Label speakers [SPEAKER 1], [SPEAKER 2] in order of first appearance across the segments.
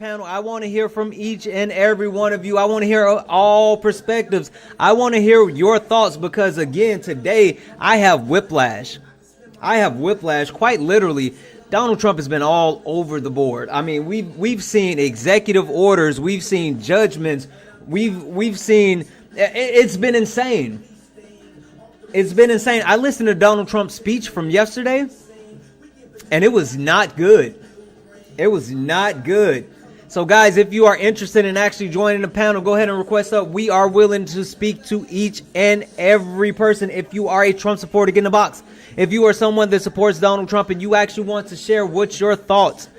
[SPEAKER 1] panel. I want to hear from each and every one of you. I want to hear all perspectives. I want to hear your thoughts because, again, today I have whiplash. I have whiplash, quite literally. Donald Trump has been all over the board. I mean, we've seen executive orders, we've seen judgments, we've seen. It's been insane. It's been insane. I listened to Donald Trump's speech from yesterday, and it was not good. It was not good. So, guys, if you are interested in actually joining the panel, go ahead and request up. We are willing to speak to each and every person. If you are a Trump supporter, get in the box. If you are someone that supports Donald Trump and you actually want to share what's your thoughts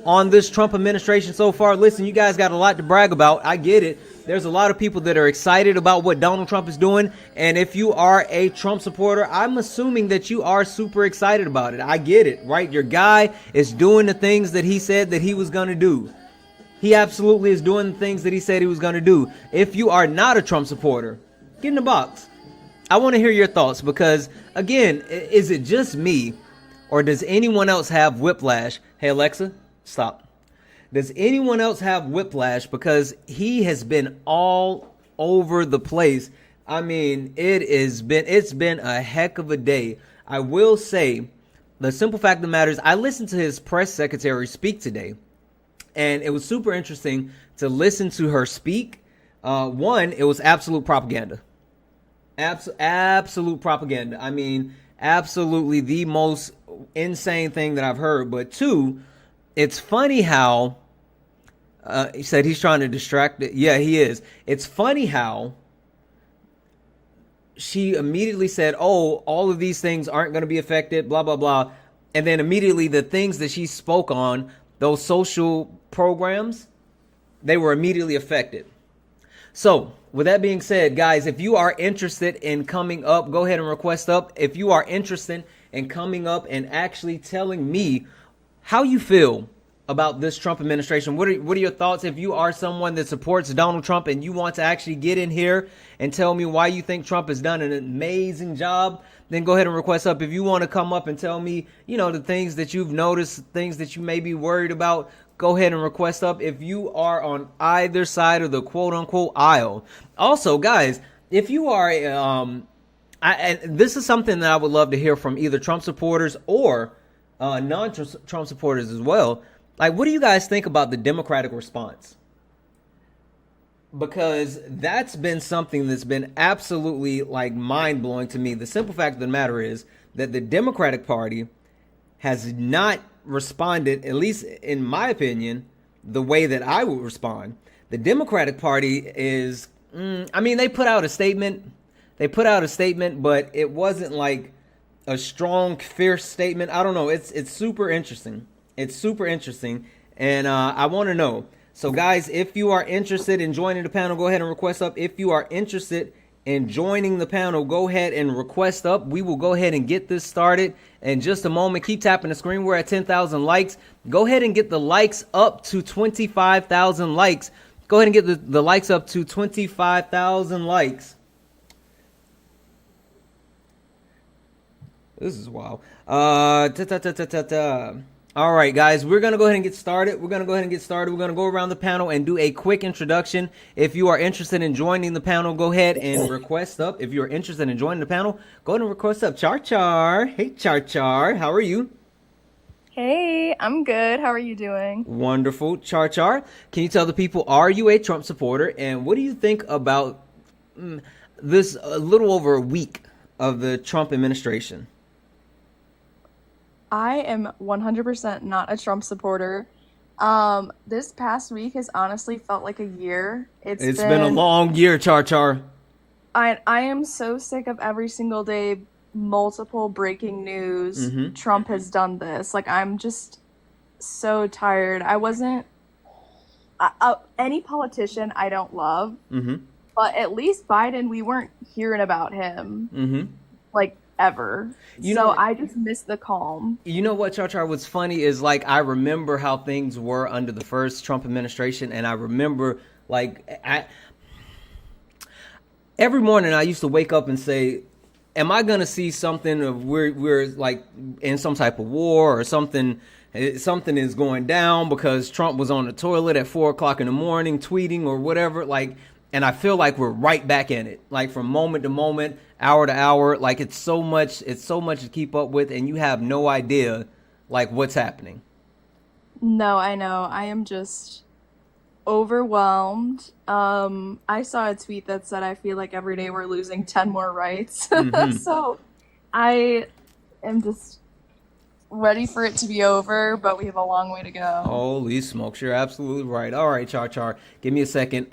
[SPEAKER 1] on this Trump administration so far, listen, you guys got a lot to brag about. I get it. There's a lot of people that are excited about what Donald Trump is doing. And if you are a Trump supporter, I'm assuming that you are super excited about it. I get it, right? Your guy is doing the things that he said that he was going to do. He absolutely is doing the things that he said he was going to do. If you are not a Trump supporter, get in the box. I want to hear your thoughts because, again, is it just me or does anyone else have whiplash? Hey, Alexa, stop. Does anyone else have whiplash? Because he has been all over the place. I mean, it's been a heck of a day. I will say, the simple fact of the matter is, I listened to his press secretary speak today, and it was super interesting to listen to her speak. One, it was absolute propaganda. Absolute propaganda. I mean, absolutely the most insane thing that I've heard. But two, it's funny how he said he's trying to distract it. Yeah, he is. It's funny how she immediately said, oh, all of these things aren't going to be affected, blah, blah, blah. And then immediately the things that she spoke on, those social programs, they were immediately affected. So with that being said, guys, if you are interested in coming up, go ahead and request up. If you are interested in coming up and actually telling me how you feel about this Trump administration, what are your thoughts? If you are someone that supports Donald Trump and you want to actually get in here and tell me why you think Trump has done an amazing job, then go ahead and request up. If you want to come up and tell me, the things that you've noticed, things that you may be worried about, go ahead and request up. If you are on either side of the quote unquote aisle. Also, guys, if you are, and this is something that I would love to hear from either Trump supporters or non-Trump supporters as well. Like, what do you guys think about the Democratic response? Because that's been something that's been absolutely mind-blowing to me. The simple fact of the matter is that the Democratic Party has not responded, at least in my opinion, the way that I would respond. The Democratic Party is, they put out a statement. But it wasn't like a strong, fierce statement. I don't know. It's super interesting. It's super interesting, and I want to know. So, guys, if you are interested in joining the panel, go ahead and request up. If you are interested in joining the panel, go ahead and request up. We will go ahead and get this started in just a moment. Keep tapping the screen. We're at 10,000 likes. Go ahead and get the likes up to 25,000 likes. Go ahead and get the likes up to 25,000 likes. This is wild. All right, guys, we're going to go ahead and get started. We're going to go around the panel and do a quick introduction. If you are interested in joining the panel, go ahead and request up. If you're interested in joining the panel, go ahead and request up. Char Char. Hey, Char Char. How are you?
[SPEAKER 2] Hey, I'm good. How are you doing?
[SPEAKER 1] Wonderful. Char Char, can you tell the people, are you a Trump supporter? And what do you think about this a little over a week of the Trump administration?
[SPEAKER 2] I am 100% not a Trump supporter. This past week has honestly felt like a year.
[SPEAKER 1] It's been a long year, Char Char.
[SPEAKER 2] I am so sick of every single day, multiple breaking news.
[SPEAKER 1] Mm-hmm.
[SPEAKER 2] Trump has done this. I'm just so tired. I wasn't any politician I don't love,
[SPEAKER 1] Mm-hmm.
[SPEAKER 2] but at least Biden, we weren't hearing about him.
[SPEAKER 1] Mm-hmm.
[SPEAKER 2] Ever. I just miss the calm.
[SPEAKER 1] You know what, Char Char, what's funny is I remember how things were under the first Trump administration, and I remember every morning I used to wake up and say, am I gonna see something of we're like in some type of war or something? Something is going down because Trump was on the toilet at 4 o'clock in the morning tweeting or whatever. Like, and I feel like we're right back in it, like from moment to moment, hour to hour. Like it's so much to keep up with, and you have no idea like what's happening.
[SPEAKER 2] No, I know. I am just overwhelmed. I saw a tweet that said I feel like every day we're losing 10 more rights. So I am just ready for it to be over, but we have a long way to go.
[SPEAKER 1] Holy smokes, you're absolutely right. All right, Char Char, give me a second.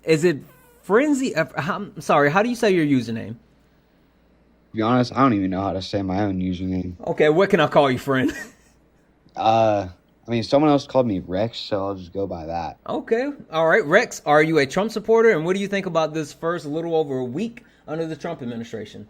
[SPEAKER 1] Is it Frenzy? I'm sorry, how do you say your username?
[SPEAKER 3] To be honest, I don't even know how to say my own username.
[SPEAKER 1] Okay, what can I call you, friend?
[SPEAKER 3] I mean, someone else called me Rex, so I'll just go by that.
[SPEAKER 1] Okay, all right, Rex, are you a Trump supporter, and what do you think about this first little over a week under the Trump administration?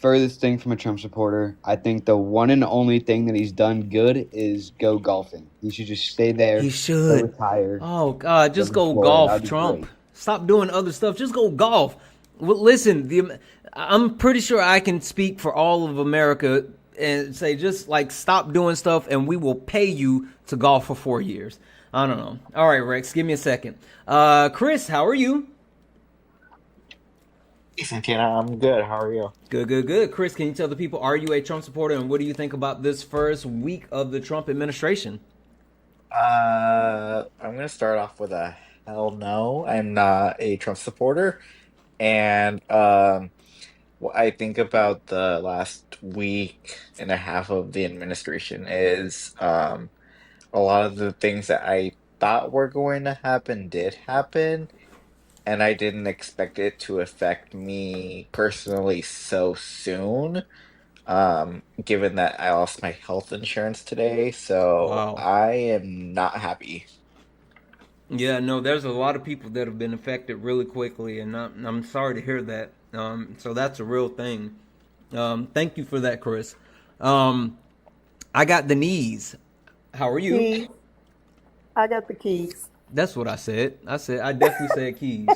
[SPEAKER 3] Furthest thing from a Trump supporter, I think the one and only thing that he's done good is go golfing. He should just stay there.
[SPEAKER 1] He should.
[SPEAKER 3] Go retire.
[SPEAKER 1] Oh God, just go
[SPEAKER 3] Florida.
[SPEAKER 1] golf,
[SPEAKER 3] That'd be
[SPEAKER 1] Trump.
[SPEAKER 3] great.
[SPEAKER 1] Stop doing other stuff. Just go golf. Well, listen, I'm pretty sure I can speak for all of America and say just like stop doing stuff, and we will pay you to golf for 4 years. I don't know. All right, Rex, give me a second. Chris, how are you?
[SPEAKER 4] Hey, Santana, I'm good. How are you?
[SPEAKER 1] Good. Chris, can you tell the people, are you a Trump supporter, and what do you think about this first week of the Trump administration?
[SPEAKER 4] I'm gonna start off with a hell no. I'm not a Trump supporter, and what I think about the last week and a half of the administration is a lot of the things that I thought were going to happen did happen, and I didn't expect it to affect me personally so soon. Given that I lost my health insurance today, so
[SPEAKER 1] Wow.
[SPEAKER 4] I am not happy.
[SPEAKER 1] Yeah, no, there's a lot of people that have been affected really quickly, and I'm sorry to hear that. So that's a real thing. Thank you for that, Chris. I got the knees. How are you?
[SPEAKER 5] Keys. I got the keys.
[SPEAKER 1] That's what I said. I definitely said keys.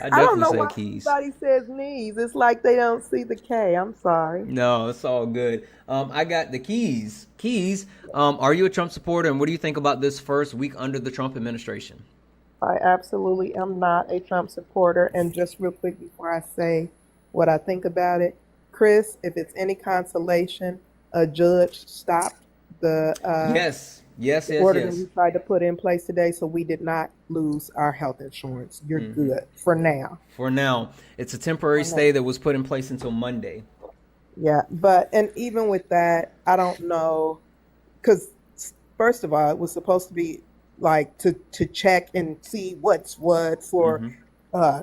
[SPEAKER 1] I
[SPEAKER 5] I don't
[SPEAKER 1] definitely
[SPEAKER 5] know
[SPEAKER 1] said
[SPEAKER 5] why
[SPEAKER 1] keys.
[SPEAKER 5] everybody says knees. It's like they don't see the K. I'm sorry.
[SPEAKER 1] No, it's all good. I got the keys. Keys. Are you a Trump supporter, and what do you think about this first week under the Trump administration?
[SPEAKER 5] I absolutely am not a Trump supporter. And just real quick before I say what I think about it, Chris, if it's any consolation, a judge stopped the
[SPEAKER 1] Yes.
[SPEAKER 5] order that you tried to put in place today, so we did not lose our health insurance. You're good for now.
[SPEAKER 1] For now, it's a temporary
[SPEAKER 5] For now.
[SPEAKER 1] stay that was put in place until Monday.
[SPEAKER 5] Yeah, and even with that, I don't know, because first of all, it was supposed to be like to check and see what's what for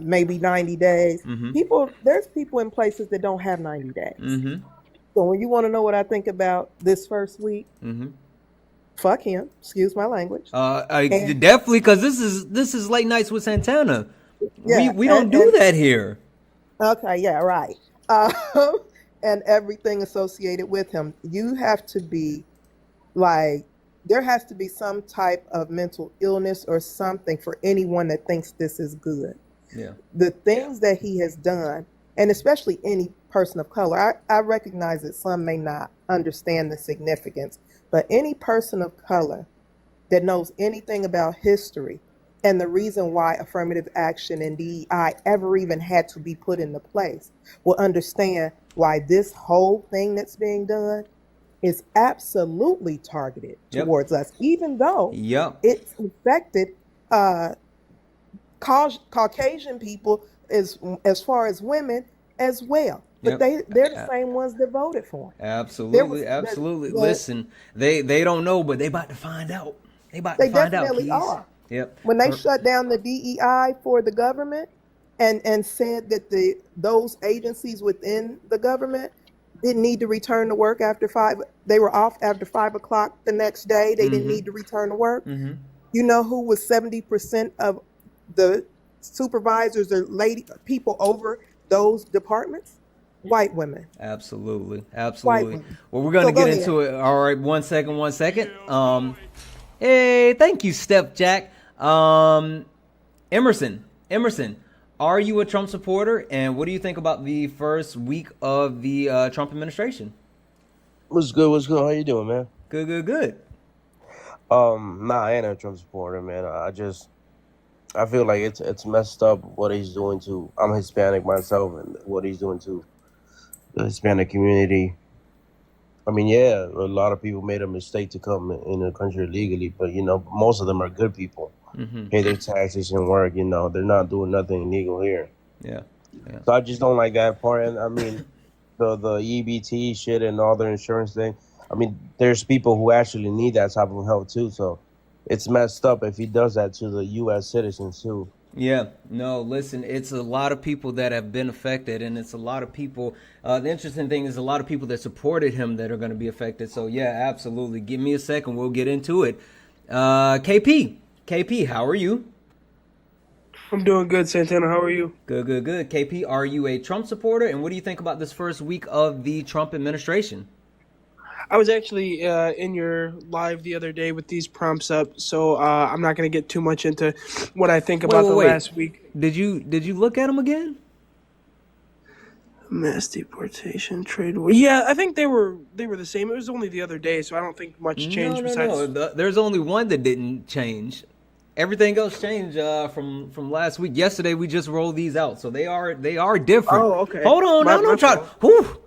[SPEAKER 5] maybe 90 days. There's people in places that don't have 90 days. So when you want to know what I think about this first week, fuck him. Excuse my language. And
[SPEAKER 1] Definitely, because this is late nights with Santana.
[SPEAKER 5] yeah,
[SPEAKER 1] We don't do that here.
[SPEAKER 5] okay, yeah, right. Um, and everything associated with him. You have to be like, there has to be some type of mental illness or something for anyone that thinks this is good.
[SPEAKER 1] Yeah.
[SPEAKER 5] The things that he has done, and especially any person of color, I recognize that some may not understand the significance, but any person of color that knows anything about history and the reason why affirmative action and DEI ever even had to be put into place will understand why this whole thing that's being done is absolutely targeted
[SPEAKER 1] Yep.
[SPEAKER 5] towards us, even though
[SPEAKER 1] Yep.
[SPEAKER 5] it's affected Caucasian people as far as women as well. But
[SPEAKER 1] Yep.
[SPEAKER 5] they're the same ones that voted for him.
[SPEAKER 1] Absolutely. Listen, they don't know, but they about to find out. They about to
[SPEAKER 5] They
[SPEAKER 1] find out,
[SPEAKER 5] definitely
[SPEAKER 1] Keys.
[SPEAKER 5] are.
[SPEAKER 1] Yep.
[SPEAKER 5] When they shut down the DEI for the government and said that those agencies within the government didn't need to return to work after 5, they were off after 5 o'clock the next day. They didn't need to return to work. You know who was 70% of the supervisors or people over those departments? White women.
[SPEAKER 1] Absolutely.
[SPEAKER 5] White women.
[SPEAKER 1] Well, we're gonna
[SPEAKER 5] So go
[SPEAKER 1] get
[SPEAKER 5] ahead.
[SPEAKER 1] into it. All right, one second. Hey, thank you, Step Jack. Emerson, Are you a Trump supporter? And what do you think about the first week of the Trump administration?
[SPEAKER 6] What's good? What's good? How you doing, man?
[SPEAKER 1] Good, good, good.
[SPEAKER 6] Nah, I ain't a Trump supporter, man. I feel like it's messed up what he's doing to. I'm Hispanic myself, and what he's doing to the Hispanic community. I mean, yeah, a lot of people made a mistake to come in the country illegally, but most of them are good people.
[SPEAKER 1] Hmm.
[SPEAKER 6] Pay their taxes and work. They're not doing nothing illegal here.
[SPEAKER 1] Yeah, yeah.
[SPEAKER 6] So I just don't like that part. And I mean, the EBT shit and all their insurance thing. I mean, there's people who actually need that type of help too. So it's messed up if he does that to the U.S. citizens too.
[SPEAKER 1] Yeah, no, listen, it's a lot of people that have been affected, and it's a lot of people. The interesting thing is a lot of people that supported him that are going to be affected. So, yeah, absolutely. Give me a second. We'll get into it. KP, how are you?
[SPEAKER 7] I'm doing good, Santana. How are you?
[SPEAKER 1] Good, good, good. KP, are you a Trump supporter? And what do you think about this first week of the Trump administration?
[SPEAKER 7] I was actually in your live the other day with these prompts up, so I'm not going to get too much into what I think about the last week.
[SPEAKER 1] Did you look at them again?
[SPEAKER 7] Mass deportation, trade war. Yeah, I think they were the same. It was only the other day, so I don't think much changed.
[SPEAKER 1] No. There's only one that didn't change. Everything else changed from last week. Yesterday we just rolled these out, so they are different.
[SPEAKER 7] Oh, okay.
[SPEAKER 1] Hold on, don't try.
[SPEAKER 7] fault.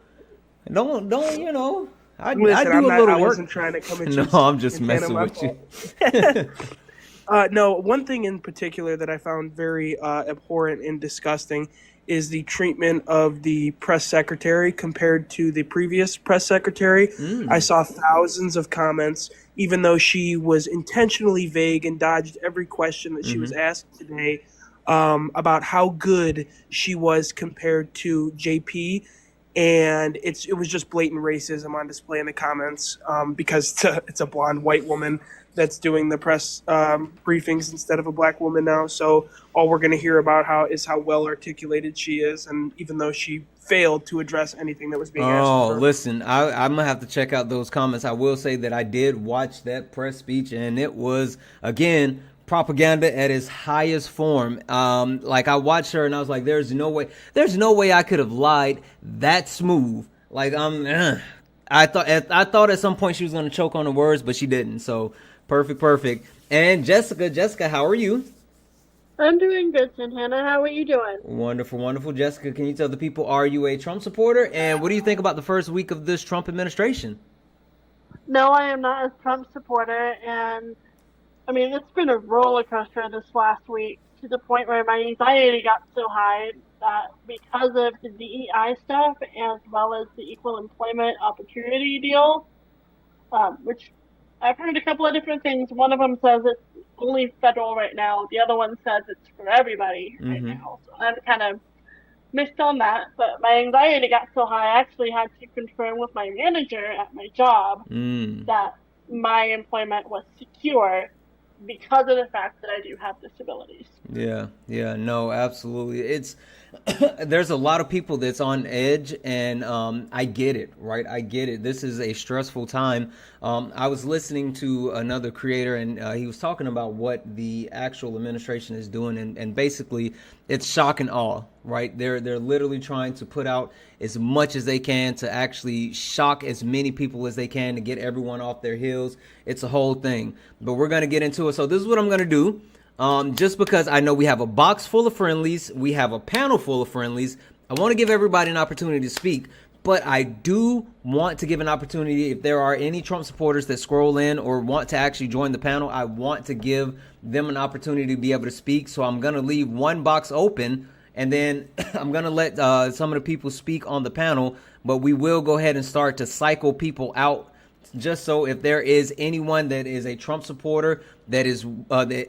[SPEAKER 1] Don't. I do
[SPEAKER 7] Listen,
[SPEAKER 1] a little
[SPEAKER 7] I
[SPEAKER 1] work.
[SPEAKER 7] wasn't trying to come at you.
[SPEAKER 1] No, I'm just
[SPEAKER 7] Santana,
[SPEAKER 1] messing
[SPEAKER 7] my
[SPEAKER 1] with you.
[SPEAKER 7] No, one thing in particular that I found very abhorrent and disgusting is the treatment of the press secretary compared to the previous press secretary. I saw thousands of comments, even though she was intentionally vague and dodged every question that she was asked today, about how good she was compared to JP. And it was just blatant racism on display in the comments, because it's a blonde white woman that's doing the press briefings instead of a black woman now. So all we're going to hear about is how well articulated she is, and even though she failed to address anything that was being asked of her.
[SPEAKER 1] Listen, I'm gonna have to check out those comments. I will say that I did watch that press speech, and it was again propaganda at its highest form. Like I watched her and I was like, there's no way I could have lied that smooth. Like I thought at some point she was gonna choke on the words, but she didn't. So perfect. And Jessica, how are you?
[SPEAKER 8] I'm doing good, Santana. How are you doing?
[SPEAKER 1] Wonderful. Jessica, can you tell the people, are you a Trump supporter? And what do you think about the first week of this Trump administration?
[SPEAKER 8] No, I am not a Trump supporter, and I mean, it's been a roller coaster this last week to the point where my anxiety got so high that because of the DEI stuff as well as the Equal Employment Opportunity deal, which I've heard a couple of different things. One of them says it's only federal right now. The other one says it's for everybody right now. So I'm kind of mixed on that. But my anxiety got so high, I actually had to confirm with my manager at my job that my employment was secure because of the fact that I do have disabilities.
[SPEAKER 1] Yeah, no, absolutely. It's there's a lot of people that's on edge, and I get it, right? I get it. This is a stressful time. I was listening to another creator, and he was talking about what the actual administration is doing, and basically it's shock and awe, right? They're literally trying to put out as much as they can to actually shock as many people as they can to get everyone off their heels. It's a whole thing, but we're going to get into it. So this is what I'm going to do. Just because I know we have a box full of friendlies, we have a panel full of friendlies, I want to give everybody an opportunity to speak, but I do want to give an opportunity, if there are any Trump supporters that scroll in or want to actually join the panel, I want to give them an opportunity to be able to speak. So I'm going to leave one box open, and then I'm going to let some of the people speak on the panel, but we will go ahead and start to cycle people out. Just so if there is anyone that is a Trump supporter that is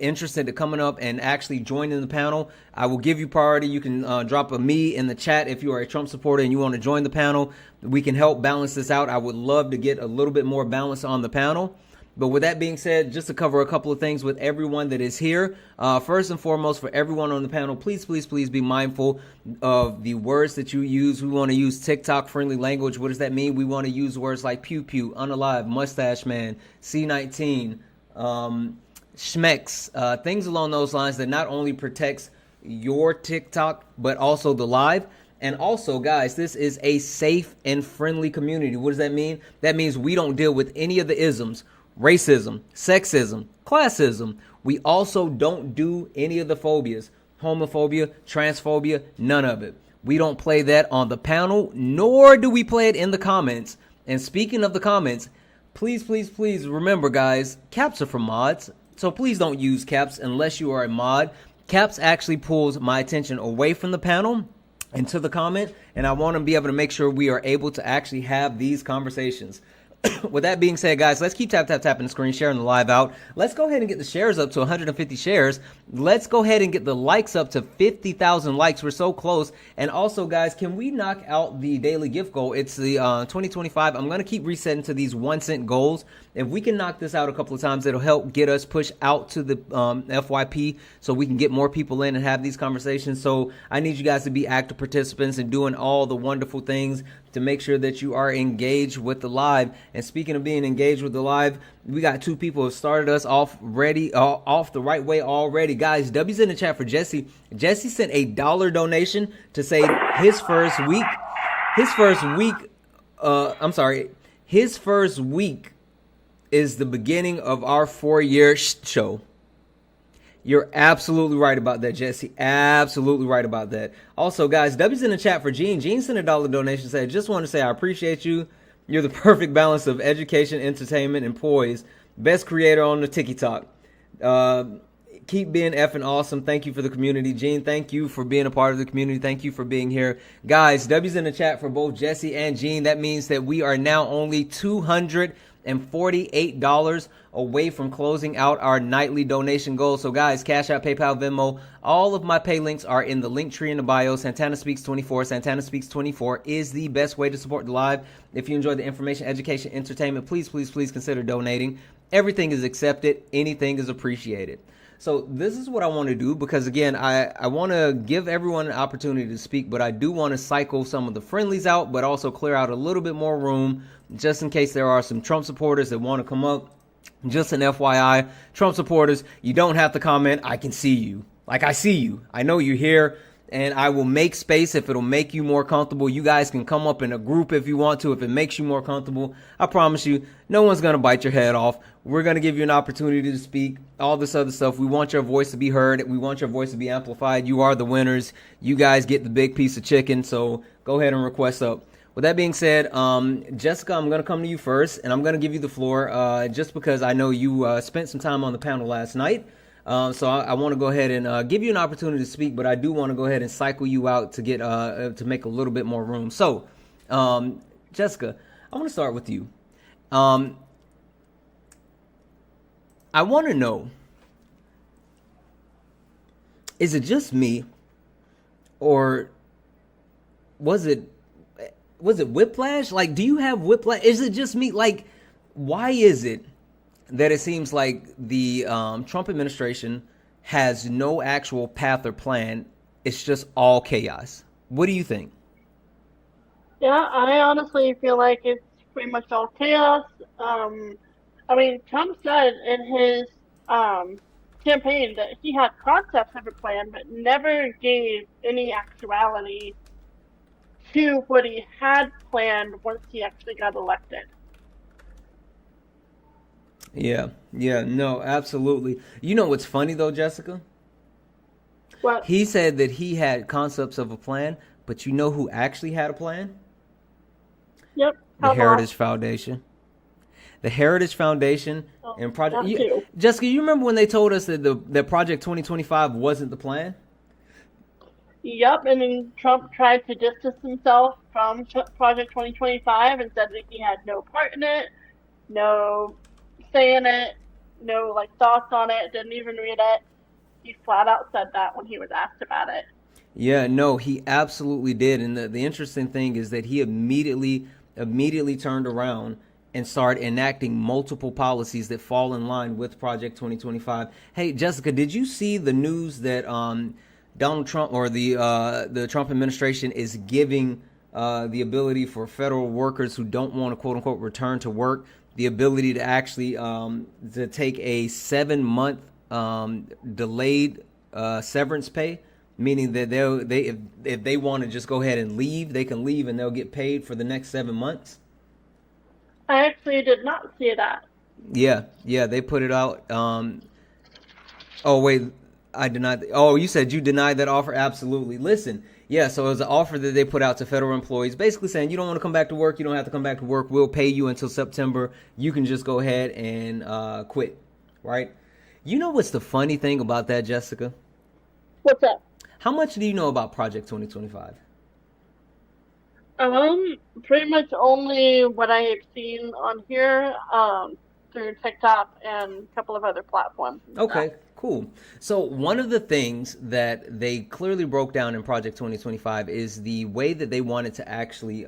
[SPEAKER 1] interested in coming up and actually joining the panel, I will give you priority. You can drop a me in the chat if you are a Trump supporter and you want to join the panel. We can help balance this out. I would love to get a little bit more balance on the panel. But with that being said, just to cover a couple of things with everyone that is here, first and foremost, for everyone on the panel, please be mindful of the words that you use. We want to use TikTok-friendly language. What does that mean? We want to use words like pew pew, unalive, mustache man, C19, schmex, things along those lines that not only protects your TikTok, but also the live. And also, guys, this is a safe and friendly community. What does that mean? That means we don't deal with any of the isms, racism, sexism, classism. We also don't do any of the phobias, homophobia, transphobia, none of it. We don't play that on the panel, nor do we play it in the comments. And speaking of the comments, please, please, please remember, guys, caps are for mods. So please don't use caps unless you are a mod. Caps actually pulls my attention away from the panel into the comment, and I want to be able to make sure we are able to actually have these conversations. With that being said, guys, let's keep tapping the screen, sharing the live out. Let's go ahead and get the shares up to 150 shares. Let's go ahead and get the likes up to 50,000 likes. We're so close. And also, guys, can we knock out the daily gift goal? It's the 2025. I'm going to keep resetting to these 1 cent goals. If we can knock this out a couple of times, it'll help get us push out to the FYP so we can get more people in and have these conversations. So I need you guys to be active participants and doing all the wonderful things to make sure that you are engaged with the live. And speaking of being engaged with the live, we got 2 people who have started us off the right way already. Guys, W's in the chat for Jesse. Jesse sent a $1 donation to say his first week is the beginning of our 4-year show. You're absolutely right about that, Jesse. Absolutely right about that. Also, guys, W's in the chat for Gene. Gene sent a $1 donation. Said, just want to say I appreciate you. You're the perfect balance of education, entertainment, and poise. Best creator on the TikTok. Keep being effing awesome. Thank you for the community. Gene, thank you for being a part of the community. Thank you for being here. Guys, W's in the chat for both Jesse and Gene. That means that we are now only $248 away from closing out our nightly donation goal. So guys, Cash App, PayPal, Venmo, all of my pay links are in the link tree in the bio. Santana Speaks 24. Santana Speaks 24 is the best way to support the live. If you enjoy the information, education, entertainment, please, please, please consider donating. Everything is accepted. Anything is appreciated. So this is what I want to do because, again, I want to give everyone an opportunity to speak, but I do want to cycle some of the friendlies out, but also clear out a little bit more room just in case there are some Trump supporters that want to come up. Just an FYI, Trump supporters, you don't have to comment. I can see you. Like, I see you. I know you're here, and I will make space if it'll make you more comfortable. You guys can come up in a group if you want to, if it makes you more comfortable. I promise you, no one's going to bite your head off. We're going to give you an opportunity to speak, all this other stuff. We want your voice to be heard. We want your voice to be amplified. You are the winners. You guys get the big piece of chicken, so go ahead and request up. With that being said, Jessica, I'm going to come to you first, and I'm going to give you the floor just because I know you spent some time on the panel last night. So I want to go ahead and give you an opportunity to speak, but I do want to go ahead and cycle you out to get to make a little bit more room. So, Jessica, I want to start with you. I want to know, is it just me, or was it whiplash? Like, do you have whiplash? Is it just me? Like, why is it that it seems like the Trump administration has no actual path or plan? It's just all chaos. What do you think?
[SPEAKER 8] Yeah, I honestly feel like it's pretty much all chaos. I mean, Trump said in his campaign that he had concepts of a plan, but never gave any actuality to what he had planned once he actually got elected.
[SPEAKER 1] Yeah, no, absolutely. You know what's funny though, Jessica?
[SPEAKER 8] What?
[SPEAKER 1] He said that he had concepts of a plan, but you know who actually had a plan?
[SPEAKER 8] Yep.
[SPEAKER 1] The Heritage Foundation. The Heritage Foundation and Project. Jessica, you remember when they told us that that Project 2025 wasn't the plan?
[SPEAKER 8] Yep, and then Trump tried to distance himself from Project 2025 and said that he had no part in it, no say in it, no thoughts on it, didn't even read it. He flat out said that when he was asked about it.
[SPEAKER 1] Yeah, no, he absolutely did. And the interesting thing is that he immediately turned around and started enacting multiple policies that fall in line with Project 2025. Hey, Jessica, did you see the news that Donald Trump or the Trump administration is giving the ability for federal workers who don't want to quote unquote return to work the ability to actually to take a 7-month delayed severance pay meaning that if they want to just go ahead and leave, they can leave and they'll get paid for the next 7 months.
[SPEAKER 8] I actually did not see that.
[SPEAKER 1] Yeah, yeah, they put it out. Oh wait, I denied. Oh, you said you denied that offer? Absolutely. Listen, yeah. So it was an offer that they put out to federal employees, basically saying you don't want to come back to work, you don't have to come back to work. We'll pay you until September. You can just go ahead and quit, right? You know what's the funny thing about that, Jessica?
[SPEAKER 8] What's up?
[SPEAKER 1] How much do you know about Project 2025?
[SPEAKER 8] Pretty much only what I have seen on here, through TikTok and a couple of other platforms.
[SPEAKER 1] Okay, cool. So one of the things that they clearly broke down in Project 2025 is the way that they wanted to actually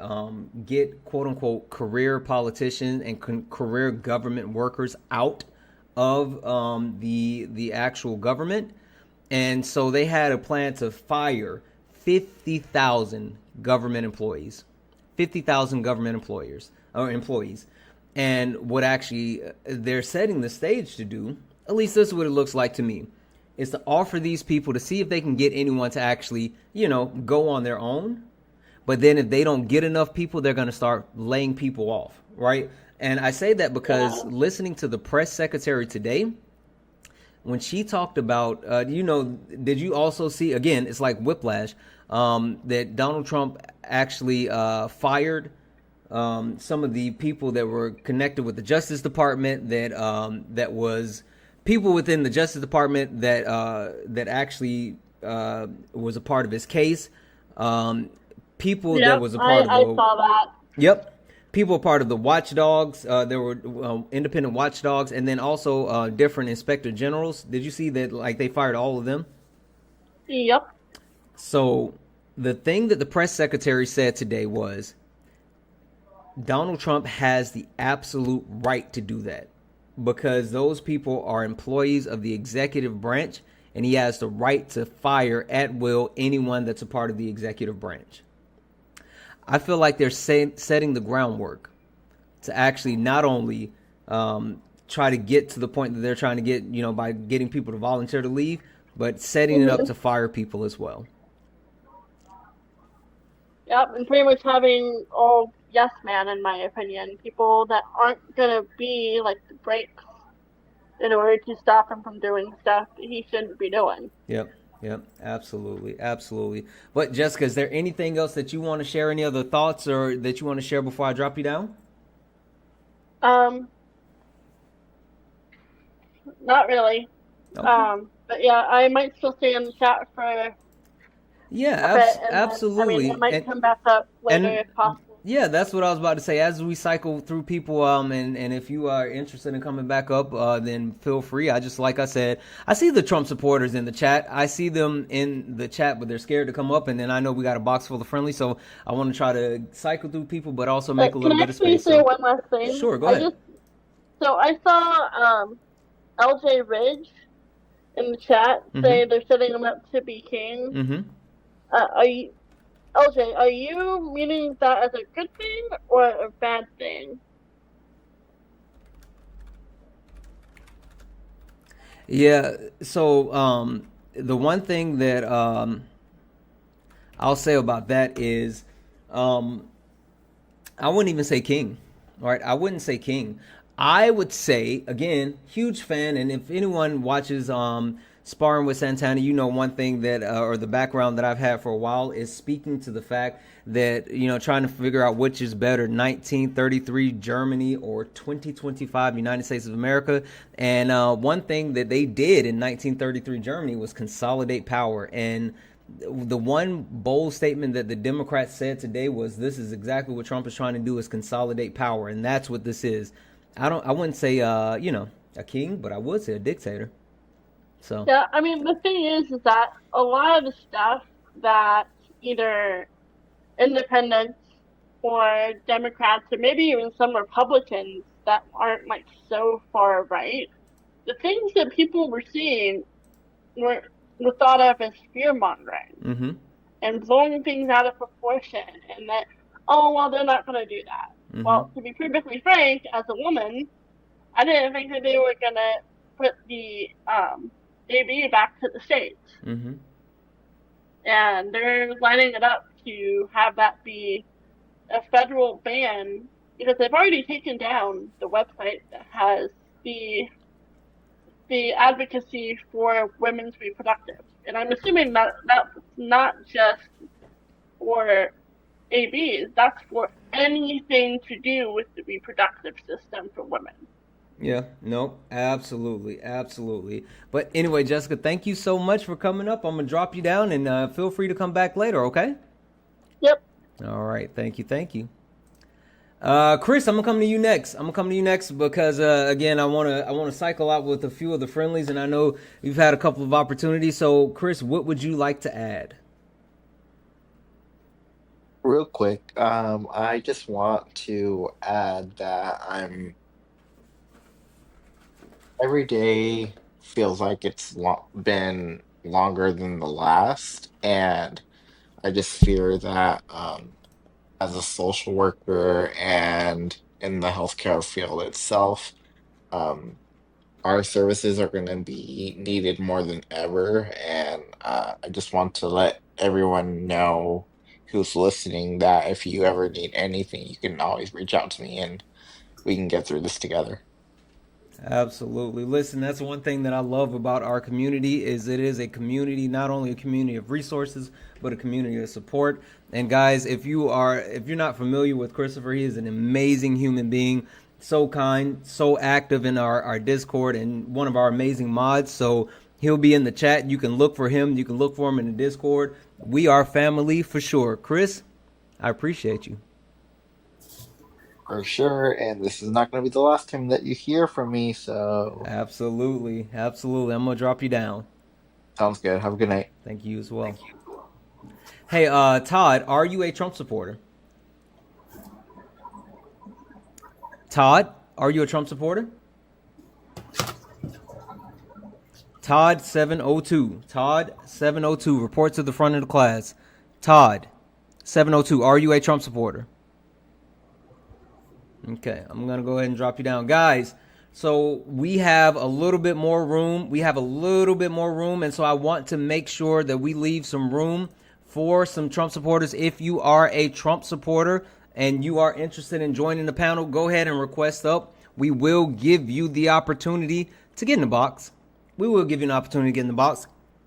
[SPEAKER 1] get quote unquote career politicians and career government workers out of the actual government. And so they had a plan to fire 50,000 government employees, 50,000 government employers or employees. And what actually they're setting the stage to do, at least this is what it looks like to me, is to offer these people to see if they can get anyone to actually, go on their own. But then if they don't get enough people, they're going to start laying people off, right? And I say that because listening to the press secretary today, when she talked about, did you also see, again, it's like whiplash, that Donald Trump actually fired some of the people that were connected with the Justice Department, that was people within the Justice Department that actually was a part of his case. People that was a part
[SPEAKER 8] I
[SPEAKER 1] of the.
[SPEAKER 8] saw that.
[SPEAKER 1] Yep. People part of the watchdogs. There were independent watchdogs, and then also different inspector generals. Did you see that? Like they fired all of them.
[SPEAKER 8] Yep.
[SPEAKER 1] So the thing that the press secretary said today was Donald Trump has the absolute right to do that because those people are employees of the executive branch, and he has the right to fire at will anyone that's a part of the executive branch. I feel like they're setting the groundwork to actually not only try to get to the point that they're trying to get, by getting people to volunteer to leave, but setting it up to fire people as well.
[SPEAKER 8] Yep, and pretty much having all yes man, in my opinion, people that aren't gonna be like the brakes in order to stop him from doing stuff that he shouldn't be doing.
[SPEAKER 1] Yep, absolutely, absolutely. But Jessica, is there anything else that you want to share? Any other thoughts or that you want to share before I drop you down?
[SPEAKER 8] Not really.
[SPEAKER 1] Okay.
[SPEAKER 8] But yeah, I might still stay in the chat for a bit, and
[SPEAKER 1] absolutely.
[SPEAKER 8] Then, I might come back up later if possible.
[SPEAKER 1] Yeah, that's what I was about to say. As we cycle through people, and if you are interested in coming back up, then feel free. Like I said, I see the Trump supporters in the chat. I see them in the chat, but they're scared to come up. And then I know we got a box full of friendly, so I want to try to cycle through people, but also make a little bit of space.
[SPEAKER 8] Can I actually say one last thing?
[SPEAKER 1] Sure, go ahead.
[SPEAKER 8] I saw LJ Ridge in the chat say they're setting him up to be king.
[SPEAKER 1] Mm-hmm.
[SPEAKER 8] LJ, are you meaning that as a good thing or a bad thing?
[SPEAKER 1] Yeah, so the one thing that I'll say about that is I wouldn't even say king. All right, I wouldn't say king. I would say, again, huge fan, and if anyone watches Sparring with Santana, one thing that, or the background that I've had for a while is speaking to the fact that, trying to figure out which is better, 1933 Germany or 2025 United States of America. And one thing that they did in 1933 Germany was consolidate power. And the one bold statement that the Democrats said today was this is exactly what Trump is trying to do is consolidate power. And that's what this is. I wouldn't say, a king, but I would say a dictator. So.
[SPEAKER 8] Yeah, I mean, the thing is that a lot of the stuff that either independents or Democrats or maybe even some Republicans that aren't like so far right, the things that people were seeing were thought of as fear-mongering and blowing things out of proportion, and that, they're not going to do that. Well, to be perfectly frank, as a woman, I didn't think that they were going to put the AB back to the states. and they're lining it up to have that be a federal ban because they've already taken down the website that has the advocacy for women's reproductive. And I'm assuming that that's not just for ABs, that's for anything to do with the reproductive system for women.
[SPEAKER 1] Yeah, no, absolutely, absolutely. But anyway, Jessica, thank you so much for coming up. I'm gonna drop you down, and feel free to come back later. Okay.
[SPEAKER 8] Yep.
[SPEAKER 1] All right. Thank you. Thank you. Chris, I'm gonna come to you next. I'm gonna come to you next because again, I wanna cycle out with a few of the friendlies, and I know you've had a couple of opportunities. So, Chris, what would you like to add?
[SPEAKER 4] Real quick, I just want to add that every day feels like it's been longer than the last, and I just fear that as a social worker and in the healthcare field itself, um, our services are going to be needed more than ever. And I just want to let everyone know who's listening that if you ever need anything, you can always reach out to me and we can get through this together.
[SPEAKER 1] Absolutely. Listen, that's one thing that I love about our community is it is a community, not only a community of resources, but a community of support. And guys, if you're not familiar with Christopher, he is an amazing human being, so kind, so active in our Discord, and one of our amazing mods. So he'll be in the chat. You can look for him. You can look for him in the Discord. We are family for sure. Chris, I appreciate you.
[SPEAKER 4] For sure. And this is not going to be the last time that you hear from me. So
[SPEAKER 1] Absolutely. Absolutely. I'm going to drop you down.
[SPEAKER 4] sounds good. Have a good night.
[SPEAKER 1] Thank you as well. Hey, Todd, are you a Trump supporter? Todd, are you a Trump supporter? Todd 702. Todd 702. Report to the front of the class. Todd 702. Are you a Trump supporter? Okay, I'm going to go ahead and drop you down. Guys, so we have a little bit more room. And so I want to make sure that we leave some room for some Trump supporters. If you are a Trump supporter and you are interested in joining the panel, go ahead and request up. We will give you the opportunity to get in the box.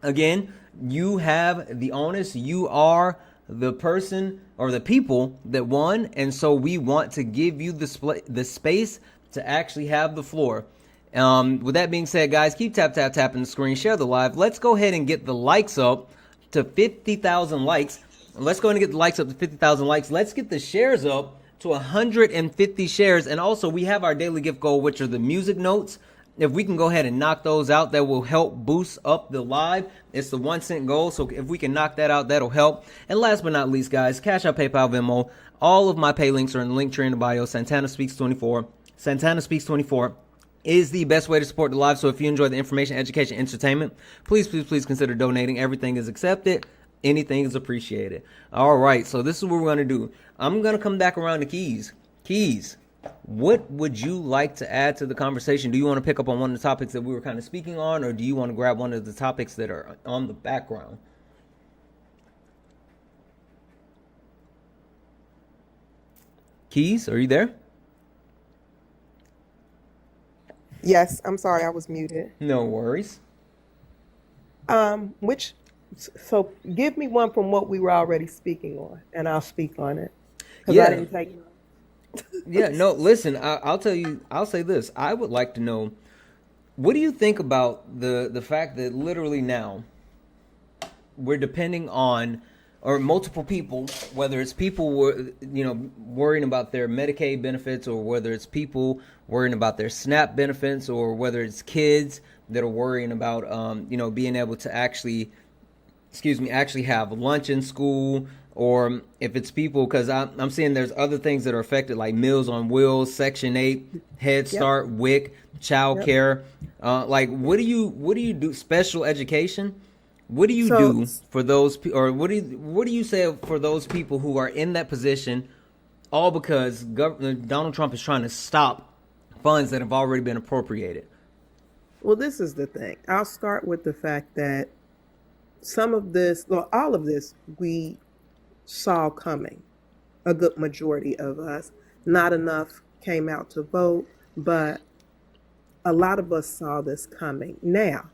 [SPEAKER 1] Again, you have the onus. You are the person or the people that won, and so we want to give you the space to actually have the floor. With that being said, guys, keep tapping the screen, share the live. Let's go ahead and get the likes up to 50,000 likes. Let's go ahead and get the likes up to 50,000 likes. Let's get the shares up to 150 shares. And also, we have our daily gift goal, which are the music notes. If we can go ahead and knock those out, that will help boost up the live. It's the 1 cent goal, so if we can knock that out, that'll help. And last but not least, guys, Cash App, PayPal, Venmo, all of my pay links are in the link tree in the bio. Santana Speaks 24. Santana Speaks 24 is the best way to support the live. So if you enjoy the information, education, entertainment, please consider donating. Everything is accepted. Anything is appreciated. All right, so this is what we're going to do. I'm going to come back around to Keys. Keys, what would you like to add to the conversation? Do you want to pick up on one of the topics that we were kind of speaking on, or do you want to grab one of the topics that are on the background? Keys, are you there?
[SPEAKER 5] Yes, I'm sorry, I was muted.
[SPEAKER 1] No worries.
[SPEAKER 5] So give me one from what we were already speaking on, and I'll speak on it. Because
[SPEAKER 1] Yeah.
[SPEAKER 5] I didn't take
[SPEAKER 1] Yeah, no, listen, I'll tell you, I'll say this. I would like to know, what do you think about the fact that literally now we're depending on, or multiple people, whether it's people worrying about their Medicaid benefits, or whether it's people worrying about their SNAP benefits, or whether it's kids that are worrying about being able to actually have lunch in school, or if it's people, because I'm seeing there's other things that are affected, like Meals on Wheels, Section 8, Head Start, WIC, child care. Like, what do you do? Special education. What do you do for those, or what do you say for those people who are in that position, all because Donald Trump is trying to stop funds that have already been appropriated?
[SPEAKER 5] Well, this is the thing. I'll start with the fact that some of this, well, all of this, we saw coming. A good majority of us. Not enough came out to vote, but a lot of us saw this coming. Now,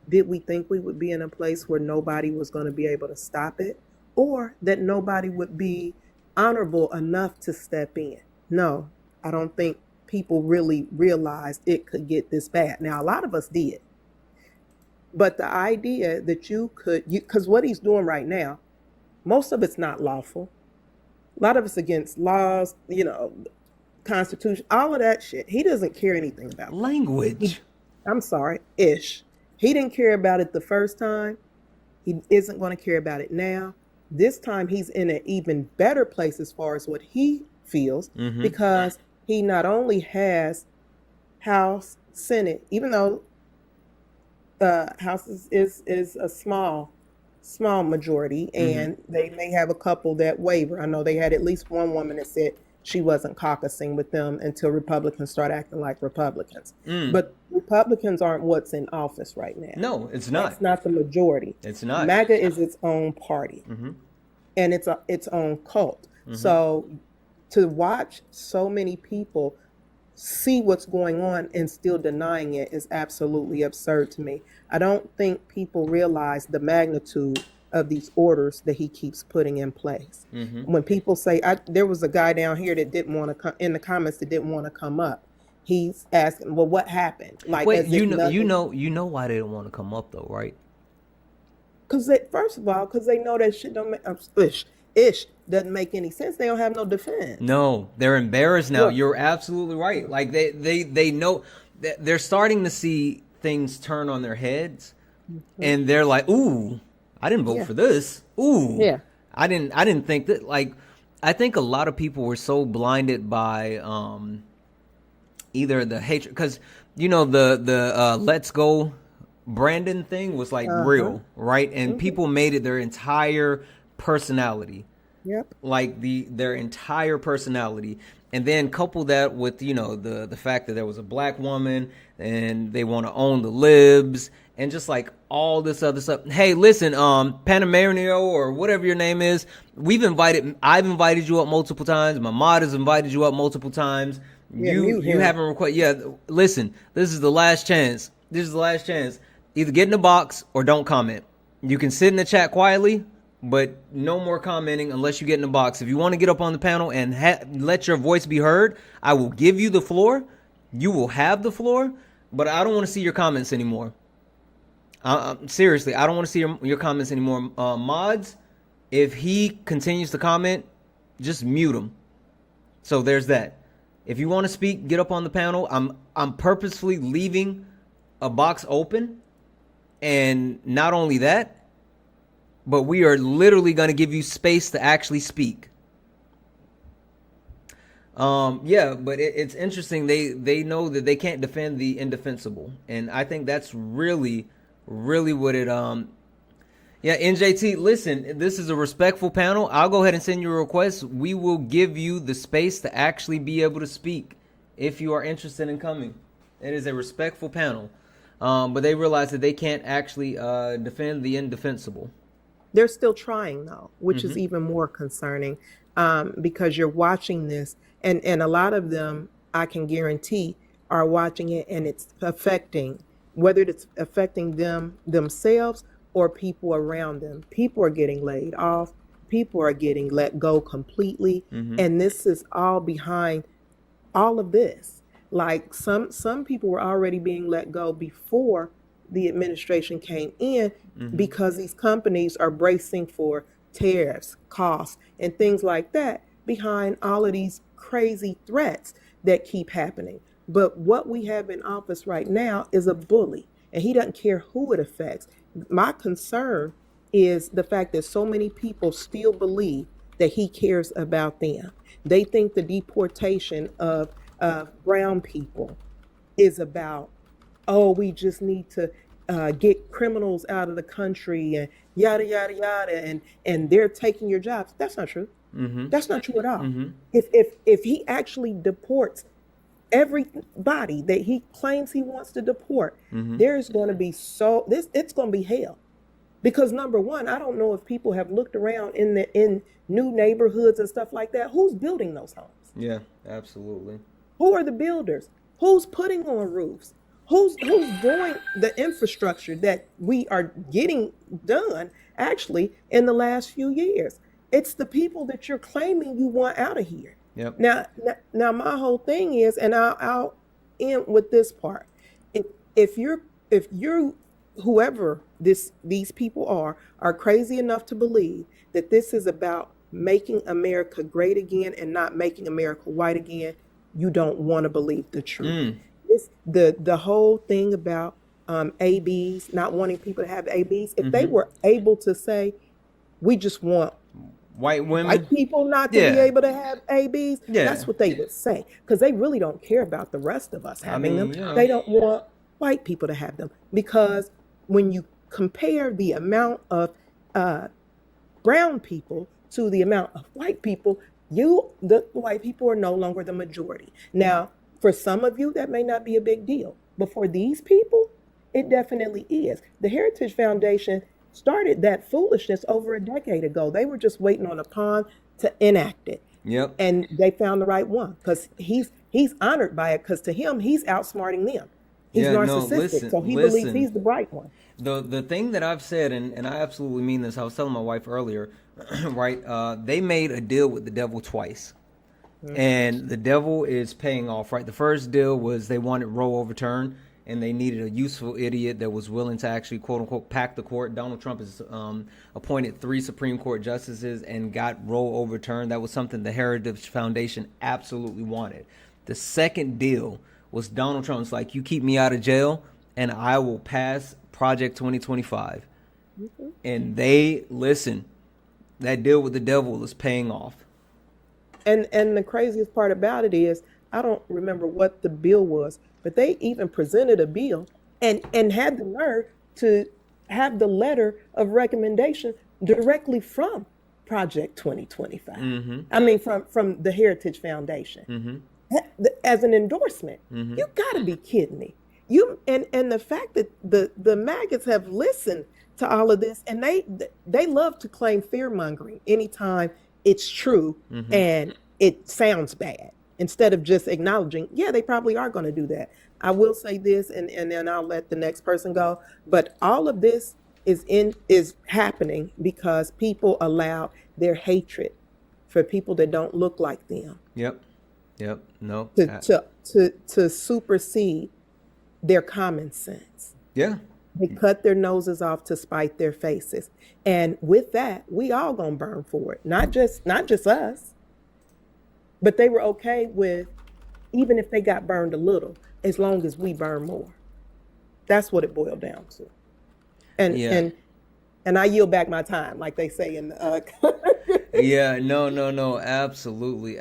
[SPEAKER 5] did we think we would be in a place where nobody was going to be able to stop it, or that nobody would be honorable enough to step in? No, I don't think people really realized it could get this bad. Now, a lot of us did. But the idea that because what he's doing right now, most of it's not lawful. A lot of it's against laws, Constitution, all of that shit. He doesn't care anything about that.
[SPEAKER 1] Language.
[SPEAKER 5] I'm sorry, ish. He didn't care about it the first time. He isn't going to care about it now. This time he's in an even better place as far as what he feels, because he not only has House, Senate, even though House is a small majority, and they may have a couple that waver. I know they had at least one woman that said she wasn't caucusing with them until Republicans start acting like Republicans. But Republicans aren't what's in office right now.
[SPEAKER 1] No, it's not.
[SPEAKER 5] It's not the majority.
[SPEAKER 1] It's not.
[SPEAKER 5] MAGA is its own party, and it's its own cult. So to watch so many people see what's going on and still denying it is absolutely absurd to me. I don't think people realize the magnitude of these orders that he keeps putting in place. When people say, there was a guy down here that didn't want to come in the comments that didn't want to come up. He's asking, well, what happened? Like,
[SPEAKER 1] wait, you know why they don't want to come up though, right?
[SPEAKER 5] Because first of all, because they know that shit don't make ish doesn't make any sense. They don't have no defense.
[SPEAKER 1] No, they're embarrassed now.
[SPEAKER 5] Look.
[SPEAKER 1] You're absolutely right. Like they know that they're starting to see things turn on their heads, and they're like, "Ooh, I didn't vote for this. Ooh,
[SPEAKER 5] Yeah.
[SPEAKER 1] I didn't think that." Like, I think a lot of people were so blinded by either the hatred, because the Let's Go Brandon thing was like real, right? And people made it their entire personality.
[SPEAKER 5] Yep.
[SPEAKER 1] Like their entire personality, and then couple that with the fact that there was a black woman and they want to own the libs and just like all this other stuff. Hey, listen, Panamario or whatever your name is, I've invited you up multiple times. My mod has invited you up multiple times.
[SPEAKER 5] Yeah,
[SPEAKER 1] you haven't requested. Yeah, listen, this is the last chance. Either get in the box or don't comment. You can sit in the chat quietly, but no more commenting unless you get in the box. If you want to get up on the panel and let your voice be heard, I will give you the floor. You will have the floor, but I don't want to see your comments anymore. Seriously, I don't want to see your comments anymore. Mods, if he continues to comment, just mute him. So there's that. If you want to speak, get up on the panel. I'm purposefully leaving a box open, and not only that, but we are literally going to give you space to actually speak. But it's interesting. They know that they can't defend the indefensible, and I think that's really what it. NJT, listen, this is a respectful panel. I'll go ahead and send you a request. We will give you the space to actually be able to speak if you are interested in coming. It is a respectful panel, but they realize that they can't actually defend the indefensible.
[SPEAKER 5] They're still trying though, which is even more concerning, because you're watching this, and a lot of them, I can guarantee, are watching it, and it's affecting, whether it's affecting them themselves or people around them. People are getting laid off. People are getting let go completely, and this is all behind all of this. Like some people were already being let go before the administration came in, because these companies are bracing for tariffs, costs, and things like that behind all of these crazy threats that keep happening. But what we have in office right now is a bully, and he doesn't care who it affects. My concern is the fact that so many people still believe that he cares about them. They think the deportation of brown people is about, oh, we just need to get criminals out of the country and yada, yada, yada, and they're taking your jobs. That's not true. That's not true at all. If he actually deports everybody that he claims he wants to deport, there's going to be it's going to be hell. Because number one, I don't know if people have looked around in new neighborhoods and stuff like that. Who's building those homes?
[SPEAKER 1] Yeah, absolutely.
[SPEAKER 5] Who are the builders? Who's putting on roofs? Who's doing the infrastructure that we are getting done actually in the last few years? It's the people that you're claiming you want out of here.
[SPEAKER 1] Yep.
[SPEAKER 5] Now my whole thing is, and I'll end with this part. If you're whoever these people are crazy enough to believe that this is about making America great again and not making America white again, you don't want to believe the truth. It's the whole thing about ABs, not wanting people to have ABs. If they were able to say, we just want
[SPEAKER 1] White women,
[SPEAKER 5] white people not to be able to have ABs,
[SPEAKER 1] Yeah.
[SPEAKER 5] that's what they would say. Because they really don't care about the rest of us having
[SPEAKER 1] mean,
[SPEAKER 5] them.
[SPEAKER 1] yeah.
[SPEAKER 5] They don't want white people to have them. Because when you compare the amount of brown people to the amount of white people, the white people are no longer the majority. Now, for some of you, that may not be a big deal. But for these people, it definitely is. The Heritage Foundation started that foolishness over a decade ago. They were just waiting on a pawn to enact it.
[SPEAKER 1] Yep.
[SPEAKER 5] And they found the right one because he's honored by it because to him, he's outsmarting them. He's narcissistic, so he believes he's the bright one.
[SPEAKER 1] The thing that I've said, and I absolutely mean this, I was telling my wife earlier, right? They made a deal with the devil twice. And the devil is paying off, right? The first deal was they wanted Roe overturned, and they needed a useful idiot that was willing to actually, quote unquote, pack the court. Donald Trump has appointed 3 Supreme Court justices and got Roe overturned. That was something the Heritage Foundation absolutely wanted. The second deal was Donald Trump's like, you keep me out of jail, and I will pass Project 2025. And they listen. That deal with the devil is paying off.
[SPEAKER 5] And the craziest part about it is, I don't remember what the bill was, but they even presented a bill and had the nerve to have the letter of recommendation directly from Project 2025. I mean, from the Heritage Foundation as an endorsement. You got to be kidding me. And the fact that the maggots have listened to all of this, and they love to claim fear mongering anytime it's true and it sounds bad, instead of just acknowledging, yeah, they probably are going to do that. I will say this, and then I'll let the next person go. But all of this is happening because people allow their hatred for people that don't look like them.
[SPEAKER 1] Yep. No.
[SPEAKER 5] To supersede their common sense.
[SPEAKER 1] Yeah.
[SPEAKER 5] They cut their noses off to spite their faces. And with that, we all gonna burn for it. Not just us. But they were okay with, even if they got burned a little, as long as we burn more. That's what it boiled down to. And I yield back my time, like they say in the
[SPEAKER 1] Yeah, no, absolutely.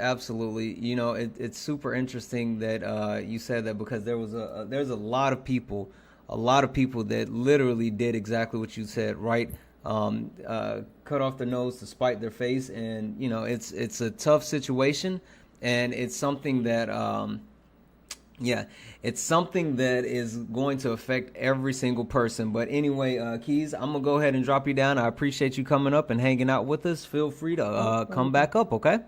[SPEAKER 1] You know, it's super interesting that you said that, because there's a lot of people that literally did exactly what you said, right? Cut off their nose to spite their face, and you know, it's a tough situation, and it's something that it's something that is going to affect every single person. But anyway, Keys, I'm gonna go ahead and drop you down. I appreciate you coming up and hanging out with us. Feel free to come back up, okay?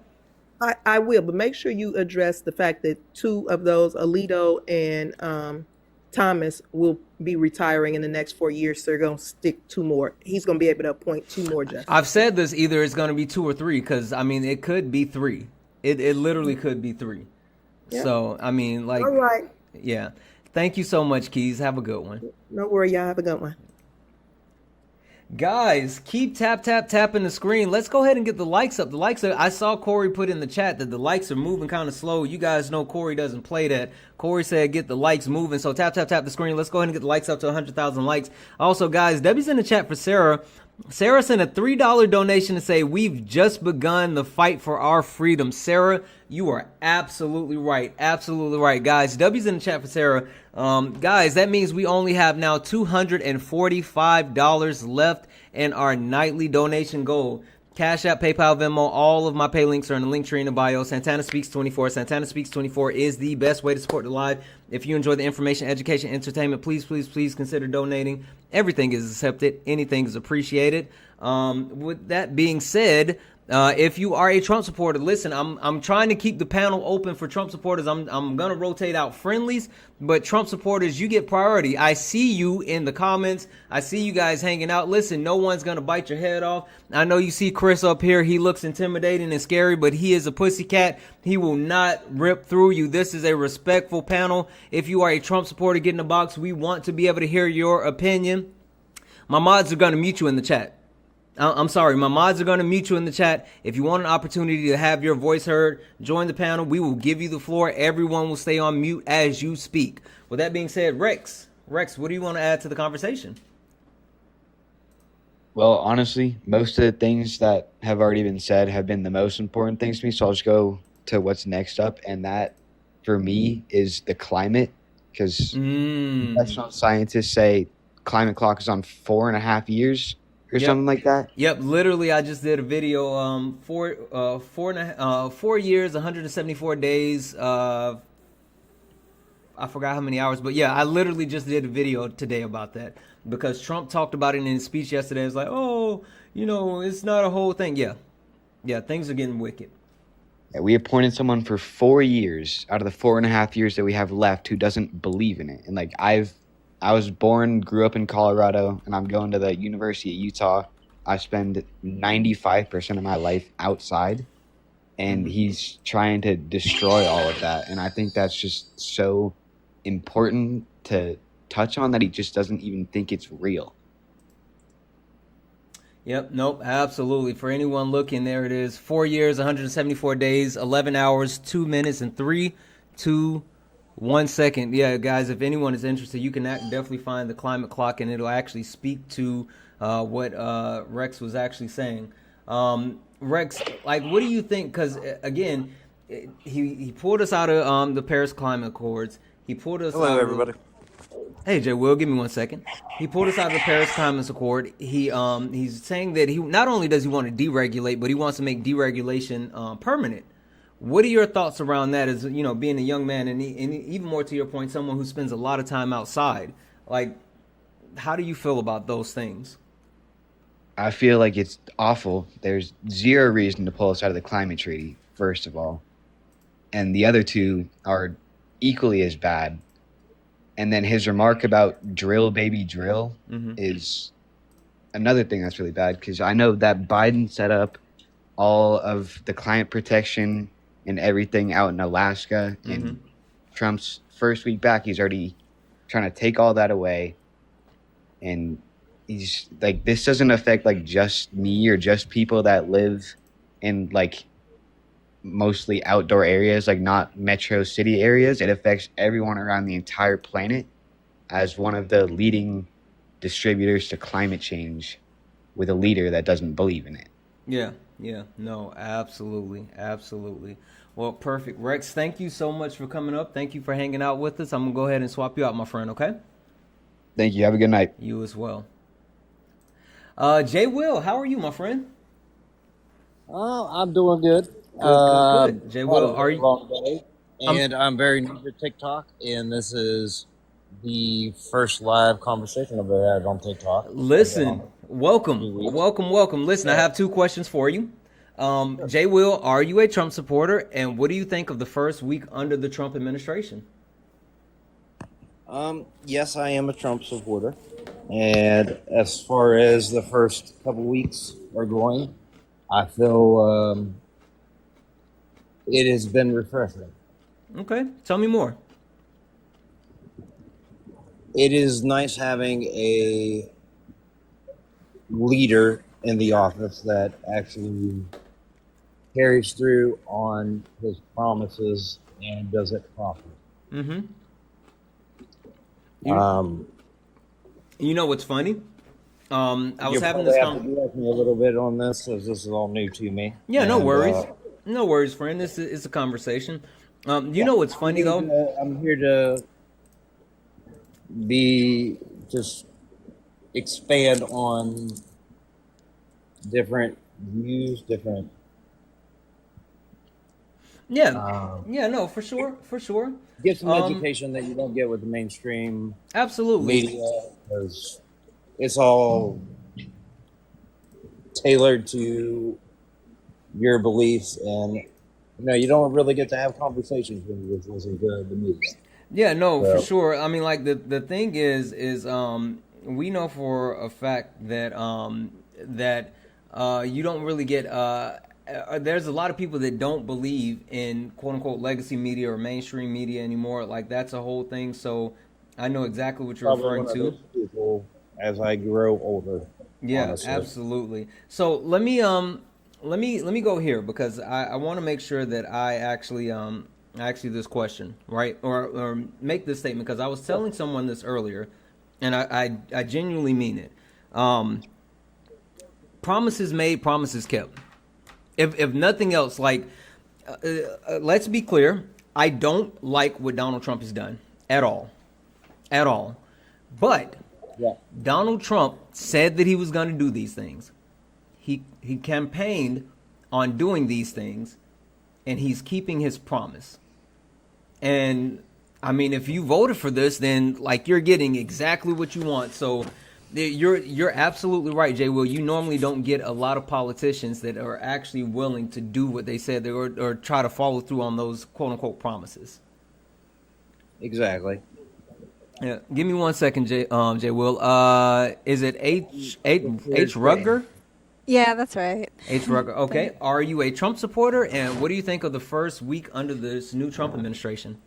[SPEAKER 5] I will, but make sure you address the fact that 2 of those, Alito and Thomas, will be retiring in the next 4 years. So they're going to stick 2 more. He's going to be able to appoint 2 more justices.
[SPEAKER 1] I've said this, either it's going to be 2 or 3, because I mean, it could be 3. It literally could be 3. Yeah. So I mean, like,
[SPEAKER 5] all right.
[SPEAKER 1] Yeah. Thank you so much, Keys. Have a good one.
[SPEAKER 5] No worry, y'all. Have a good one.
[SPEAKER 1] Guys, keep tapping the screen. Let's go ahead and get the likes up. I saw Corey put in the chat that the likes are moving kind of slow. You guys know Corey doesn't play that. Corey said get the likes moving. So tap the screen. Let's go ahead and get the likes up to 100,000 likes. Also, guys, Debbie's in the chat for Sarah. Sarah sent a $3 donation to say, we've just begun the fight for our freedom. Sarah, you are absolutely right. Absolutely right. Guys, W's in the chat for Sarah. Guys, that means we only have now $245 left in our nightly donation goal. Cash App, PayPal, Venmo, all of my pay links are in the link tree in the bio. Santana Speaks 24. Santana Speaks 24 is the best way to support the live. If you enjoy the information, education, entertainment, please consider donating. Everything is accepted. Anything is appreciated. With that being said, if you are a Trump supporter, listen, I'm trying to keep the panel open for Trump supporters. I'm going to rotate out friendlies, but Trump supporters, you get priority. I see you in the comments. I see you guys hanging out. Listen, no one's going to bite your head off. I know you see Chris up here. He looks intimidating and scary, but he is a pussycat. He will not rip through you. This is a respectful panel. If you are a Trump supporter, get in the box. We want to be able to hear your opinion. My mods are going to mute you in the chat. I'm sorry, my mods are going to mute you in the chat. If you want an opportunity to have your voice heard, join the panel. We will give you the floor. Everyone will stay on mute as you speak. With that being said, Rex, what do you want to add to the conversation?
[SPEAKER 3] Well, honestly, most of the things that have already been said have been the most important things to me. So I'll just go to what's next up. And that, for me, is the climate. Because professional scientists say climate clock is on 4.5 years. Or something like that.
[SPEAKER 1] Yep, literally, I just did a video. 4 years, 174 days. I forgot how many hours, but yeah, I literally just did a video today about that because Trump talked about it in his speech yesterday. It's like, oh, it's not a whole thing. Yeah, things are getting wicked.
[SPEAKER 3] Yeah, we appointed someone for 4 years out of the 4.5 years that we have left who doesn't believe in it. And like I was born, grew up in Colorado, and I'm going to the University of Utah. I spend 95% of my life outside, and he's trying to destroy all of that. And I think that's just so important to touch on that he just doesn't even think it's real.
[SPEAKER 1] Yep, nope, absolutely. For anyone looking, there it is. 4 years, 174 days, 11 hours, 2 minutes, and 3, 2, 1 second. Yeah, guys, if anyone is interested, you can definitely find the climate clock, and it'll actually speak to what Rex was actually saying. Rex, like, what do you think? Because, again, he pulled us out of the Paris Climate Accords. He pulled us
[SPEAKER 9] Hello,
[SPEAKER 1] out
[SPEAKER 9] everybody.
[SPEAKER 1] Hey, Jay Will, give me 1 second. He pulled us out of the Paris Climate Accord. He's saying that he not only does he want to deregulate, but he wants to make deregulation permanent. What are your thoughts around that as, being a young man and even more to your point, someone who spends a lot of time outside? Like, how do you feel about those things?
[SPEAKER 3] I feel like it's awful. There's zero reason to pull us out of the climate treaty, first of all. And the other two are equally as bad. And then his remark about drill, baby, drill is another thing that's really bad, because I know that Biden set up all of the climate protection and everything out in Alaska. And Trump's first week back, he's already trying to take all that away. And he's like, this doesn't affect like just me or just people that live in like mostly outdoor areas, like not metro city areas. It affects everyone around the entire planet as one of the leading distributors to climate change with a leader that doesn't believe in it.
[SPEAKER 1] Yeah, no, absolutely. Well, perfect. Rex, thank you so much for coming up. Thank you for hanging out with us. I'm going to go ahead and swap you out, my friend, okay?
[SPEAKER 3] Thank you. Have a good night.
[SPEAKER 1] You as well. Jay Will, how are you, my friend?
[SPEAKER 10] I'm doing good.
[SPEAKER 1] Good. Jay Will, are you?
[SPEAKER 10] Long day, and I'm very new to TikTok, and this is the first live conversation I've ever had on TikTok.
[SPEAKER 1] Listen, welcome. Listen, I have 2 questions for you. Jay Will, are you a Trump supporter, and what do you think of the first week under the Trump administration?
[SPEAKER 10] Yes, I am a Trump supporter, and as far as the first couple weeks are going, I feel it has been refreshing.
[SPEAKER 1] Okay, tell me more.
[SPEAKER 10] It is nice having a leader in the office that actually carries through on his promises and does it properly.
[SPEAKER 1] You know what's funny? I was having
[SPEAKER 10] this
[SPEAKER 1] this
[SPEAKER 10] conversation with me a little bit on this, because this is all new to me.
[SPEAKER 1] Yeah, no worries. No worries, friend. This is a conversation. You know what's funny, though?
[SPEAKER 10] I'm here to just expand on different views, different.
[SPEAKER 1] Yeah,
[SPEAKER 10] Um,
[SPEAKER 1] yeah, no, for sure, for sure.
[SPEAKER 10] get some
[SPEAKER 1] Um,
[SPEAKER 10] education that you don't get with the mainstream
[SPEAKER 1] absolutely.
[SPEAKER 10] media, because it's all tailored to your beliefs, and you don't really get to have conversations when you just listen to the media.
[SPEAKER 1] Yeah, no, for
[SPEAKER 10] So
[SPEAKER 1] sure. I mean, like the thing is we know for a fact that you don't really get there's a lot of people that don't believe in quote unquote legacy media or mainstream media anymore. Like that's a whole thing. So I know exactly what you're
[SPEAKER 10] probably
[SPEAKER 1] referring
[SPEAKER 10] one of
[SPEAKER 1] to.
[SPEAKER 10] those people as I grow older,
[SPEAKER 1] Yeah,
[SPEAKER 10] honestly.
[SPEAKER 1] absolutely. So let me go here because I want to make sure that I actually ask you this question, right? Or make this statement because I was telling someone this earlier and I genuinely mean it. Um Promises made, promises kept. If nothing else, like let's be clear, I don't like what Donald Trump has done at all. At all. But
[SPEAKER 10] Yeah,
[SPEAKER 1] Donald Trump said that he was going to do these things. He campaigned on doing these things, and he's keeping his promise. And I mean, if you voted for this, then like you're getting exactly what you want. So you're absolutely right, Jay. Will you normally don't get a lot of politicians that are actually willing to do what they said they were or try to follow through on those quote unquote promises.
[SPEAKER 10] exactly.
[SPEAKER 1] Yeah, give me 1 second, Jay Will. Is it H
[SPEAKER 10] Here's Brittany.
[SPEAKER 1] Rugger?
[SPEAKER 9] Yeah, that's right.
[SPEAKER 1] H. Rucker. Okay. Are you a Trump supporter? And what do you think of the first week under this new Trump administration?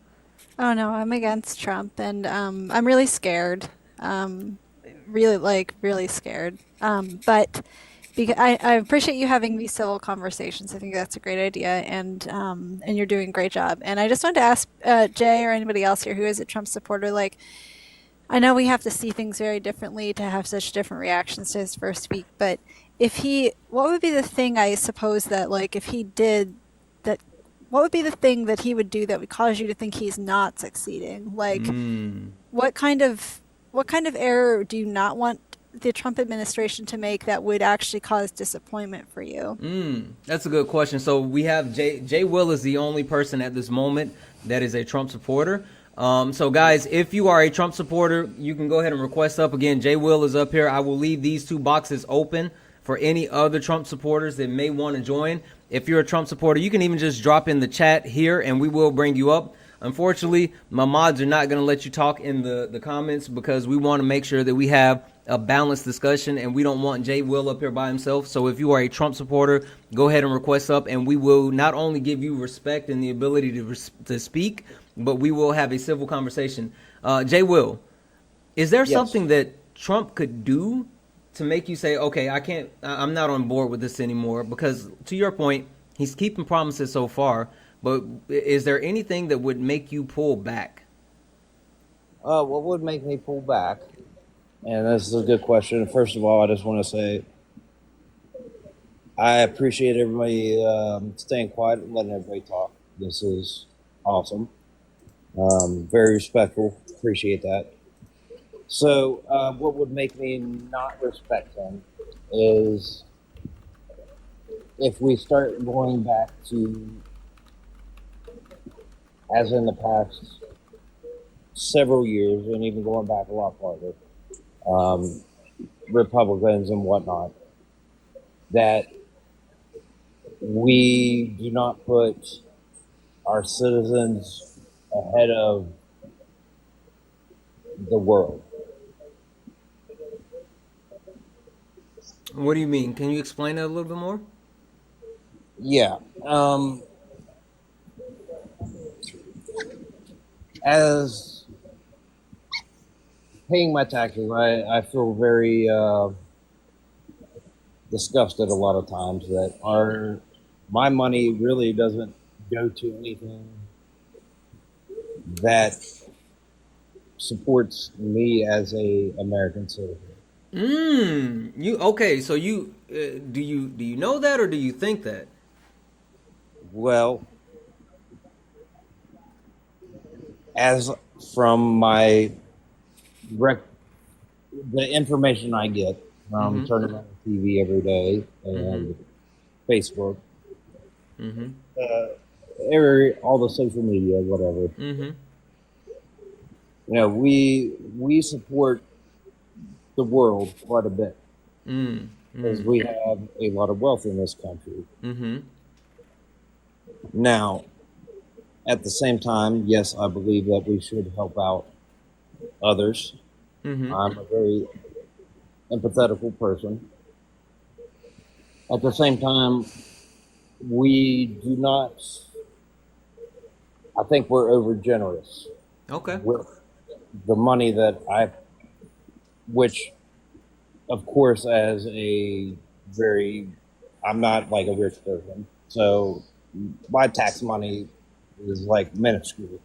[SPEAKER 9] Oh no, I'm against Trump, and I'm really scared. Um, really, like, really scared. But because I appreciate you having these civil conversations. I think that's a great idea, and you're doing a great job. And I just wanted to ask Jay or anybody else here who is a Trump supporter, like, I know we have to see things very differently to have such different reactions to his first week, but what would be the thing I suppose that, like, if he did that, what would be the thing that he would do that would cause you to think he's not succeeding? Like,
[SPEAKER 1] Mm.
[SPEAKER 9] what kind of what kind of error do you not want the Trump administration to make that would actually cause disappointment for you?
[SPEAKER 1] That's a good question. So we have Jay Will is the only person at this moment that is a Trump supporter. So guys, if you are a Trump supporter, you can go ahead and request up again. Jay Will is up here. I will leave these two boxes open for any other Trump supporters that may want to join. If you're a Trump supporter, you can even just drop in the chat here and we will bring you up. Unfortunately, my mods are not going to let you talk in the comments because we want to make sure that we have a balanced discussion and we don't want Jay Will up here by himself. So if you are a Trump supporter, go ahead and request up and we will not only give you respect and the ability to speak, but we will have a civil conversation. Jay Will, is there
[SPEAKER 10] Yes.
[SPEAKER 1] something that Trump could do to make you say, okay, I'm not on board with this anymore? Because to your point, he's keeping promises so far, but is there anything that would make you pull back?
[SPEAKER 10] What would make me pull back? And this is a good question. First of all, I just want to say I appreciate everybody staying quiet and letting everybody talk. This is awesome. Very respectful. Appreciate that. So, what would make me not respect him is if we start going back to, as in the past several years, and even going back a lot farther, Republicans and whatnot, that we do not put our citizens ahead of the world.
[SPEAKER 1] What do you mean? Can you explain that a little bit more?
[SPEAKER 10] Yeah. As paying my taxes, I feel very disgusted a lot of times that my money really doesn't go to anything that supports me as a American citizen.
[SPEAKER 1] You okay? So you do you know that or do you think that?
[SPEAKER 10] Well, as from my the information I get from turning on the TV every day and Facebook,
[SPEAKER 1] Mm-hmm.
[SPEAKER 10] all the social media, whatever.
[SPEAKER 1] Mm-hmm.
[SPEAKER 10] We support the world quite a bit because
[SPEAKER 1] Mm-hmm.
[SPEAKER 10] we have a lot of wealth in this country.
[SPEAKER 1] Mm-hmm.
[SPEAKER 10] Now, at the same time, yes, I believe that we should help out others.
[SPEAKER 1] Mm-hmm.
[SPEAKER 10] I'm a very empathetical person. At the same time, we do not, I think we're over generous
[SPEAKER 1] Okay.
[SPEAKER 10] with the money which, of course, I'm not like a rich person. So my tax money is like minuscule.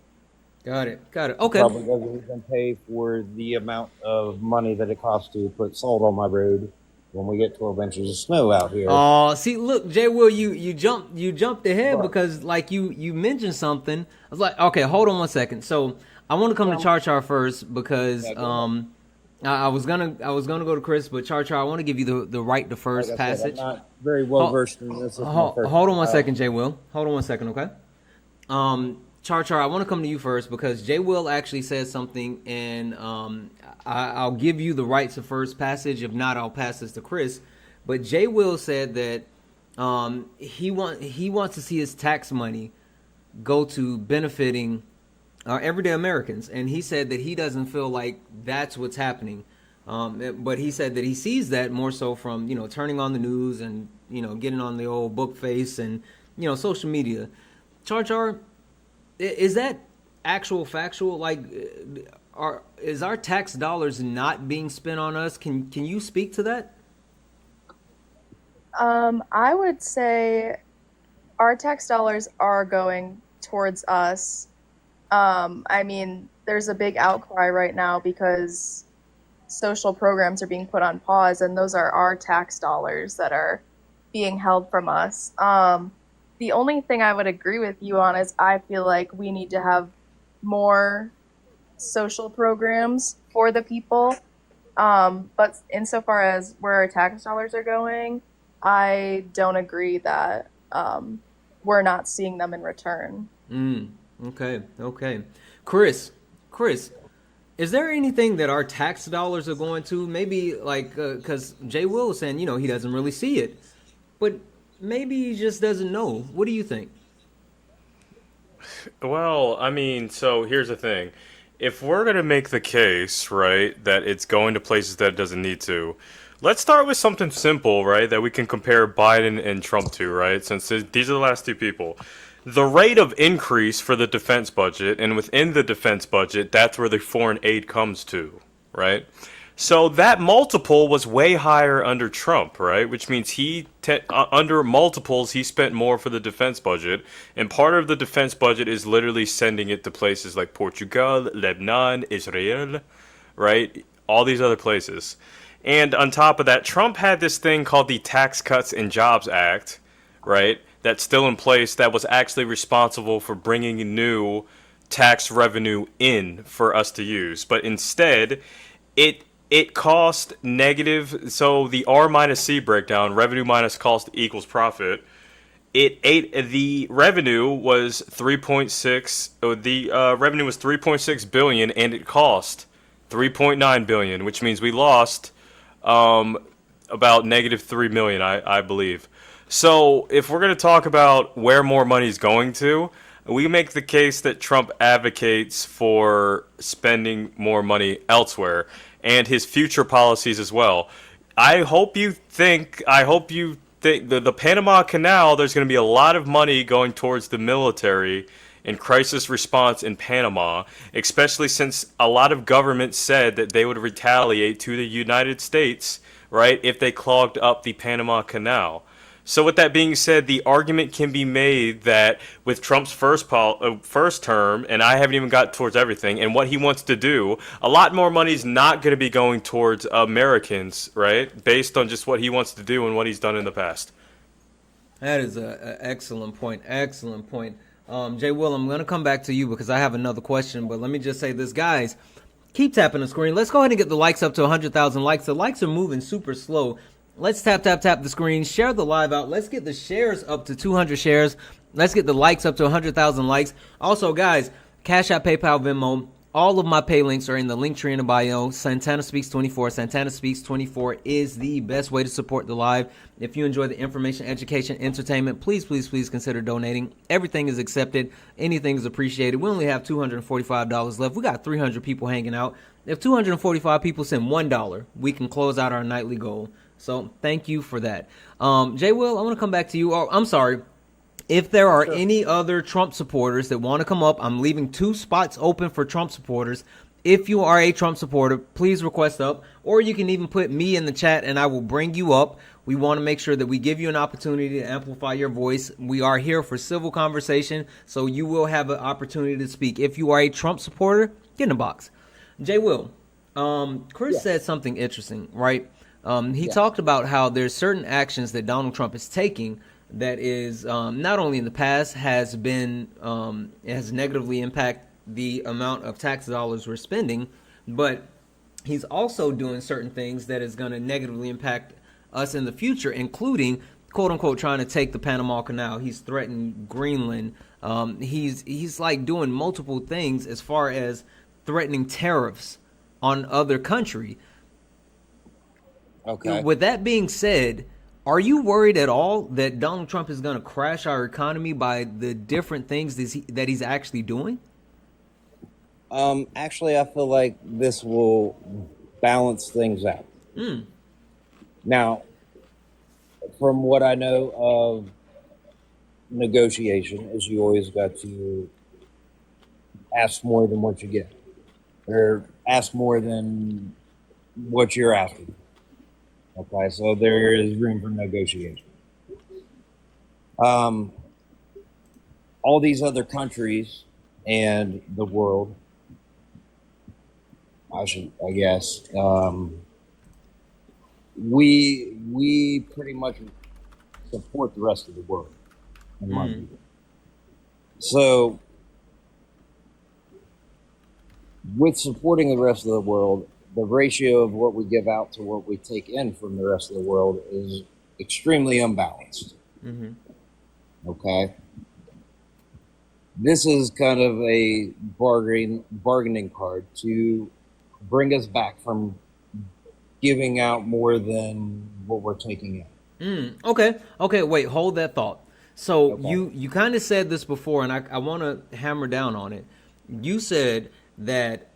[SPEAKER 1] Got it. Okay.
[SPEAKER 10] Probably doesn't even pay for the amount of money that it costs to put salt on my road when we get 12 inches of snow out here.
[SPEAKER 1] See, look, Jay Will, you jumped ahead
[SPEAKER 10] Right.
[SPEAKER 1] because like you mentioned something. I was like, okay, hold on one second. So I want to come to Char first because I was gonna go to Chris, but Char, I want to give you the right to first
[SPEAKER 10] Like I said,
[SPEAKER 1] passage.
[SPEAKER 10] I'm not very well versed in this.
[SPEAKER 1] Hold on one second, Jay Will. Hold on one second, okay? Char, I want to come to you first because Jay Will actually said something, and I'll give you the right to first passage. If not, I'll pass this to Chris. But Jay Will said that he wants to see his tax money go to benefiting everyday Americans, and he said that he doesn't feel like that's what's happening. But he said that he sees that more so from turning on the news and getting on the old book face and social media. Char, is that actual factual? Like, is our tax dollars not being spent on us? Can you speak to that?
[SPEAKER 2] I would say our tax dollars are going towards us. I mean, there's a big outcry right now because social programs are being put on pause, and those are our tax dollars that are being held from us. The only thing I would agree with you on is I feel like we need to have more social programs for the people. But insofar as where our tax dollars are going, I don't agree that we're not seeing them in return.
[SPEAKER 1] Okay. Chris, is there anything that our tax dollars are going to? Maybe like because Jay Will is saying he doesn't really see it, but maybe he just doesn't know. What do you think?
[SPEAKER 11] Well, I mean, so here's the thing. If we're going to make the case, right, that it's going to places that it doesn't need to, let's start with something simple, right, that we can compare Biden and Trump to, right, since these are the last two people. The rate of increase for the defense budget, and within the defense budget, that's where the foreign aid comes to, right? So that multiple was way higher under Trump, right? Which means under multiples, he spent more for the defense budget. And part of the defense budget is literally sending it to places like Portugal, Lebanon, Israel, right? All these other places. And on top of that, Trump had this thing called the Tax Cuts and Jobs Act, right? That's still in place that was actually responsible for bringing new tax revenue in for us to use. But instead, it cost negative, so the R minus C breakdown, revenue minus cost equals profit. The revenue was 3.6 billion, and it cost 3.9 billion, which means we lost about negative 3 million, I believe. So if we're going to talk about where more money is going to, we make the case that Trump advocates for spending more money elsewhere and his future policies as well. I hope you think the Panama Canal, there's going to be a lot of money going towards the military and crisis response in Panama, especially since a lot of governments said that they would retaliate to the United States, right, if they clogged up the Panama Canal. So with that being said, the argument can be made that with Trump's first term, and I haven't even got towards everything, and what he wants to do, a lot more money is not going to be going towards Americans, right? Based on just what he wants to do and what he's done in the past.
[SPEAKER 1] That is an excellent point. Excellent point. Jay Will, I'm going to come back to you because I have another question, but let me just say this, guys. Keep tapping the screen. Let's go ahead and get the likes up to 100,000 likes. The likes are moving super slow. Let's tap the screen, share the live out. Let's get the shares up to 200 shares. Let's get the likes up to 100,000 likes. Also, guys, Cash App, PayPal, Venmo. All of my pay links are in the link tree in the bio. Santana Speaks 24. Santana Speaks 24 is the best way to support the live. If you enjoy the information, education, entertainment, please consider donating. Everything is accepted. Anything is appreciated. We only have $245 left. We got 300 people hanging out. If 245 people send $1, we can close out our nightly goal. So thank you for that. Jay Will, I want to come back to you. Oh, I'm sorry. If there are any other Trump supporters that want to come up, I'm leaving 2 spots open for Trump supporters. If you are a Trump supporter, please request up, or you can even put me in the chat and I will bring you up. We want to make sure that we give you an opportunity to amplify your voice. We are here for civil conversation, so you will have an opportunity to speak. If you are a Trump supporter, get in the box. Jay Will, Chris said something interesting, right? He talked about how there's certain actions that Donald Trump is taking that is not only in the past has negatively impacted the amount of tax dollars we're spending, but he's also doing certain things that is going to negatively impact us in the future, including, quote unquote, trying to take the Panama Canal. He's threatened Greenland. He's like doing multiple things as far as threatening tariffs on other country.
[SPEAKER 10] Okay.
[SPEAKER 1] With that being said, are you worried at all that Donald Trump is going to crash our economy by the different things that he's actually doing?
[SPEAKER 10] Actually, I feel like this will balance things out. Now, from what I know of negotiation, is you always got to ask more than what you get, or ask more than what you're asking. Okay, so there is room for negotiation. All these other countries and the world, I guess, we pretty much support the rest of the world, in my view. So, with supporting the rest of the world, the ratio of what we give out to what we take in from the rest of the world is extremely unbalanced. Okay. This is kind of a bargaining card to bring us back from giving out more than what we're taking in.
[SPEAKER 1] Okay. Wait, hold that thought. So you kind of said this before, and I want to hammer down on it. You said that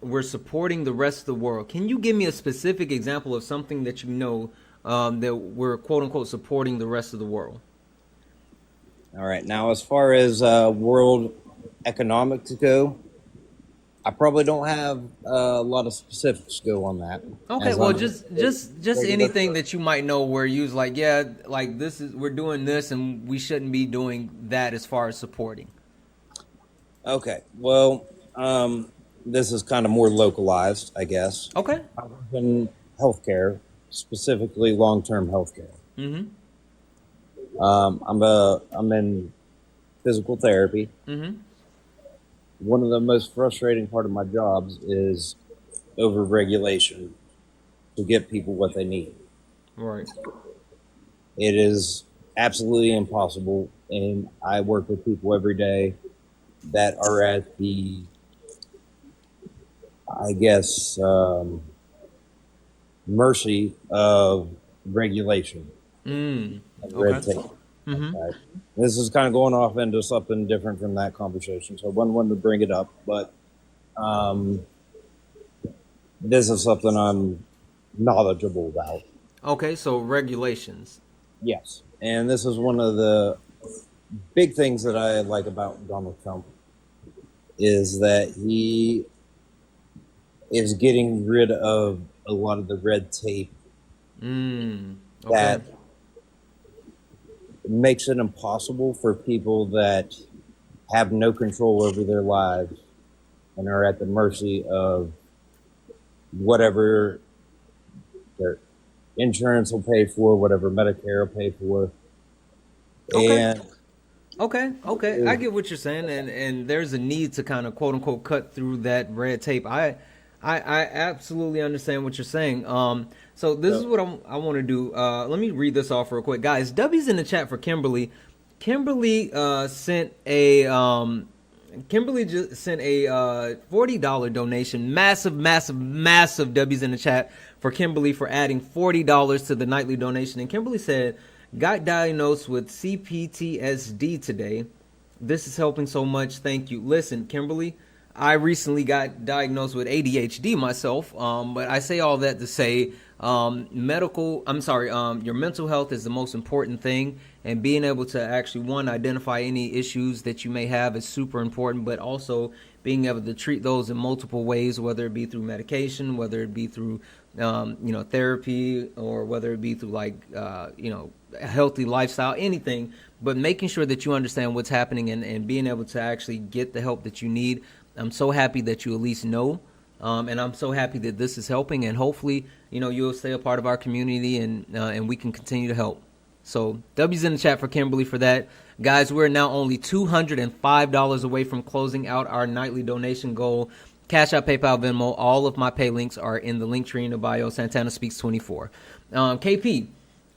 [SPEAKER 1] we're supporting the rest of the world. Can you give me a specific example of something that you know that we're, quote unquote, supporting the rest of the world?
[SPEAKER 10] All right. Now, as far as world economics go, I probably don't have a lot of specifics go on that.
[SPEAKER 1] Okay, well, just anything that you might know where you was like, yeah, like we're doing this and we shouldn't be doing that as far as supporting.
[SPEAKER 10] Okay. Well, this is kind of more localized, I guess.
[SPEAKER 1] Okay.
[SPEAKER 10] I work in healthcare, specifically long-term healthcare. I'm in physical therapy. One of the most frustrating part of my jobs is over-regulation to get people what they need.
[SPEAKER 1] Right.
[SPEAKER 10] It is absolutely impossible, and I work with people every day that are at the, I guess, mercy of regulation. Red tape. Right. This is kind of going off into something different from that conversation, so I wanted to bring it up, but this is something I'm knowledgeable about.
[SPEAKER 1] Okay, so regulations.
[SPEAKER 10] Yes, and this is one of the big things that I like about Donald Trump is that he is getting rid of a lot of the red tape that makes it impossible for people that have no control over their lives and are at the mercy of whatever their insurance will pay for, whatever Medicare will pay for. And
[SPEAKER 1] Okay, I get what you're saying, and there's a need to kind of, quote unquote, cut through that red tape. I I absolutely understand what you're saying. So this is what I want to do. Let me read this off real quick, guys. W's in the chat for Kimberly. Kimberly sent a Kimberly just sent a $40 donation. Massive, massive, massive W's in the chat for Kimberly for adding $40 to the nightly donation. And Kimberly said, "Got diagnosed with CPTSD today. This is helping so much. Thank you." Listen, Kimberly, I recently got diagnosed with ADHD myself, but I say all that to say, your mental health is the most important thing, and being able to actually, one, identify any issues that you may have is super important, but also being able to treat those in multiple ways, whether it be through medication, whether it be through, therapy, or whether it be through a healthy lifestyle, anything, but making sure that you understand what's happening and being able to actually get the help that you need. I'm so happy that you at least know, and I'm so happy that this is helping, and hopefully, you'll stay a part of our community, and we can continue to help. So W's in the chat for Kimberly for that. Guys, we're now only $205 away from closing out our nightly donation goal. Cash App, PayPal, Venmo, all of my pay links are in the link tree in the bio, Santana Speaks 24. KP,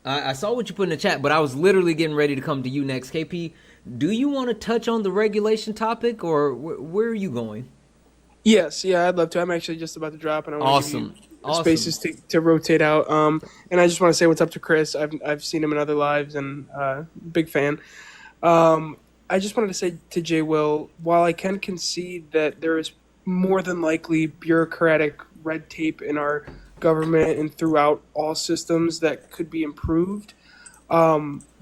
[SPEAKER 1] I saw what you put in the chat, but I was literally getting ready to come to you next. KP, do you want to touch on the regulation topic, or where are you going?
[SPEAKER 7] Yes, yeah, I'd love to. I'm actually just about to drop, and I want to give you spaces to rotate out. And I just want to say what's up to Chris. I've seen him in other lives, and big fan. I just wanted to say to Jay Will, while I can concede that there is more than likely bureaucratic red tape in our government and throughout all systems that could be improved,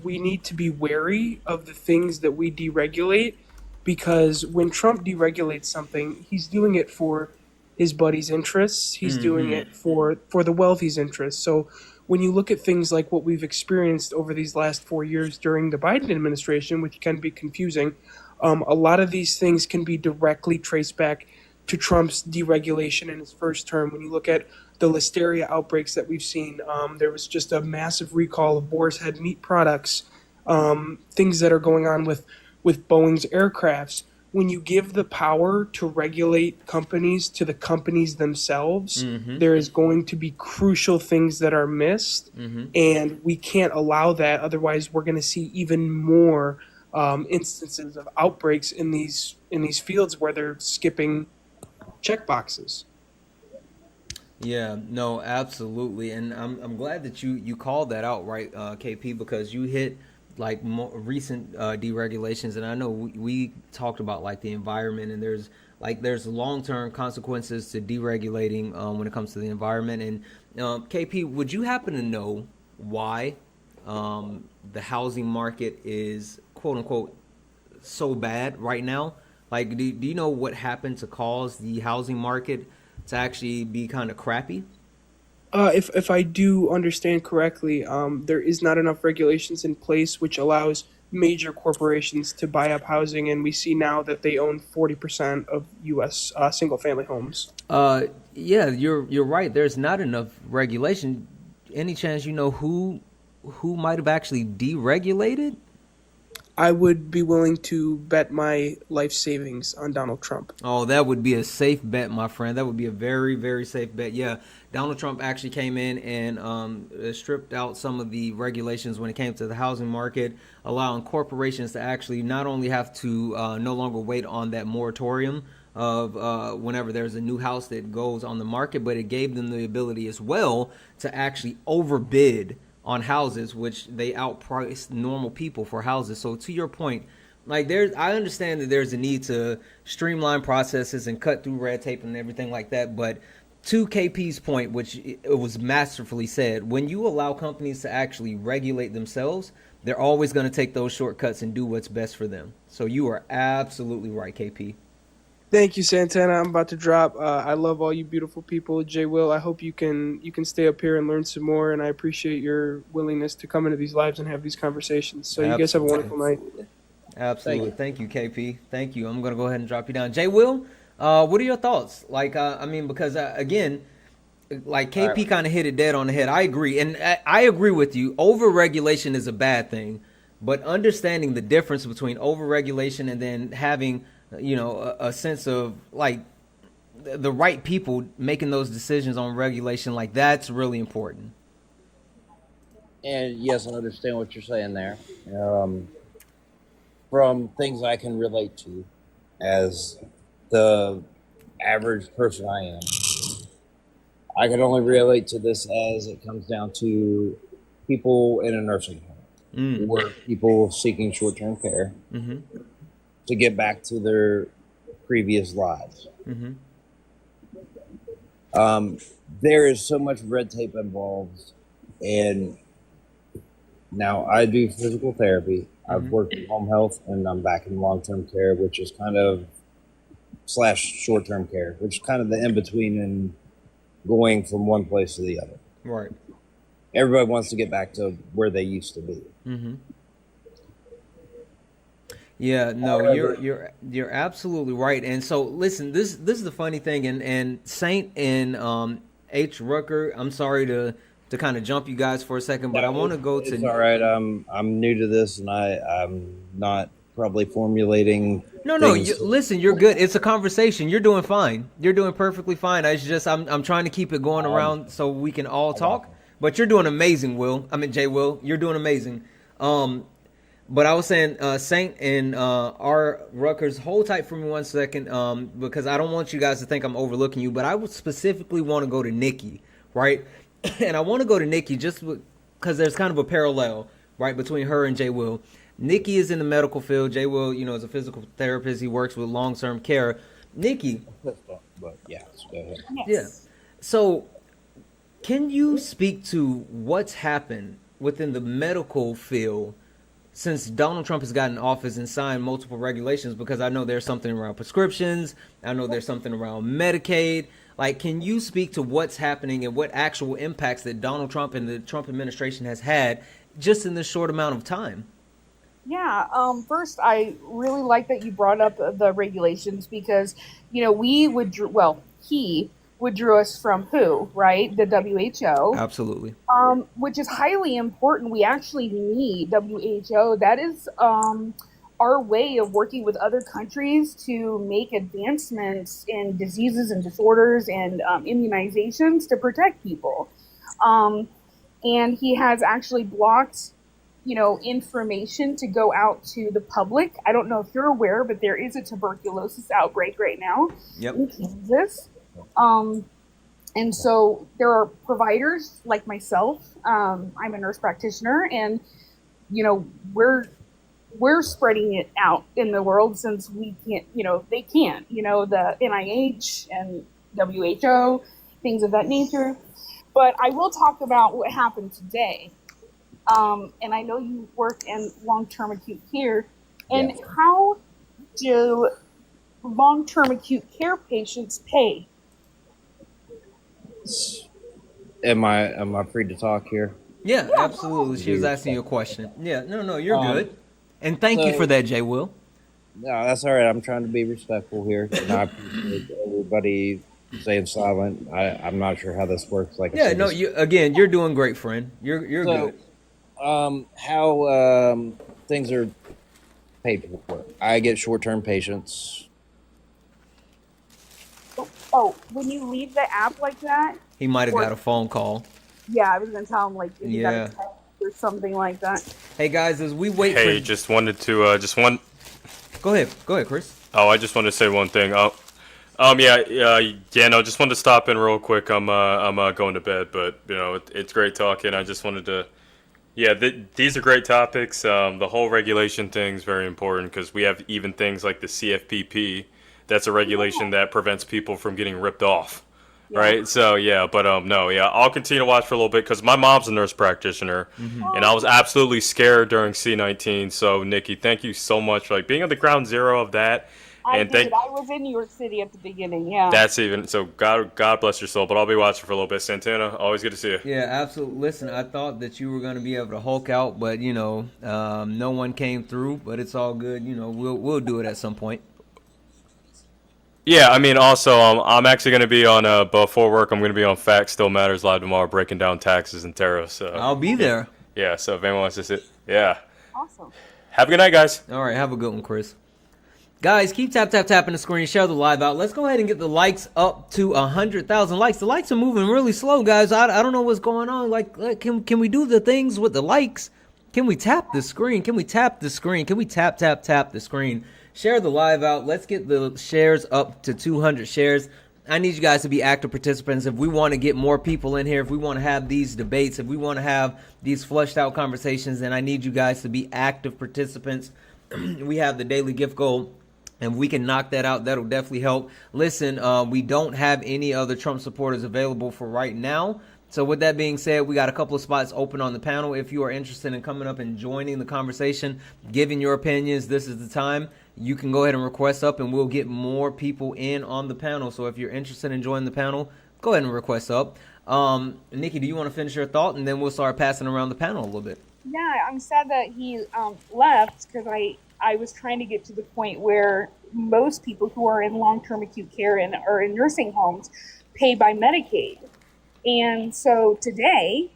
[SPEAKER 7] we need to be wary of the things that we deregulate, because when Trump deregulates something, he's doing it for his buddy's interests. He's doing it for the wealthy's interests. So when you look at things like what we've experienced over these last 4 years during the Biden administration, which can be confusing, a lot of these things can be directly traced back to Trump's deregulation in his first term. When you look at the listeria outbreaks that we've seen, there was just a massive recall of boar's head meat products, things that are going on with Boeing's aircrafts. When you give the power to regulate companies to the companies themselves, there is going to be crucial things that are missed, and we can't allow that. Otherwise, we're going to see even more instances of outbreaks in these fields where they're skipping checkboxes.
[SPEAKER 1] Yeah, no, absolutely, and I'm glad that you called that out, right, KP, because you hit like more recent deregulations, and I know we talked about like the environment, and there's long-term consequences to deregulating when it comes to the environment. And KP, would you happen to know why the housing market is quote unquote so bad right now? Like, do you know what happened to cause the housing market to actually be kind of crappy?
[SPEAKER 7] If I do understand correctly, there is not enough regulations in place which allows major corporations to buy up housing, and we see now that they own 40% of U.S. Single-family homes.
[SPEAKER 1] Yeah, you're right. There's not enough regulation. Any chance you know who might have actually deregulated?
[SPEAKER 7] I would be willing to bet my life savings on Donald Trump.
[SPEAKER 1] Oh, that would be a safe bet, my friend. That would be a very, very safe bet. Yeah, Donald Trump actually came in and stripped out some of the regulations when it came to the housing market, allowing corporations to actually not only have to no longer wait on that moratorium of whenever there's a new house that goes on the market, but it gave them the ability as well to actually overbid on houses, which they outprice normal people for houses. So to your point, like I understand that there's a need to streamline processes and cut through red tape and everything like that. But to KP's point, which it was masterfully said, when you allow companies to actually regulate themselves, they're always going to take those shortcuts and do what's best for them. So you are absolutely right, KP.
[SPEAKER 7] Thank you, Santana. I'm about to drop. I love all you beautiful people. Jay Will, I hope you can stay up here and learn some more, and I appreciate your willingness to come into these lives and have these conversations. So you guys have a wonderful night.
[SPEAKER 1] Absolutely. Thank you, KP. Thank you. I'm going to go ahead and drop you down. Jay Will, what are your thoughts? Like, because, again, like KP kind of hit it dead on the head. I agree. And I agree with you. Overregulation is a bad thing, but understanding the difference between overregulation and then having – a sense of like the right people making those decisions on regulation, like that's really important.
[SPEAKER 10] And yes, I understand what you're saying there. From things I can relate to as the average person I am, I can only relate to this as it comes down to people in a nursing home or people seeking short-term care to get back to their previous lives. There is so much red tape involved, and now I do physical therapy. I've worked in home health, and I'm back in long-term care, which is kind of / short-term care, which is kind of the in-between and going from one place to the other.
[SPEAKER 1] Right.
[SPEAKER 10] Everybody wants to get back to where they used to be.
[SPEAKER 1] Yeah, no,
[SPEAKER 10] However-
[SPEAKER 1] you're absolutely right. And so listen, this is the funny thing, and Saint and H Rucker, I'm sorry to kind of jump you guys for a second, but I want to go
[SPEAKER 10] It's
[SPEAKER 1] to
[SPEAKER 10] all right. I'm new to this, and I'm not probably formulating.
[SPEAKER 1] No,
[SPEAKER 10] things.
[SPEAKER 1] listen, you're good. It's a conversation. You're doing fine. You're doing perfectly fine. I just I'm trying to keep it going around so we can all talk. But you're doing amazing, Will. I mean, Jay Will. You're doing amazing. But I was saying, Saint and R. Ruckers, hold tight for me 1 second, because I don't want you guys to think I'm overlooking you. But I would specifically want to go to Nikki, right? And I want to go to Nikki just because there's kind of a parallel, right, between her and Jay Will. Nikki is in the medical field. Jay Will, is a physical therapist. He works with long-term care. Nikki.
[SPEAKER 10] But yes, go ahead.
[SPEAKER 1] Yeah. So, can you speak to what's happened within the medical field since Donald Trump has gotten in office and signed multiple regulations? Because I know there's something around prescriptions. I know there's something around Medicaid. Like, can you speak to what's happening and what actual impacts that Donald Trump and the Trump administration has had just in this short amount of time?
[SPEAKER 12] Yeah. First, I really like that you brought up the regulations because, he withdrew us from who, right? The WHO.
[SPEAKER 1] Absolutely.
[SPEAKER 12] Which is highly important. We actually need WHO. That is our way of working with other countries to make advancements in diseases and disorders and immunizations to protect people. And he has actually blocked information to go out to the public. I don't know if you're aware, but there is a tuberculosis outbreak right now in Kansas. And so there are providers like myself. I'm a nurse practitioner, and we're spreading it out in the world since we can't. They can't. The NIH and WHO, things of that nature. But I will talk about what happened today. And I know you work in long-term acute care. And how do long-term acute care patients pay?
[SPEAKER 10] Am I free to talk here?
[SPEAKER 1] Yeah, absolutely. She was asking you a question. Yeah, no, you're good. And thank you for that, Jay Will.
[SPEAKER 10] No, that's all right. I'm trying to be respectful here, and I appreciate everybody staying silent. I'm not sure how this works.
[SPEAKER 1] You're doing great, friend. You're good.
[SPEAKER 10] How things are paid for. I get short-term patients.
[SPEAKER 12] Oh, when you leave the app like that,
[SPEAKER 1] he might have got a phone call.
[SPEAKER 12] Yeah, I was gonna tell him if you got a text or something like that.
[SPEAKER 1] Hey guys, as we wait.
[SPEAKER 11] Hey, just wanted to
[SPEAKER 1] Go ahead, Chris.
[SPEAKER 11] Oh, I just wanted to say one thing. Just wanted to stop in real quick. I'm going to bed, but it's great talking. I just wanted to. Yeah, these are great topics. The whole regulation thing is very important because we have even things like the CFPP. That's a regulation that prevents people from getting ripped off, right? So I'll continue to watch for a little bit because my mom's a nurse practitioner, and I was absolutely scared during C-19. So Nikki, thank you so much for being on the ground zero of that.
[SPEAKER 12] I was in New York City at the beginning. Yeah.
[SPEAKER 11] That's even so. God bless your soul. But I'll be watching for a little bit. Santana, always good to see you.
[SPEAKER 1] Yeah, absolutely. Listen, I thought that you were going to be able to Hulk out, but no one came through. But it's all good. We'll do it at some point.
[SPEAKER 11] Yeah, I mean, also, I'm actually going to be on before work. I'm going to be on Facts Still Matters live tomorrow, breaking down taxes and tariffs. So
[SPEAKER 1] I'll be there.
[SPEAKER 11] Yeah. So if anyone wants to sit, yeah.
[SPEAKER 12] Awesome.
[SPEAKER 11] Have a good night, guys.
[SPEAKER 1] All right. Have a good one, Chris. Guys, keep tapping the screen, share the live out. Let's go ahead and get the likes up to 100,000 likes. The likes are moving really slow, guys. I don't know what's going on. Like can we do the things with the likes? Can we tap the screen? Can we tap the screen? Can we tap the screen? Share the live out. Let's get the shares up to 200 shares. I need you guys to be active participants. If we want to get more people in here, if we want to have these debates, if we want to have these fleshed out conversations, then I need you guys to be active participants. We have the daily gift goal, and we can knock that out. That'll definitely help. Listen, we don't have any other Trump supporters available for right now. So with that being said, we got a couple of spots open on the panel. If you are interested in coming up and joining the conversation, giving your opinions, this is the time. You can go ahead and request up, and we'll get more people in on the panel. So if you're interested in joining the panel, go ahead and request up. Nikki, do you want to finish your thought, and then we'll start passing around the panel a little bit?
[SPEAKER 12] Yeah, I'm sad that he left, because I was trying to get to the point where most people who are in long-term acute care and are in nursing homes pay by Medicaid. And so today,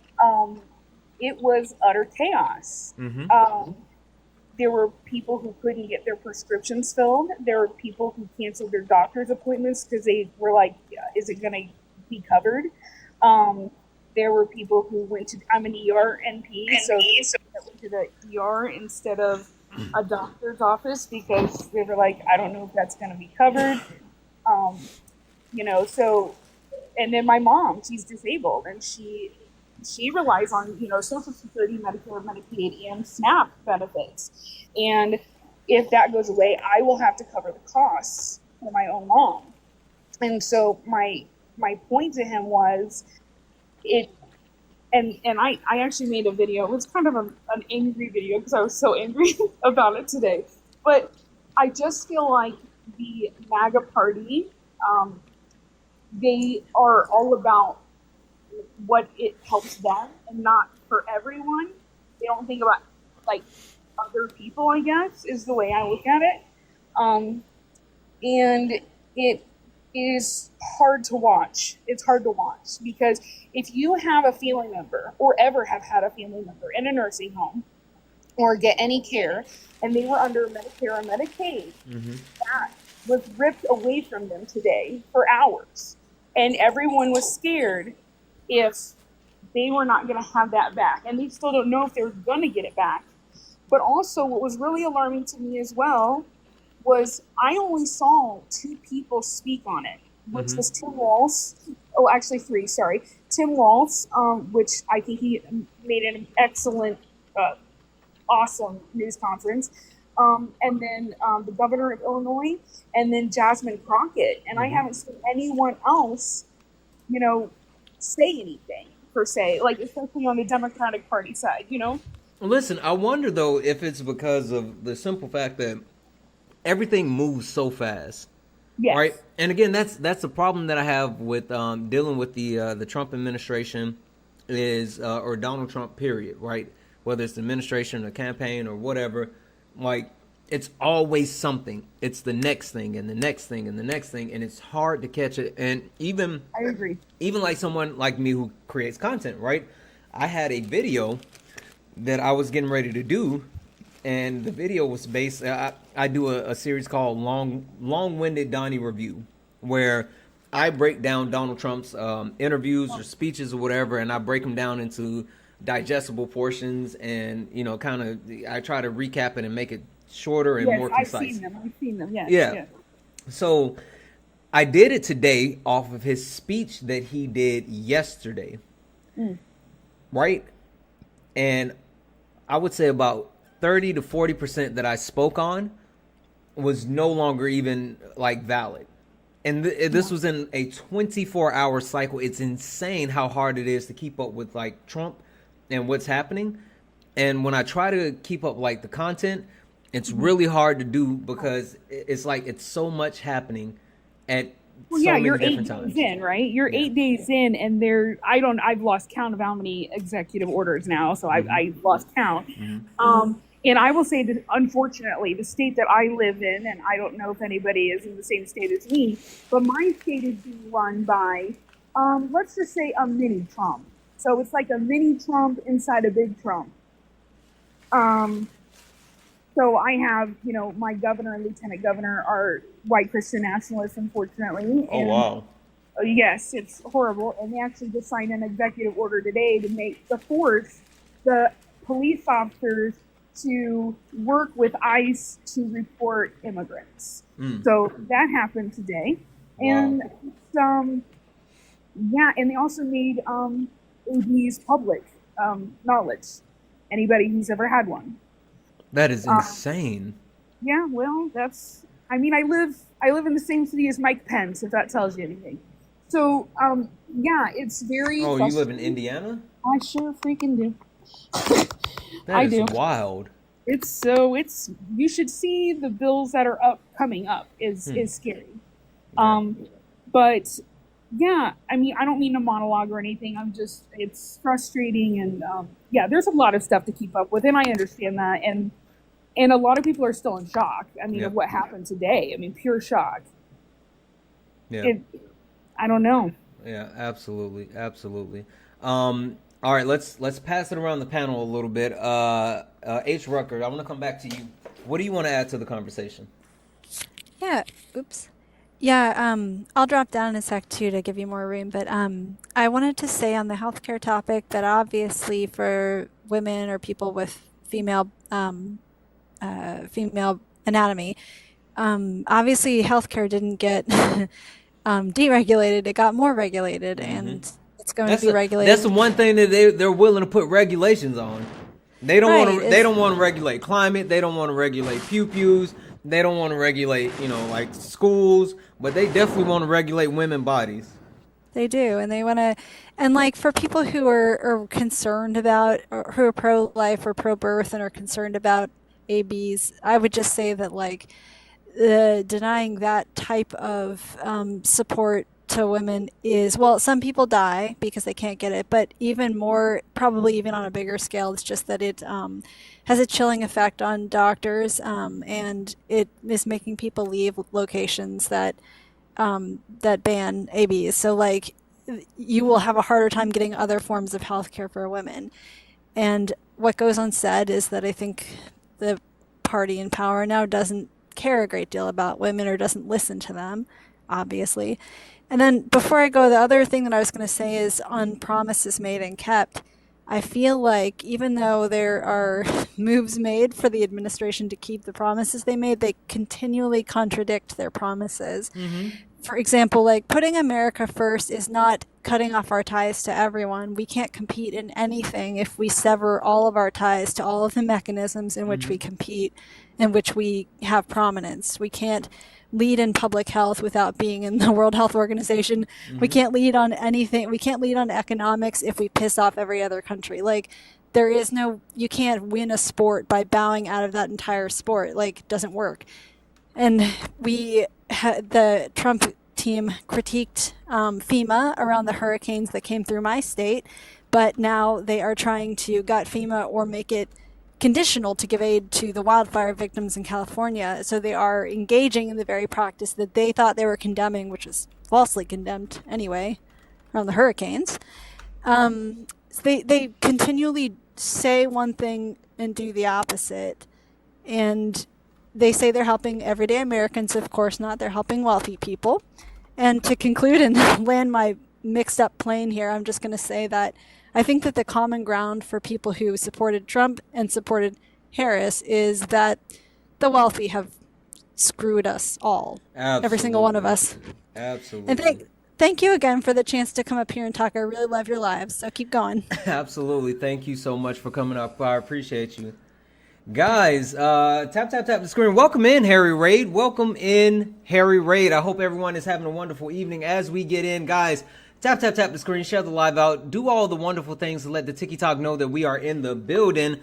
[SPEAKER 12] it was utter chaos. There were people who couldn't get their prescriptions filled. There were people who canceled their doctor's appointments because they were like, is it going to be covered? There were people who went to, I'm an ER NP, so they went to the ER instead of a doctor's office because they were like, I don't know if that's going to be covered. So, and then my mom, she's disabled, and she relies on, Social Security, Medicare, Medicaid, and SNAP benefits. And if that goes away, I will have to cover the costs for my own mom. And so my point to him was, and I actually made a video. It was kind of an angry video because I was so angry about it today. But I just feel like the MAGA party, they are all about what it helps them and not for everyone. They don't think about like other people, I guess, is the way I look at it. And it is hard to watch. It's hard to watch because if you have a family member or ever have had a family member in a nursing home or get any care and they were under Medicare or Medicaid, that was ripped away from them today for hours. And everyone was scared if they were not going to have that back. And they still don't know if they're going to get it back. But also what was really alarming to me as well was I only saw 2 people speak on it, which was Tim Walz. Oh, actually 3, sorry. Tim Walz, which I think he made an excellent, awesome news conference. And then the governor of Illinois, and then Jasmine Crockett. And I haven't seen anyone else, say anything per se, like especially on the Democratic Party side,
[SPEAKER 1] Listen, I wonder though if it's because of the simple fact that everything moves so fast.
[SPEAKER 12] Yes.
[SPEAKER 1] Right? And again, that's the problem that I have with dealing with the Trump administration is or Donald Trump period, right? Whether it's the administration or campaign or whatever, like it's always something. It's the next thing and the next thing and the next thing, and it's hard to catch it. And even
[SPEAKER 12] I agree.
[SPEAKER 1] Even like someone like me who creates content, right? I had a video that I was getting ready to do, and the video was based. I do a series called Long-Winded Donnie Review, where I break down Donald Trump's interviews or speeches or whatever, and I break them down into digestible portions, and kind of I try to recap it and make it shorter and more concise.
[SPEAKER 12] I've seen them. Yes.
[SPEAKER 1] Yeah. So I did it today off of his speech that he did yesterday, right? And I would say about 30 to 40% that I spoke on was no longer even like valid. And this was in a 24-hour cycle. It's insane how hard it is to keep up with like Trump and what's happening. And when I try to keep up like the content, it's really hard to do because it's like it's so much happening at many
[SPEAKER 12] you're
[SPEAKER 1] different
[SPEAKER 12] 8
[SPEAKER 1] times.
[SPEAKER 12] days in, right? You're 8 days in, and I've lost count of how many executive orders now, so I've lost count. And I will say that, unfortunately, the state that I live in, and I don't know if anybody is in the same state as me, but my state is being run by, let's just say, a mini Trump. So it's like a mini Trump inside a big Trump. So I have, my governor and lieutenant governor are white Christian nationalists, unfortunately.
[SPEAKER 1] Oh,
[SPEAKER 12] And
[SPEAKER 1] wow.
[SPEAKER 12] yes, it's horrible. And they actually just signed an executive order today to force the police officers to work with ICE to report immigrants. So that happened today.
[SPEAKER 1] Wow.
[SPEAKER 12] And and they also made ABs public knowledge. Anybody who's ever had one.
[SPEAKER 1] That is insane.
[SPEAKER 12] Yeah, well, I live in the same city as Mike Pence, if that tells you anything. So, it's very
[SPEAKER 1] Oh, you live in Indiana?
[SPEAKER 12] I sure freaking do.
[SPEAKER 1] That
[SPEAKER 12] I
[SPEAKER 1] is
[SPEAKER 12] do.
[SPEAKER 1] wild.
[SPEAKER 12] You should see the bills that are coming up is scary. But yeah, I don't mean to monologue or anything. It's frustrating. And there's a lot of stuff to keep up with. And I understand that. And a lot of people are still in shock. Of what happened today. Pure shock.
[SPEAKER 1] Yeah.
[SPEAKER 12] I don't know.
[SPEAKER 1] Yeah, absolutely. Absolutely. All right, let's pass it around the panel a little bit. H. Rucker, I want to come back to you. What do you want to add to the conversation?
[SPEAKER 9] Yeah. Oops. Yeah, I'll drop down in a sec too to give you more room, but I wanted to say on the healthcare topic that obviously for women or people with female anatomy, obviously healthcare didn't get deregulated; it got more regulated, and it's going to be regulated.
[SPEAKER 1] That's the one thing that they're willing to put regulations on. They don't want to. They don't want to regulate climate. They don't want to regulate pew-pews. They don't want to regulate, like schools, but they definitely want to regulate women's bodies.
[SPEAKER 9] They do, and they want to, and like for people who are concerned about, or who are pro-life or pro-birth and are concerned about ABs, I would just say that like denying that type of support to women is, well, some people die because they can't get it, but even more, probably even on a bigger scale, it's just that it has a chilling effect on doctors, and it is making people leave locations that ban ABs. So like you will have a harder time getting other forms of healthcare for women. And what goes unsaid is that I think the party in power now doesn't care a great deal about women or doesn't listen to them, obviously. And then before I go, the other thing that I was going to say is on promises made and kept. I feel like even though there are moves made for the administration to keep the promises they made, they continually contradict their promises. For example, like putting America first is not cutting off our ties to everyone. We can't compete in anything if we sever all of our ties to all of the mechanisms in which we compete, in which we have prominence. We can't lead in public health without being in the World Health Organization. We can't lead on anything. We can't lead on economics if we piss off every other country. Like you can't win a sport by bowing out of that entire sport. Like, it doesn't work. And the Trump team critiqued FEMA around the hurricanes that came through my state, but now they are trying to gut FEMA or make it conditional to give aid to the wildfire victims in California. So they are engaging in the very practice that they thought they were condemning, which was falsely condemned anyway, around the hurricanes. So they continually say one thing and do the opposite. And they say they're helping everyday Americans, of course not. They're helping wealthy people. And to conclude and land my mixed up plane here, I'm just going to say that I think that the common ground for people who supported Trump and supported Harris is that the wealthy have screwed us all.
[SPEAKER 1] Absolutely.
[SPEAKER 9] Every single one of us.
[SPEAKER 1] Absolutely.
[SPEAKER 9] And thank you again for the chance to come up here and talk. I really love your lives, so keep going.
[SPEAKER 1] Absolutely. Thank you so much for coming up. I appreciate you. Guys, tap the screen. Welcome in, Harry Raid. Welcome in, Harry Raid. I hope everyone is having a wonderful evening as we get in. Guys, tap the screen, share the live out, do all the wonderful things to let the Tiki Talk know that we are in the building.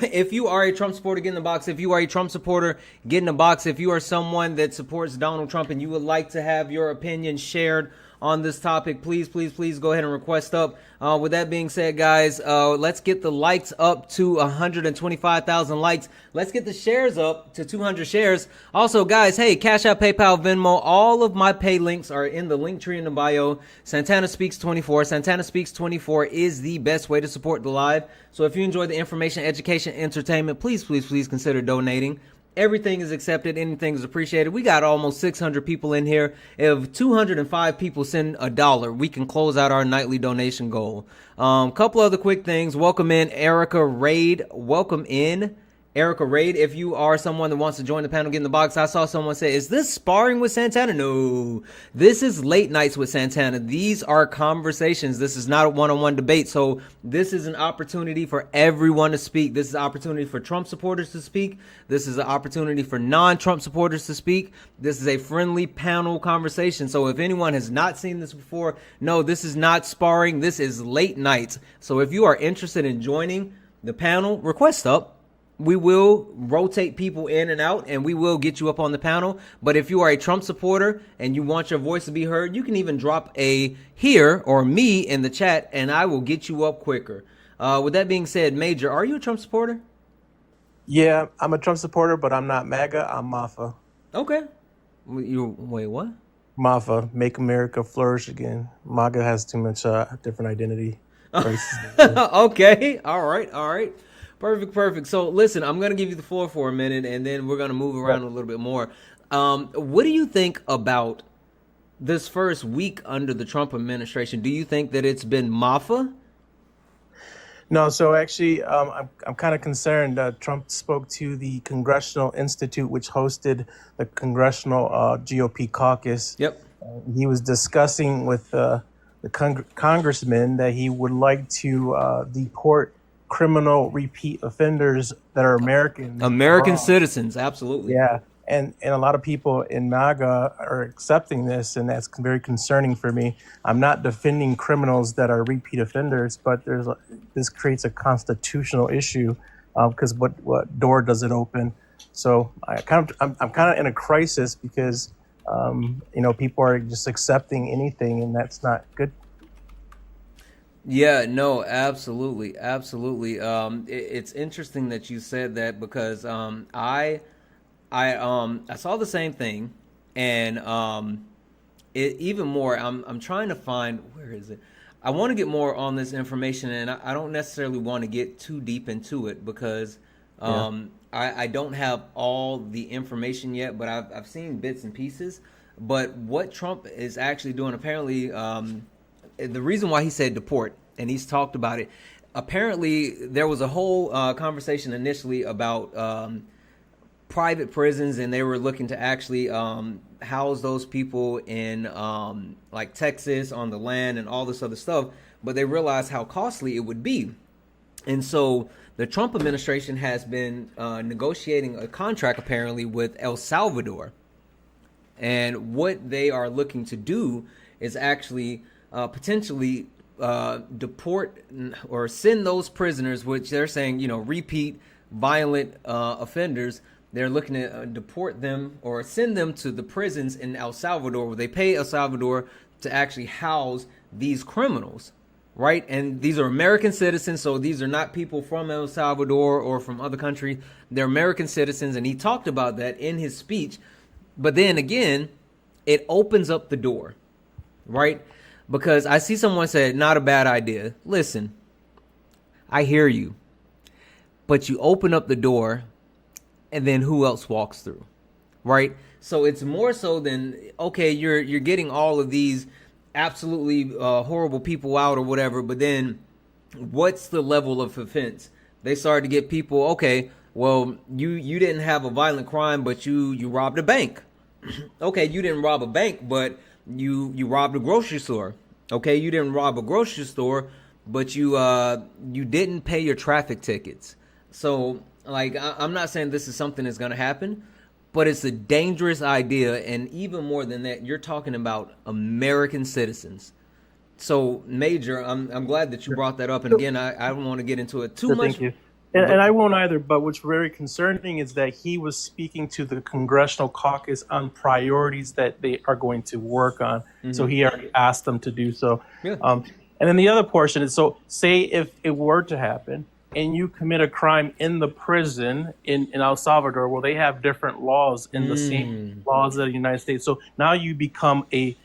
[SPEAKER 1] If you are a Trump supporter, get in the box. If you are a Trump supporter, get in the box. If you are someone that supports Donald Trump and you would like to have your opinion shared on this topic, please go ahead and request up. With that being said, guys, let's get the likes up to 125,000 likes. Let's get the shares up to 200 shares. Also, guys, hey, Cash App, PayPal, Venmo, all of my pay links are in the link tree in the bio. Santana Speaks 24. Santana Speaks 24 is the best way to support the live. So if you enjoy the information, education, entertainment, please consider donating. Everything is accepted. Anything is appreciated. We got almost 600 people in here. If 205 people send $1, we can close out our nightly donation goal. Couple other quick things. Welcome in Erica Raid. Welcome in Erica Raid. If you are someone that wants to join the panel, get in the box. I saw someone say, is this sparring with Santana? No, this is late nights with Santana. These are conversations. This is not a one-on-one debate. So this is an opportunity for everyone to speak. This is an opportunity for Trump supporters to speak. This is an opportunity for non-Trump supporters to speak. This is a friendly panel conversation. So if anyone has not seen this before, no, this is not sparring. This is late nights. So if you are interested in joining the panel, request up. We will rotate people in and out, and we will get you up on the panel. But if you are a Trump supporter and you want your voice to be heard, you can even drop a here or me in the chat, and I will get you up quicker. With that being said, Major, are you a Trump supporter?
[SPEAKER 6] Yeah, I'm a Trump supporter, but I'm not MAGA. I'm MAFA.
[SPEAKER 1] Okay. Wait, what?
[SPEAKER 6] MAFA, Make America Flourish Again. MAGA has too much different identity.
[SPEAKER 1] Okay. All right. Perfect. So listen, I'm going to give you the floor for a minute, and then we're going to move around a little bit more. What do you think about this first week under the Trump administration? Do you think that it's been MAFA?
[SPEAKER 6] No, so actually, I'm kind of concerned. Trump spoke to the Congressional Institute, which hosted the Congressional GOP caucus.
[SPEAKER 1] Yep.
[SPEAKER 6] He was discussing with the congressman that he would like to deport criminal repeat offenders that are American
[SPEAKER 1] citizens. Absolutely.
[SPEAKER 6] Yeah. And a lot of people in MAGA are accepting this, and that's very concerning for me. I'm not defending criminals that are repeat offenders, but this creates a constitutional issue because what door does it open? So I'm kind of in a crisis because people are just accepting anything, and that's not good.
[SPEAKER 1] Yeah, no, absolutely. It's interesting that you said that because I saw the same thing, and even more. I'm trying to find, where is it? I want to get more on this information, and I don't necessarily want to get too deep into it because I don't have all the information yet, but I've seen bits and pieces. But what Trump is actually doing, apparently. The reason why he said deport, and he's talked about it, apparently there was a whole conversation initially about private prisons, and they were looking to actually house those people in like Texas on the land and all this other stuff, but they realized how costly it would be. And so the Trump administration has been negotiating a contract apparently with El Salvador. And what they are looking to do is actually potentially deport or send those prisoners, which they're saying, repeat violent offenders. They're looking to deport them or send them to the prisons in El Salvador, where they pay El Salvador to actually house these criminals, right? And these are American citizens, so these are not people from El Salvador or from other countries. They're American citizens, and he talked about that in his speech. But then again, it opens up the door, right? Because I see someone say, not a bad idea. Listen, I hear you. But you open up the door, and then who else walks through, right? So it's more so than, okay, you're getting all of these absolutely horrible people out or whatever, but then what's the level of offense? They started to get people, okay, well, you didn't have a violent crime, but you robbed a bank. Okay, you didn't rob a bank, but you robbed a grocery store. Okay, you didn't rob a grocery store, but you didn't pay your traffic tickets. So, like, I'm not saying this is something that's going to happen, but it's a dangerous idea. And even more than that, you're talking about American citizens. So, Major, I'm glad that you brought that up. And again, I don't want to get into it too much.
[SPEAKER 6] Thank you.
[SPEAKER 7] And I won't either, but what's very concerning is that he was speaking to the congressional caucus on priorities that they are going to work on. So he already asked them to do so.
[SPEAKER 1] Yeah.
[SPEAKER 7] And then the other portion is, so say if it were to happen and you commit a crime in the prison in El Salvador, well, they have different laws in the same laws of the United States. So now you become a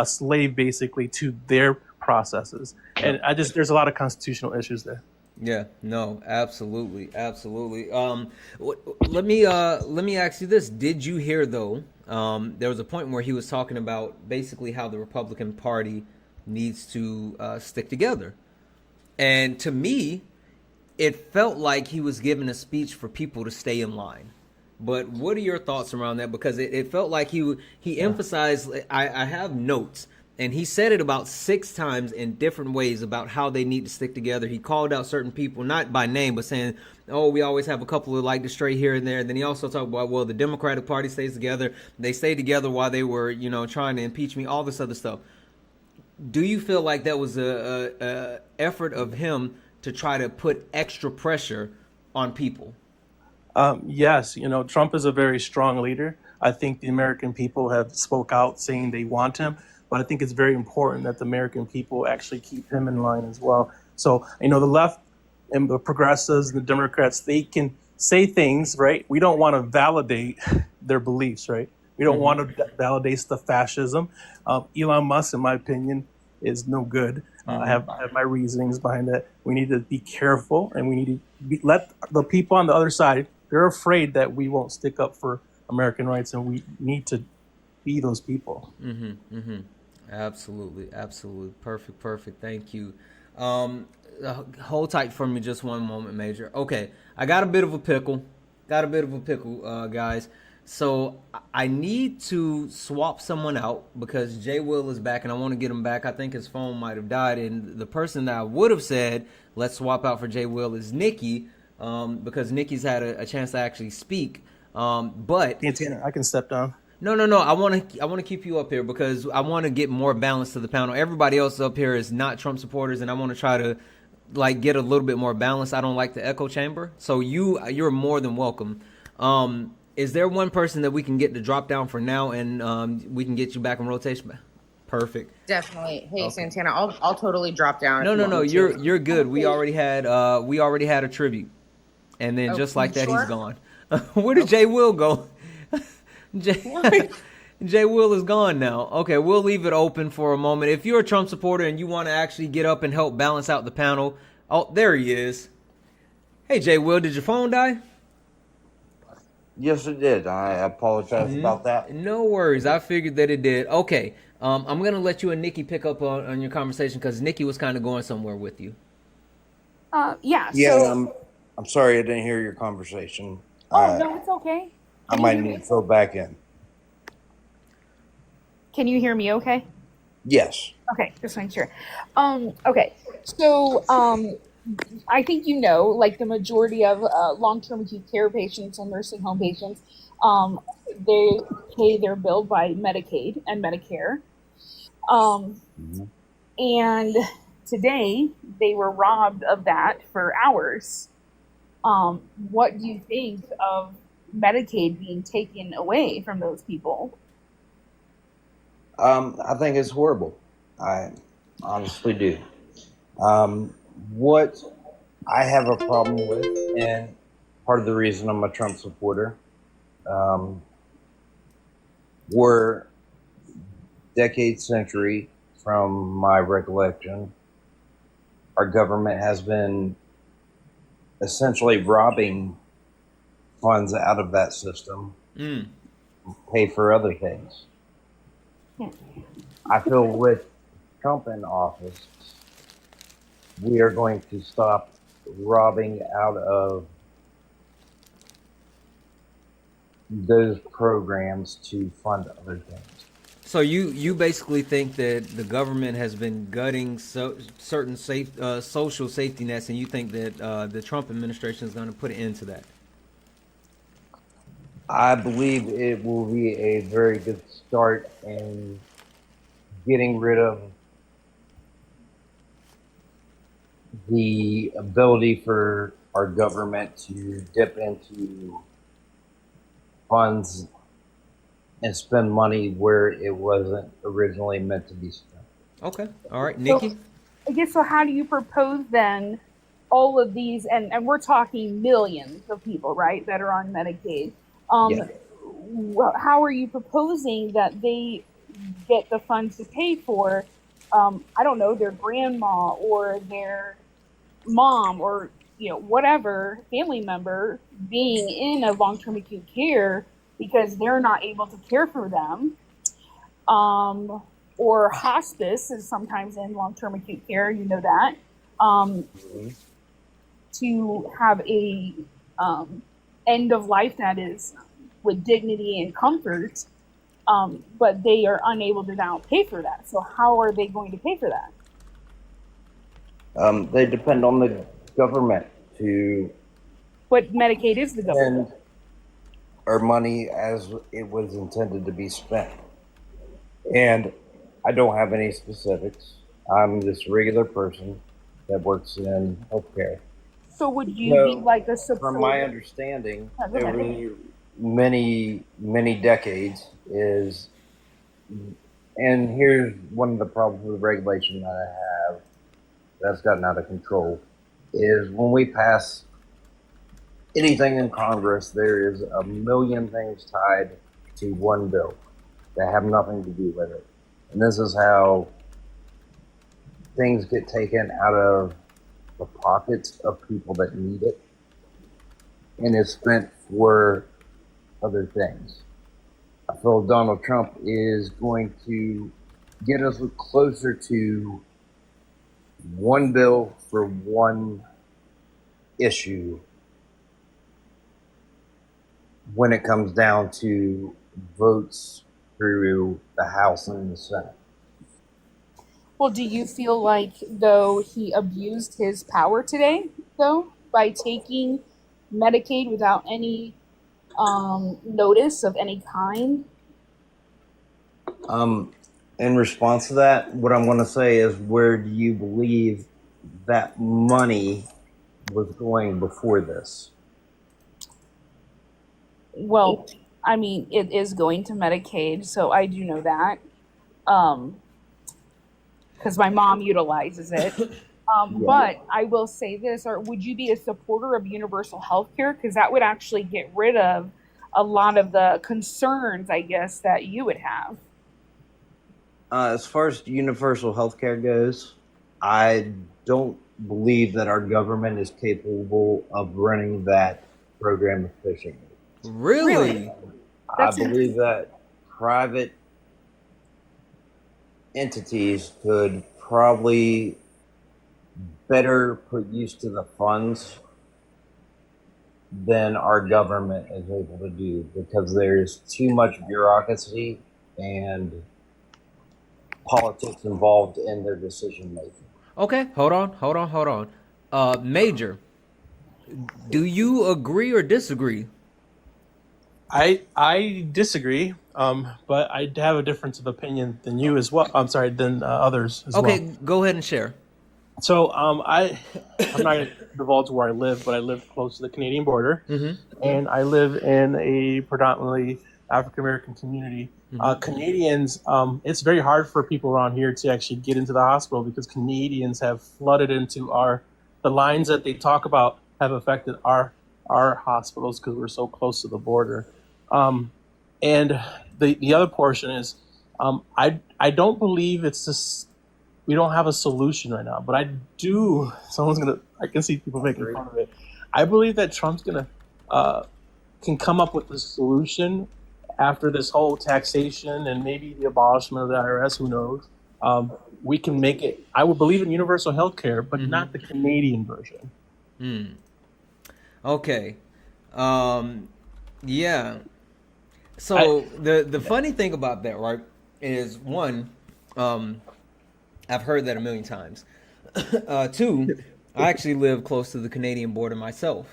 [SPEAKER 7] slave basically to their processes. And there's a lot of constitutional issues there.
[SPEAKER 1] Yeah, no, absolutely, absolutely. Let me ask you this: did you hear though? There was a point where he was talking about basically how the Republican Party needs to stick together, and to me, it felt like he was giving a speech for people to stay in line. But what are your thoughts around that? Because it felt like he emphasized. I have notes. And he said it about 6 times in different ways about how they need to stick together. He called out certain people, not by name, but saying, oh, we always have a couple of like to stray here and there. And then he also talked about, well, the Democratic Party stays together. They stayed together while they were, trying to impeach me, all this other stuff. Do you feel like that was a effort of him to try to put extra pressure on people?
[SPEAKER 7] Yes, Trump is a very strong leader. I think the American people have spoke out saying they want him, but I think it's very important that the American people actually keep him in line as well. So, the left and the progressives and the Democrats, they can say things, right? We don't want to validate their beliefs, right? We don't want to validate the fascism. Elon Musk, in my opinion, is no good. I have my reasonings behind that. We need to be careful, and we need to let the people on the other side, they're afraid that we won't stick up for American rights, and we need to be those people.
[SPEAKER 1] Absolutely, absolutely. Perfect. Thank you. Hold tight for me just one moment, Major. Okay, I got a bit of a pickle. Guys. So I need to swap someone out because Jay Will is back and I want to get him back. I think his phone might have died. And the person that I would have said, let's swap out for Jay Will is Nikki, because Nikki's had a chance to actually speak. But
[SPEAKER 7] Santana, I can step down.
[SPEAKER 1] No. I want to keep you up here because I want to get more balance to the panel. Everybody else up here is not Trump supporters, and I want to try to get a little bit more balance. I don't like the echo chamber, so you're more than welcome. Is there one person that we can get to drop down for now, and we can get you back in rotation? Perfect.
[SPEAKER 13] Definitely. Hey, okay. Santana, I'll totally drop down.
[SPEAKER 1] No. You're good. We already had a tribute, and then just like that, he's gone. Where did Jay Will go? Jay Will is gone now. Okay, we'll leave it open for a moment. If you're a Trump supporter and you want to actually get up and help balance out the panel, oh, there he is. Hey, Jay Will, did your phone die?
[SPEAKER 10] Yes, it did. I apologize about that.
[SPEAKER 1] No worries. I figured that it did. Okay, I'm going to let you and Nikki pick up on your conversation because Nikki was kind of going somewhere with you.
[SPEAKER 12] Yeah.
[SPEAKER 10] Yeah, I'm sorry I didn't hear your conversation.
[SPEAKER 12] Oh, no, it's okay.
[SPEAKER 10] I might need to go back in.
[SPEAKER 12] Can you hear me okay?
[SPEAKER 10] Yes.
[SPEAKER 12] Okay, just making sure. Okay, so I think like the majority of long-term acute care patients and nursing home patients, they're billed by Medicaid and Medicare. And today they were robbed of that for hours. What do you think of Medicaid being taken away from those people?
[SPEAKER 10] I think it's horrible. I honestly do. What I have a problem with, and part of the reason I'm a Trump supporter, we're decades, century from my recollection, our government has been essentially robbing funds out of that system, pay for other things. I feel with Trump in office, we are going to stop robbing out of those programs to fund other things.
[SPEAKER 1] So you basically think that the government has been gutting certain social safety nets, and you think that the Trump administration is going to put an end to that?
[SPEAKER 10] I believe it will be a very good start in getting rid of the ability for our government to dip into funds and spend money where it wasn't originally meant to be spent.
[SPEAKER 1] Okay. All right,
[SPEAKER 12] So,
[SPEAKER 1] Nikki.
[SPEAKER 12] I guess so. How do you propose then all of these, and we're talking millions of people, right, that are on Medicaid?
[SPEAKER 10] Yeah.
[SPEAKER 12] How are you proposing that they get the funds to pay for, I don't know, their grandma or their mom or whatever family member being in a long-term acute care because they're not able to care for them, or hospice is sometimes in long-term acute care, that, to have a end of life that is with dignity and comfort, but they are unable to now pay for that. So how are they going to pay for that?
[SPEAKER 10] They depend on the government to
[SPEAKER 12] But Medicaid is the government.
[SPEAKER 10] spend our money as it was intended to be spent. And I don't have any specifics. I'm just a regular person that works in healthcare.
[SPEAKER 12] So would you be
[SPEAKER 10] So,
[SPEAKER 12] like a
[SPEAKER 10] from my
[SPEAKER 12] supporter?
[SPEAKER 10] understanding,
[SPEAKER 12] Go ahead.
[SPEAKER 10] over many decades is, and here's one of the problems with regulation that I have that's gotten out of control, is when we pass anything in Congress, there is a million things tied to one bill that have nothing to do with it. And this is how things get taken out of the pockets of people that need it and is spent for other things. I feel Donald Trump is going to get us closer to one bill for one issue when it comes down to votes through the House and the Senate.
[SPEAKER 12] Well, do you feel like, though, he abused his power today, though, by taking Medicaid without any notice of any kind?
[SPEAKER 10] In response to that, what I'm going to say is, where do you believe that money was going before this?
[SPEAKER 12] Well, I mean, it is going to Medicaid, so I do know that. Because my mom utilizes it. But I will say this, or would you be a supporter of universal health care? Because that would actually get rid of a lot of the concerns, I guess, that you would have.
[SPEAKER 10] As far as universal health care goes, I don't believe that our government is capable of running that program efficiently.
[SPEAKER 1] Really?
[SPEAKER 10] I believe that private entities could probably better put use to the funds than our government is able to do, because there's too much bureaucracy and politics involved in their decision making.
[SPEAKER 1] Okay, hold on. Major, do you agree or disagree?
[SPEAKER 7] I disagree, but I have a difference of opinion than you as well. I'm sorry, than others as well.
[SPEAKER 1] Okay, go ahead and share.
[SPEAKER 7] So I'm not going to divulge where I live, but I live close to the Canadian border, and I live in a predominantly African American community. Canadians, it's very hard for people around here to actually get into the hospital because Canadians have flooded into the lines that they talk about have affected our hospitals because we're so close to the border. And the other portion is, I don't believe it's just, we don't have a solution right now, but I can see people making fun of it. I believe that Trump's can come up with a solution after this whole taxation and maybe the abolishment of the IRS, who knows. We can make it, I would believe in universal health care, but not the Canadian version.
[SPEAKER 1] Okay. Yeah. So the funny thing about that, right, is one, I've heard that a million times. Two, I actually live close to the Canadian border myself.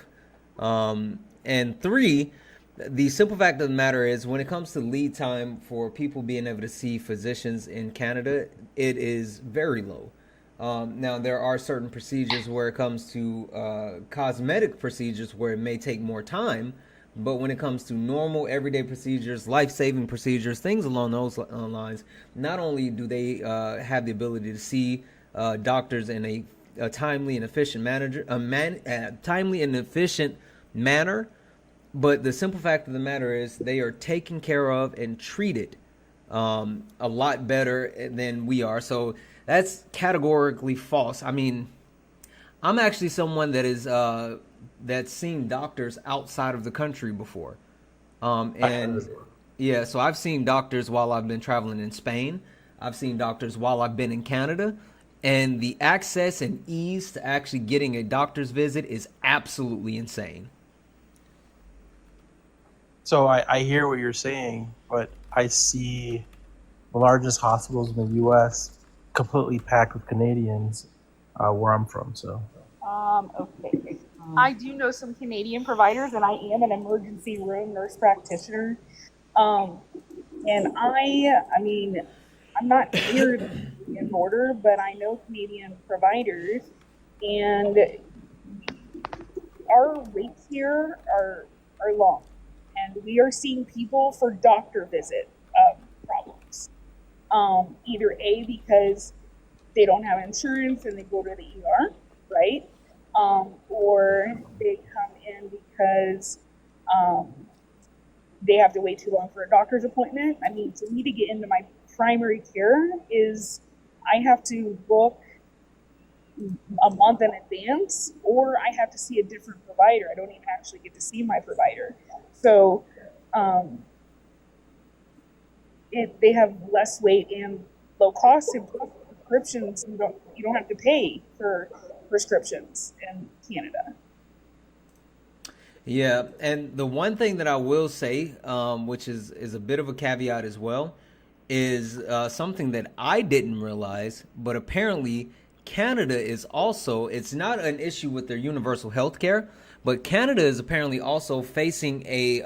[SPEAKER 1] And three, the simple fact of the matter is, when it comes to lead time for people being able to see physicians in Canada, it is very low. Now, there are certain procedures where it comes to cosmetic procedures where it may take more time, but when it comes to normal, everyday procedures, life-saving procedures, things along those lines, not only do they have the ability to see doctors in a timely and efficient timely and efficient manner, but the simple fact of the matter is they are taken care of and treated a lot better than we are. So that's categorically false. I mean, I'm actually someone that is that's seen doctors outside of the country before, and yeah, so I've seen doctors while I've been traveling in Spain. I've seen doctors while I've been in Canada, and the access and ease to actually getting a doctor's visit is absolutely insane.
[SPEAKER 7] So I hear what you're saying, but I see the largest hospitals in the U.S. completely packed with Canadians where I'm from. So
[SPEAKER 12] Okay. I do know some Canadian providers, and I am an emergency room nurse practitioner. Um, and I mean, I'm not near the Canadian border, but I know Canadian providers, and our waits here are long, and we are seeing people for doctor visit problems. Either A, because they don't have insurance and they go to the ER, right? Or they come in because they have to wait too long for a doctor's appointment. I mean, for me to get into my primary care is I have to book a month in advance, or I have to see a different provider. I don't even actually get to see my provider. So they have less wait and low cost, and prescriptions you don't have to pay for prescriptions in Canada.
[SPEAKER 1] Yeah, and the one thing that I will say, which is a bit of a caveat as well, is something that I didn't realize, but apparently Canada is also, it's not an issue with their universal health care, but Canada is apparently also facing a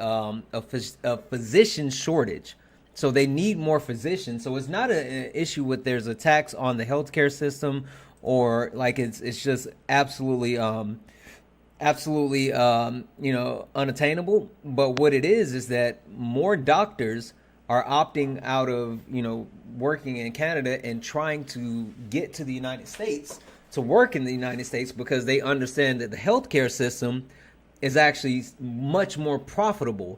[SPEAKER 1] physician shortage. So they need more physicians. So it's not an issue with there's a tax on the healthcare system, or like it's just absolutely unattainable. But what it is that more doctors are opting out of working in Canada and trying to get to the United States to work in the United States, because they understand that the healthcare system is actually much more profitable,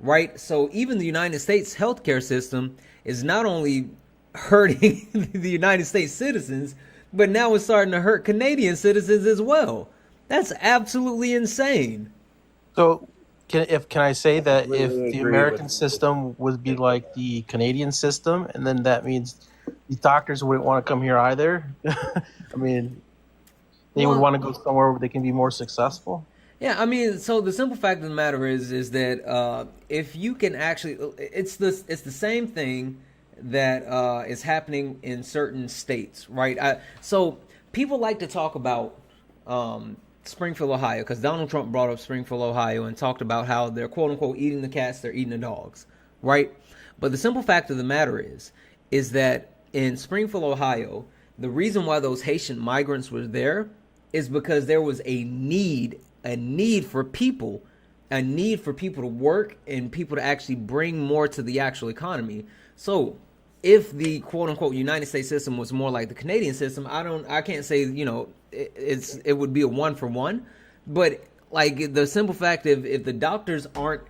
[SPEAKER 1] right? So even the United States healthcare system is not only hurting the United States citizens, but now it's starting to hurt Canadian citizens as well. That's absolutely insane.
[SPEAKER 7] So can I say that
[SPEAKER 10] Really
[SPEAKER 7] if the
[SPEAKER 10] agree
[SPEAKER 7] American
[SPEAKER 10] with-
[SPEAKER 7] system would be like the Canadian system, and then that means the doctors wouldn't want to come here either? I mean, they would want to go somewhere where they can be more successful.
[SPEAKER 1] Yeah, I mean, so the simple fact of the matter is that if you can actually, it's the same thing that is happening in certain states, right? So people like to talk about Springfield, Ohio, because Donald Trump brought up Springfield, Ohio, and talked about how they're quote unquote eating the cats, they're eating the dogs, right? But the simple fact of the matter is that in Springfield, Ohio, the reason why those Haitian migrants were there is because there was a need for people, a need for people to work and people to actually bring more to the actual economy. So if the quote unquote United States system was more like the Canadian system, I can't say, it would be a 1-for-1, but like the simple fact if the doctors aren't,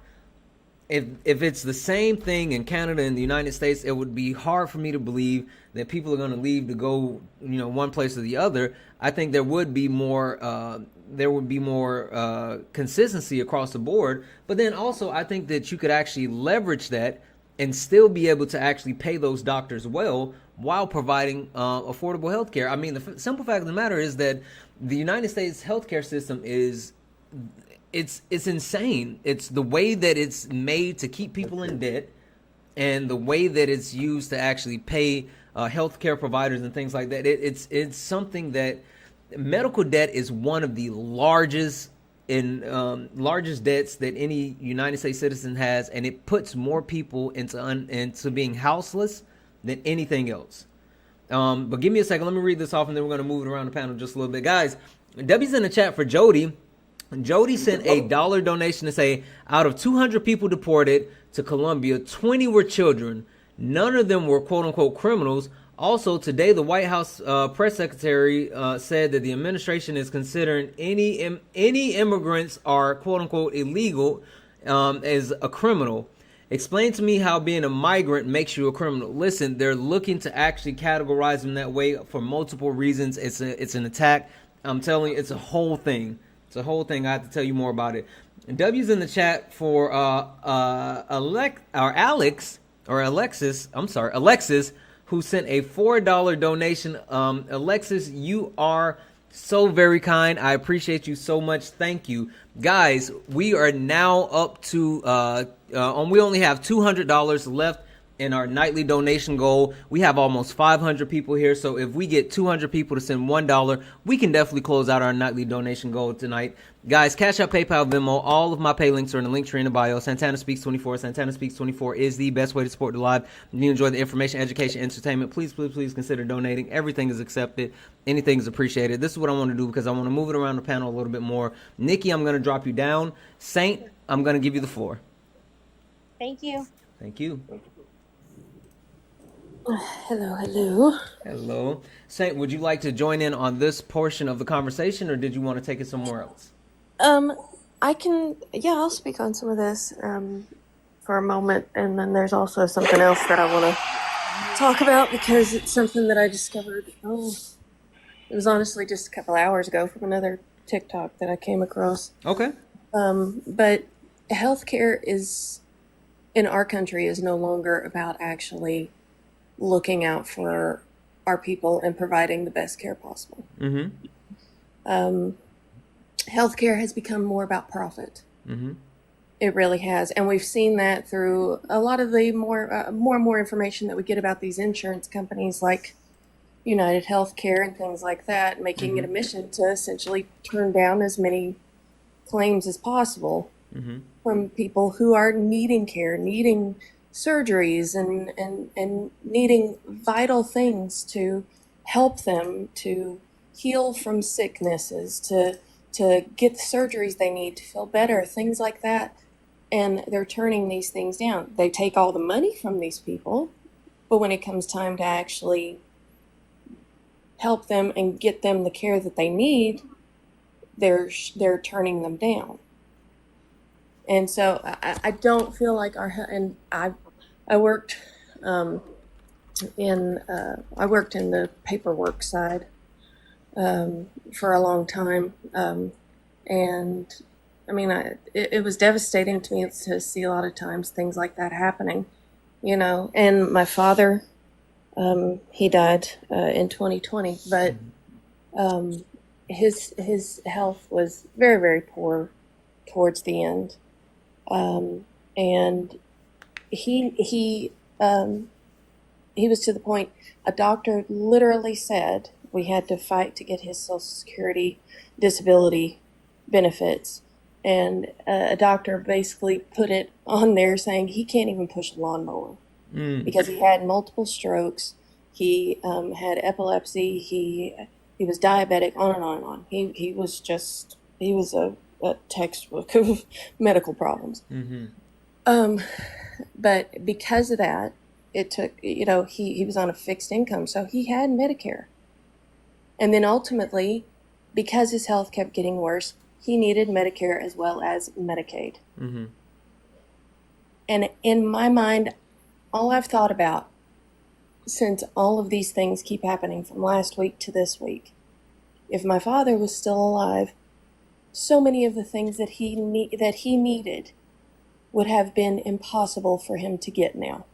[SPEAKER 1] if it's the same thing in Canada and the United States, it would be hard for me to believe that people are going to leave to go, one place or the other. I think there would be more consistency across the board. But then also, I think that you could actually leverage that and still be able to actually pay those doctors well while providing affordable health care. I mean, the simple fact of the matter is that the United States healthcare system it's insane. It's the way that it's made to keep people in debt, and the way that it's used to actually pay healthcare providers and things like that. It's something that medical debt is one of the largest debts that any United States citizen has, and it puts more people into being houseless than anything else. But give me a second. Let me read this off, and then we're going to move it around the panel just a little bit. Guys, Debbie's in the chat for Jody. Jody sent $1 donation to say, out of 200 people deported to Colombia, 20 were children. None of them were quote-unquote criminals. Also, today, the White House press secretary said that the administration is considering any immigrants are quote-unquote illegal as a criminal. Explain to me how being a migrant makes you a criminal. Listen, they're looking to actually categorize them that way for multiple reasons. It's an attack. I'm telling you, it's a whole thing. It's a whole thing. I have to tell you more about it. W's in the chat for Alexis, who sent a $4 donation. Alexis, you are so very kind. I appreciate you so much. Thank you. Guys, we are now up to, we only have $200 left in our nightly donation goal. We have almost 500 people here, so if we get 200 people to send $1, we can definitely close out our nightly donation goal tonight. Guys, Cash App, PayPal, Venmo, all of my pay links are in the link tree in the bio. Santana Speaks 24. Santana Speaks 24 is the best way to support the live. If you enjoy the information, education, entertainment, please consider donating. Everything is accepted. Anything is appreciated. This is what I want to do because I want to move it around the panel a little bit more. Nikki, I'm going to drop you down. Saint, I'm going to give you the floor.
[SPEAKER 14] Thank you.
[SPEAKER 1] Thank you. Hello. Saint, would you like to join in on this portion of the conversation, or did you want to take it somewhere else?
[SPEAKER 14] I'll speak on some of this for a moment, and then there's also something else that I want to talk about because it's something that I discovered, it was honestly just a couple hours ago from another TikTok that I came across.
[SPEAKER 1] Okay.
[SPEAKER 14] But healthcare in our country is no longer about actually looking out for our people and providing the best care possible.
[SPEAKER 1] Mm-hmm.
[SPEAKER 14] Healthcare has become more about profit.
[SPEAKER 1] Mm-hmm.
[SPEAKER 14] It really has, and we've seen that through a lot of the more and more information that we get about these insurance companies like United Healthcare and things like that, making it a mission to essentially turn down as many claims as possible from people who are needing care, needing surgeries and needing vital things to help them to heal from sicknesses, to get the surgeries they need to feel better, things like that. And they're turning these things down. They take all the money from these people, but when it comes time to actually help them and get them the care that they need, they're turning them down. And so I don't feel like I worked in the paperwork side for a long time, and I mean, it was devastating to me to see a lot of times things like that happening, And my father, he died in 2020, but his health was very, very poor towards the end, and he was to the point a doctor literally said we had to fight to get his Social Security disability benefits. And a doctor basically put it on there saying he can't even push a lawnmower because he had multiple strokes. He had epilepsy. He was diabetic, on and on and on. He was a textbook of medical problems. But because of that, it took, he was on a fixed income, so he had Medicare. And then ultimately, because his health kept getting worse, he needed Medicare as well as Medicaid. And in my mind, all I've thought about since all of these things keep happening from last week to this week, if my father was still alive, so many of the things that he needed would have been impossible for him to get now.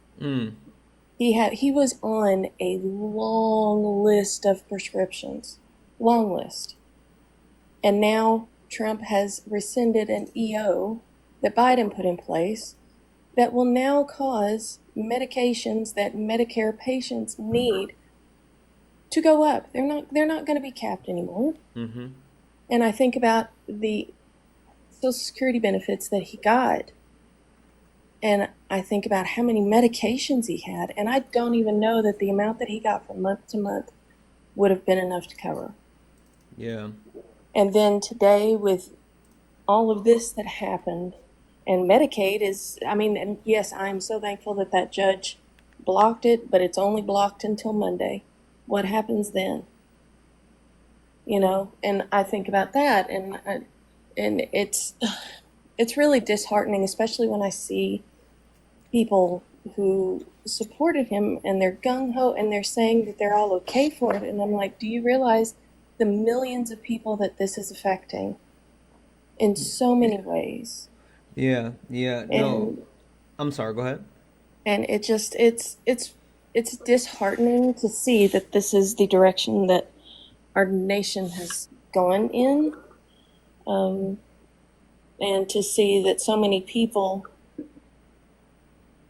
[SPEAKER 14] He was on a long list of prescriptions, long list. And now Trump has rescinded an EO that Biden put in place that will now cause medications that Medicare patients need to go up. They're not going to be capped anymore. And I think about the Social Security benefits that he got, And I think about how many medications he had, and I don't even know that the amount that he got from month to month would have been enough to cover.
[SPEAKER 1] Yeah.
[SPEAKER 14] And then today, with all of this that happened, and Medicaid is, I mean, and yes, I'm so thankful that that judge blocked it, but it's only blocked until Monday. What happens then? You know, and I think about that, and it's really disheartening, especially when I see people who supported him and they're gung ho and they're saying that they're all okay for it, and I'm like, do you realize the millions of people that this is affecting in so many ways?
[SPEAKER 1] Yeah. Yeah. No.
[SPEAKER 14] And
[SPEAKER 1] I'm sorry. Go ahead.
[SPEAKER 14] and it just it's disheartening to see that this is the direction that our nation has gone in, um, and to see that so many people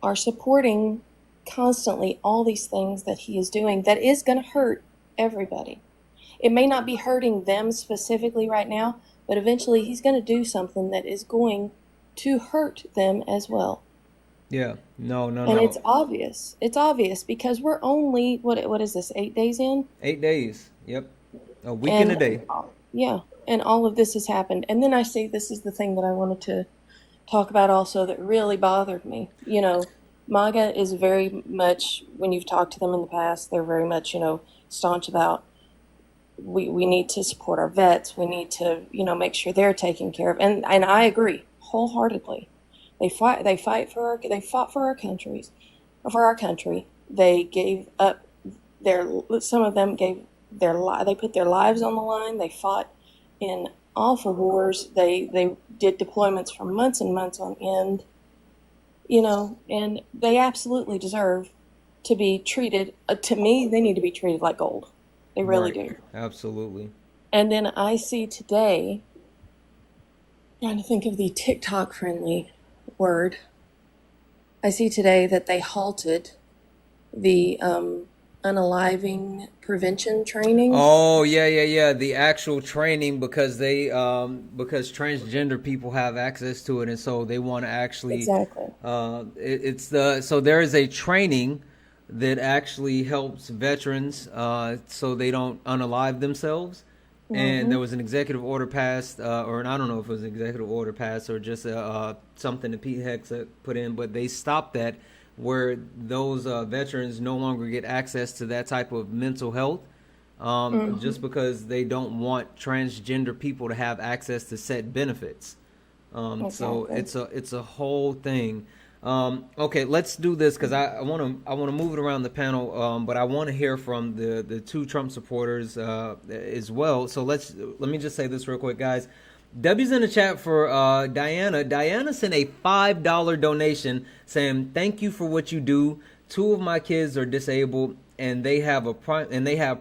[SPEAKER 14] are supporting constantly all these things that he is doing that is going to hurt everybody. It may not be hurting them specifically right now, but eventually he's going to do something that is going to hurt them as well.
[SPEAKER 1] Yeah. No. No.
[SPEAKER 14] And it's
[SPEAKER 1] No.
[SPEAKER 14] obvious. It's obvious because we're only what is this, 8 days in?
[SPEAKER 1] 8 days. Yep. A week and a
[SPEAKER 14] And
[SPEAKER 1] day.
[SPEAKER 14] yeah, and all of this has happened. And then I say this is the thing that I wanted to talk about also that really bothered me. You know, MAGA is very much, when you've talked to them in the past, they're very much, you know, staunch about we need to support our vets. We need to, you know, make sure they're taken care of. And I agree wholeheartedly. They fought for our countries, for our country. They gave up some of them gave they put their lives on the line. They fought in awful wars. They did deployments for months and months on end, you know, and they absolutely deserve to be treated. To me, they need to be treated like gold. They really
[SPEAKER 1] Right.
[SPEAKER 14] do.
[SPEAKER 1] Absolutely.
[SPEAKER 14] And then I see today, trying to think of the TikTok friendly word, I see today that they halted the unaliving prevention training.
[SPEAKER 1] Oh yeah, yeah, yeah. The actual training because because transgender people have access to it, and so they want to actually
[SPEAKER 14] Exactly.
[SPEAKER 1] it's the so there is a training that actually helps veterans so they don't unalive themselves. And there
[SPEAKER 14] Mm-hmm.
[SPEAKER 1] was an executive order passed, or I don't know if it was an executive order passed or just something that Pete Hex put in, but they stopped that where those veterans no longer get access to that type of mental health just
[SPEAKER 14] Mm-hmm.
[SPEAKER 1] because they don't want transgender people to have access to set benefits. So
[SPEAKER 14] Exactly.
[SPEAKER 1] it's a whole thing. Okay, let's do this because I want to move it around the panel, but I want to hear from the two Trump supporters as well. So let me just say this real quick, guys. W's in the chat for Diana. Diana sent a $5 donation saying thank you for what you do. Two of my kids are disabled and they have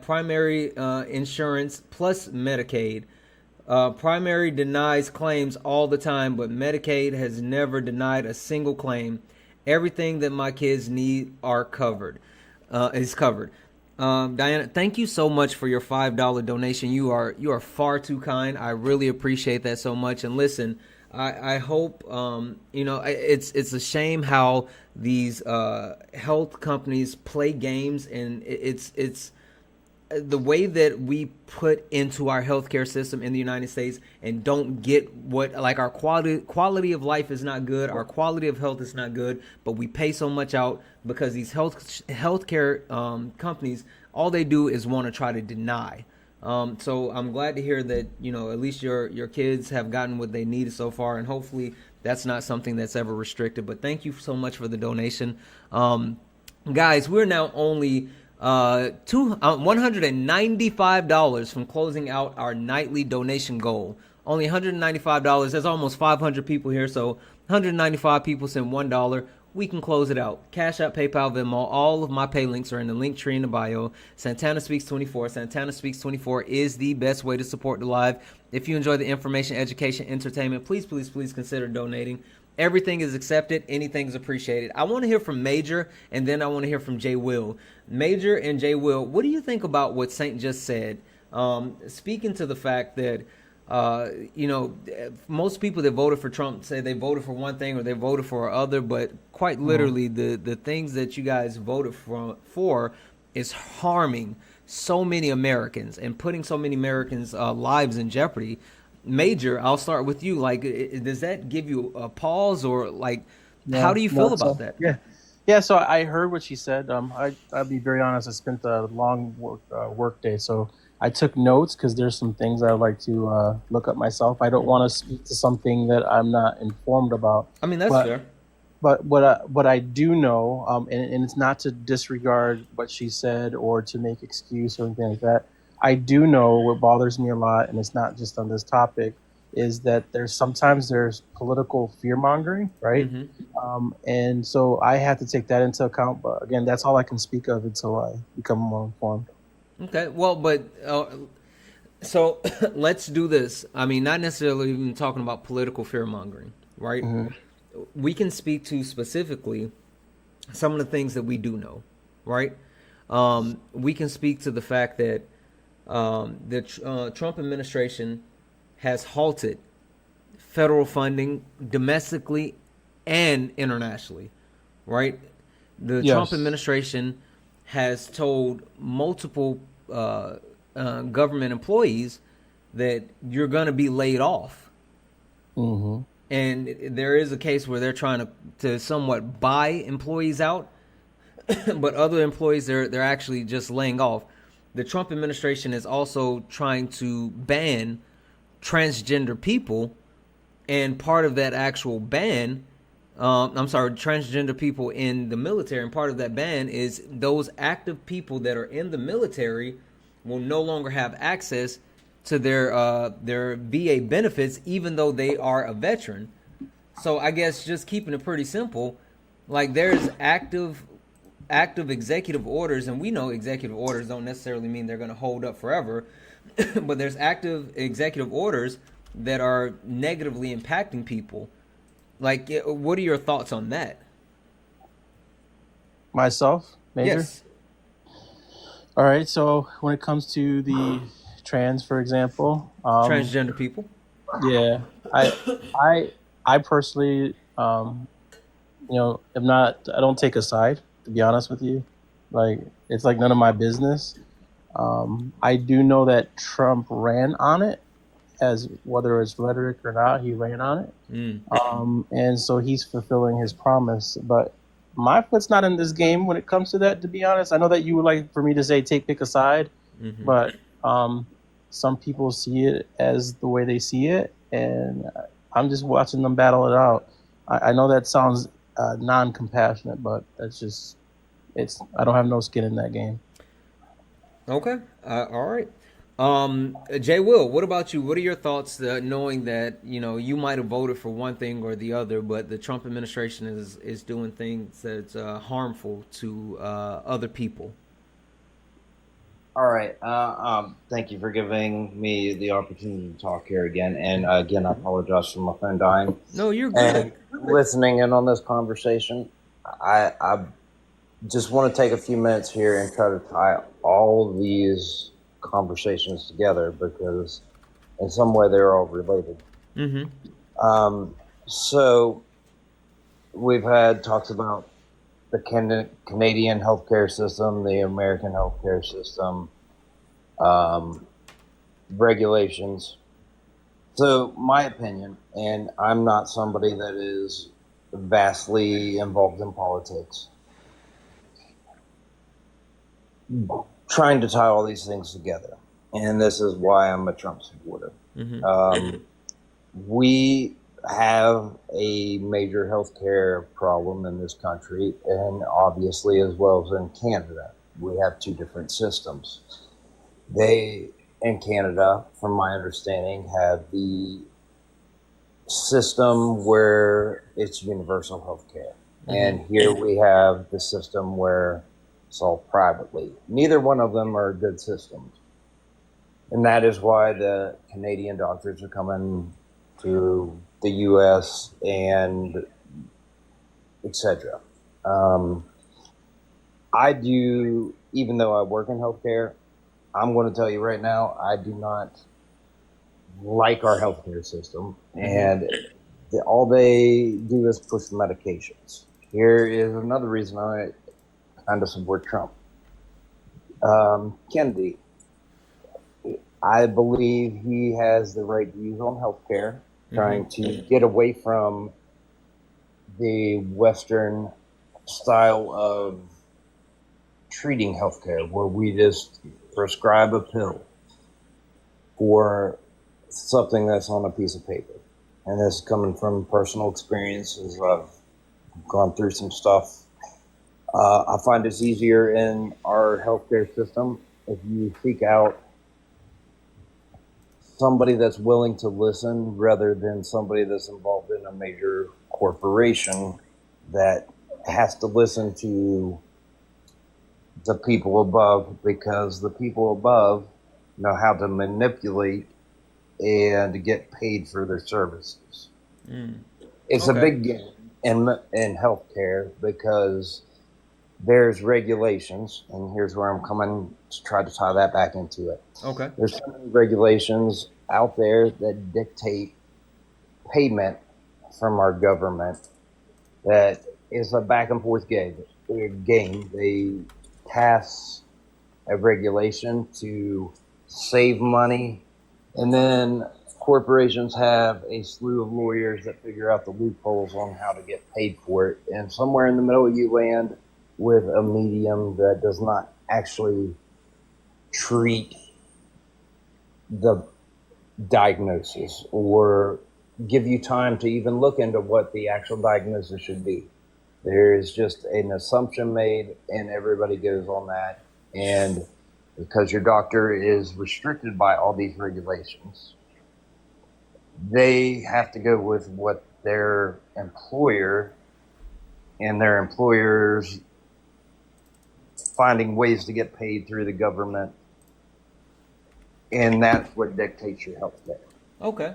[SPEAKER 1] primary insurance plus Medicaid. Primary denies claims all the time, but Medicaid has never denied a single claim. Everything that my kids need is covered. Diana, thank you so much for your $5 donation. You are far too kind. I really appreciate that so much. And listen, I hope it's a shame how these health companies play games, and it's the way that we put into our healthcare system in the United States and don't get what like our quality of life is not good, our quality of health is not good, but we pay so much out because these healthcare companies, all they do is want to try to deny. So I'm glad to hear that at least your kids have gotten what they needed so far, and hopefully that's not something that's ever restricted. But thank you so much for the donation, guys. We're now only $195 from closing out our nightly donation goal. Only $195. There's almost 500 people here, so 195 people send $1. We can close it out. Cash App, PayPal, Venmo. All of my pay links are in the link tree in the bio. Santana Speaks 24. Santana Speaks 24 is the best way to support the live. If you enjoy the information, education, entertainment, please, please, please consider donating. Everything is accepted. Anything is appreciated. I want to hear from Major, and then I want to hear from Jay Will. Major and Jay Will, what do you think about what Saint just said? Speaking to the fact that Most people that voted for Trump say they voted for one thing or they voted for other, but quite literally, the things that you guys voted for is harming so many Americans and putting so many Americans' lives in jeopardy. Major, I'll start with you. Like, does that give you a pause, or like, how
[SPEAKER 15] Yeah,
[SPEAKER 1] do you
[SPEAKER 15] no,
[SPEAKER 1] feel about
[SPEAKER 15] so
[SPEAKER 1] that?
[SPEAKER 15] yeah. So I heard what she said. I'll be very honest. I spent a long work day, so I took notes because there's some things I would like to look up myself. I don't want to speak to something that I'm not informed about.
[SPEAKER 1] I mean, that's
[SPEAKER 15] But
[SPEAKER 1] fair.
[SPEAKER 15] what I do know, and it's not to disregard what she said or to make excuse or anything like that. I do know what bothers me a lot, and it's not just on this topic, is that there's political fear mongering, right? And so I have to take that into account. But again, that's all I can speak of until I become more informed.
[SPEAKER 1] Okay, well, but so let's do this. I mean, not necessarily even talking about political fear mongering, right? We can speak to specifically some of the things that we do know, right? We can speak to the fact that the Trump administration has halted federal funding domestically and internationally, right? The Trump
[SPEAKER 15] Yes.
[SPEAKER 1] administration has told multiple government employees that you're going to be laid off.
[SPEAKER 15] Mm-hmm.
[SPEAKER 1] And there is a case where they're trying to somewhat buy employees out, but other employees they're actually just laying off. The Trump administration is also trying to ban transgender people, and part of that actual ban, transgender people in the military, and part of that ban is those active people that are in the military will no longer have access to their VA benefits, even though they are a veteran. So I guess just keeping it pretty simple, like there's active executive orders, and we know executive orders don't necessarily mean they're going to hold up forever, but there's active executive orders that are negatively impacting people. Like, what are your thoughts on that?
[SPEAKER 15] Myself, Major?
[SPEAKER 1] Yes.
[SPEAKER 15] All right. So when it comes to the trans, for example,
[SPEAKER 1] Transgender people.
[SPEAKER 15] yeah, I personally, am not. I don't take a side. To be honest with you, like it's like none of my business. I do know that Trump ran on it, as whether it's rhetoric or not, he ran on it. And so he's fulfilling his promise. But my foot's not in this game when it comes to that, to be honest. I know that you would like for me to say pick a side, but some people see it as the way they see it, and I'm just watching them battle it out. I know that sounds non-compassionate, but I don't have no skin in that game.
[SPEAKER 1] Okay. All right. Jay Will, what about you? What are your thoughts knowing that, you might have voted for one thing or the other, but the Trump administration is doing things that's harmful to other people?
[SPEAKER 10] All right. Thank you for giving me the opportunity to talk here again. And again, I apologize for my phone dying.
[SPEAKER 1] No, you're good.
[SPEAKER 10] And listening in on this conversation, I just want to take a few minutes here and try to tie all these conversations together because in some way they're all related. So we've had talks about the Canadian healthcare system, the American healthcare system, regulations. So my opinion, and I'm not somebody that is vastly involved in politics, trying to tie all these things together. And this is why I'm a Trump supporter. We have a major healthcare problem in this country, and obviously as well as in Canada. We have two different systems. They, in Canada, from my understanding, have the system where it's universal healthcare. And here we have the system where it's all privately. Neither one of them are good systems. And that is why the Canadian doctors are coming to the U.S. and etc. I do, even though I work in healthcare, I'm going to tell you right now, I do not like our healthcare system, and all they do is push medications. Here is another reason I kind of support Trump. Kennedy, I believe he has the right views on healthcare, trying to get away from the Western style of treating healthcare, where we just prescribe a pill for something that's on a piece of paper. And this is coming from personal experiences. I've gone through some stuff. I find it's easier in our healthcare system if you seek out somebody that's willing to listen rather than somebody that's involved in a major corporation that has to listen to the people above, because the people above know how to manipulate and get paid for their services. It's a big game in healthcare because there's regulations, and here's where I'm coming to try to tie that back into it.
[SPEAKER 1] Okay.
[SPEAKER 10] There's so many regulations out there that dictate payment from our government that is a back and forth game. They pass a regulation to save money, and then corporations have a slew of lawyers that figure out the loopholes on how to get paid for it. And somewhere in the middle, you land with a medium that does not actually treat the diagnosis or give you time to even look into what the actual diagnosis should be. There is just an assumption made, and everybody goes on that. And because your doctor is restricted by all these regulations, they have to go with what their employer and their employers finding ways to get paid through the government. And that's what dictates your health care.
[SPEAKER 1] Okay.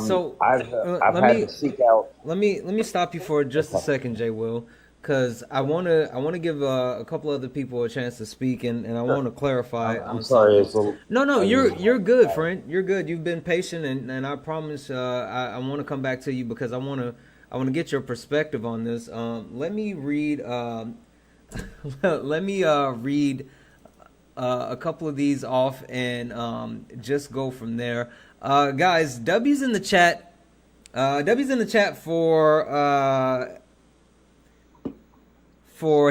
[SPEAKER 1] So
[SPEAKER 10] I've had to seek out.
[SPEAKER 1] Let me stop you for just a second, Jay Will, because I wanna give a couple other people a chance to speak, and I want to clarify.
[SPEAKER 10] I'm sorry.
[SPEAKER 1] No, you're good, friend. You're good. You've been patient, and I promise I want to come back to you because I want to get your perspective on this. Let me read. Let me read a couple of these off and just go from there. Guys, W's in the chat. W's in the chat for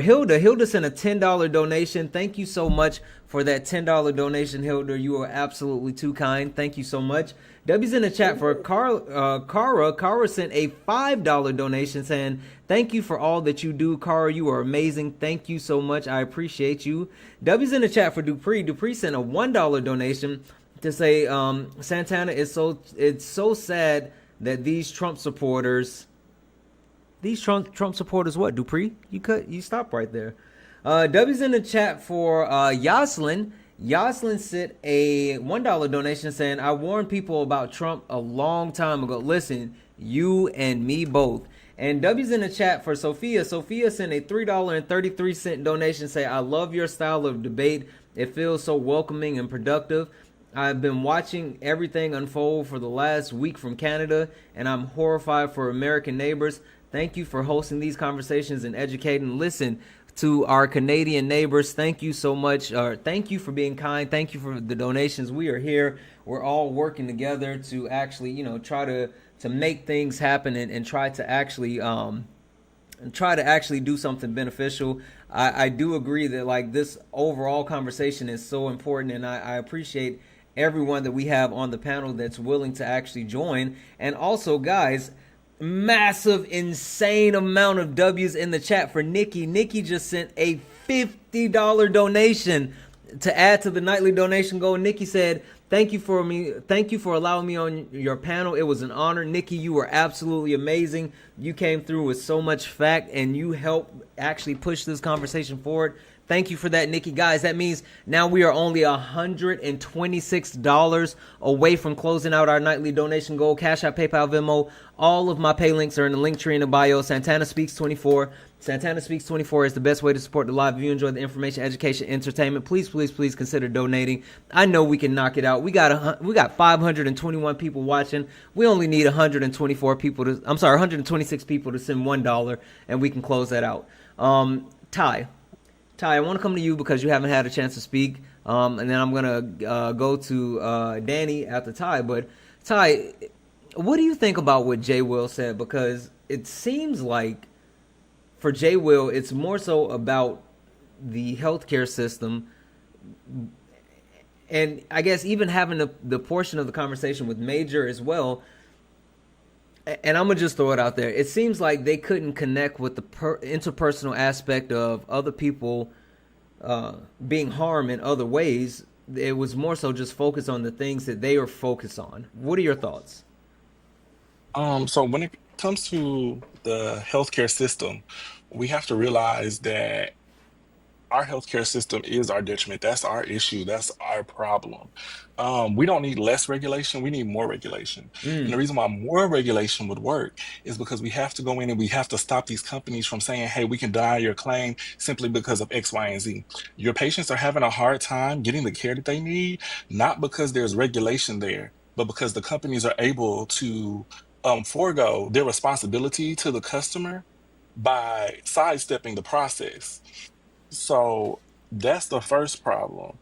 [SPEAKER 1] Hilda. Hilda sent a $10 donation. Thank you so much for that $10 donation, Hilda. You are absolutely too kind. Thank you so much. W's in the chat for Kara. Kara sent a $5 donation saying, thank you for all that you do, Kara. You are amazing. Thank you so much. I appreciate you. W's in the chat for Dupree. Dupree sent a $1 donation to say, Santana, it's so sad that these Trump supporters what, Dupree? You stop right there. W's in the chat for Yoslin. Yoslin sent a $1 donation saying, I warned people about Trump a long time ago. Listen, you and me both. And W's in the chat for Sophia. Sophia sent a $3.33 donation saying, I love your style of debate. It feels so welcoming and productive. I've been watching everything unfold for the last week from Canada, and I'm horrified for American neighbors. Thank you for hosting these conversations and educating. Listen to our Canadian neighbors. Thank you so much. Thank you for being kind. Thank you for the donations. We are here. We're all working together to actually, try to make things happen and try to actually do something beneficial. I do agree that this overall conversation is so important, and I appreciate everyone that we have on the panel that's willing to actually join. And also, guys, massive, insane amount of W's in the chat for Nikki. Nikki just sent a $50 donation to add to the nightly donation goal. Nikki said, thank you for allowing me on your panel. It was an honor. Nikki, you were absolutely amazing. You came through with so much fact, and you helped actually push this conversation forward. Thank you for that, Nikki. Guys, that means now we are only $126 away from closing out our nightly donation goal. Cash App, PayPal, Venmo. All of my pay links are in the link tree in the bio. Santana Speaks 24. Santana Speaks 24 is the best way to support the live. If you enjoy the information, education, entertainment, please, please, please consider donating. I know we can knock it out. We got 521 people watching. We only need 126 people to send $1, and we can close that out. Ty, I want to come to you because you haven't had a chance to speak, and then I'm gonna go to Danny after Ty. But Ty, what do you think about what Jay Will said? Because it seems like for Jay Will, it's more so about the healthcare system, and I guess even having the portion of the conversation with Major as well. And I'm gonna just throw it out there. It seems like they couldn't connect with the interpersonal aspect of other people being harmed in other ways. It was more so just focused on the things that they are focused on. What are your thoughts?
[SPEAKER 16] So when it comes to the healthcare system, we have to realize that our healthcare system is our detriment. That's our issue. That's our problem. We don't need less regulation. We need more regulation. And the reason why more regulation would work is because we have to go in and we have to stop these companies from saying, hey, we can deny your claim simply because of X, Y, and Z. Your patients are having a hard time getting the care that they need, not because there's regulation there, but because the companies are able to forego their responsibility to the customer by sidestepping the process. So that's the first problem.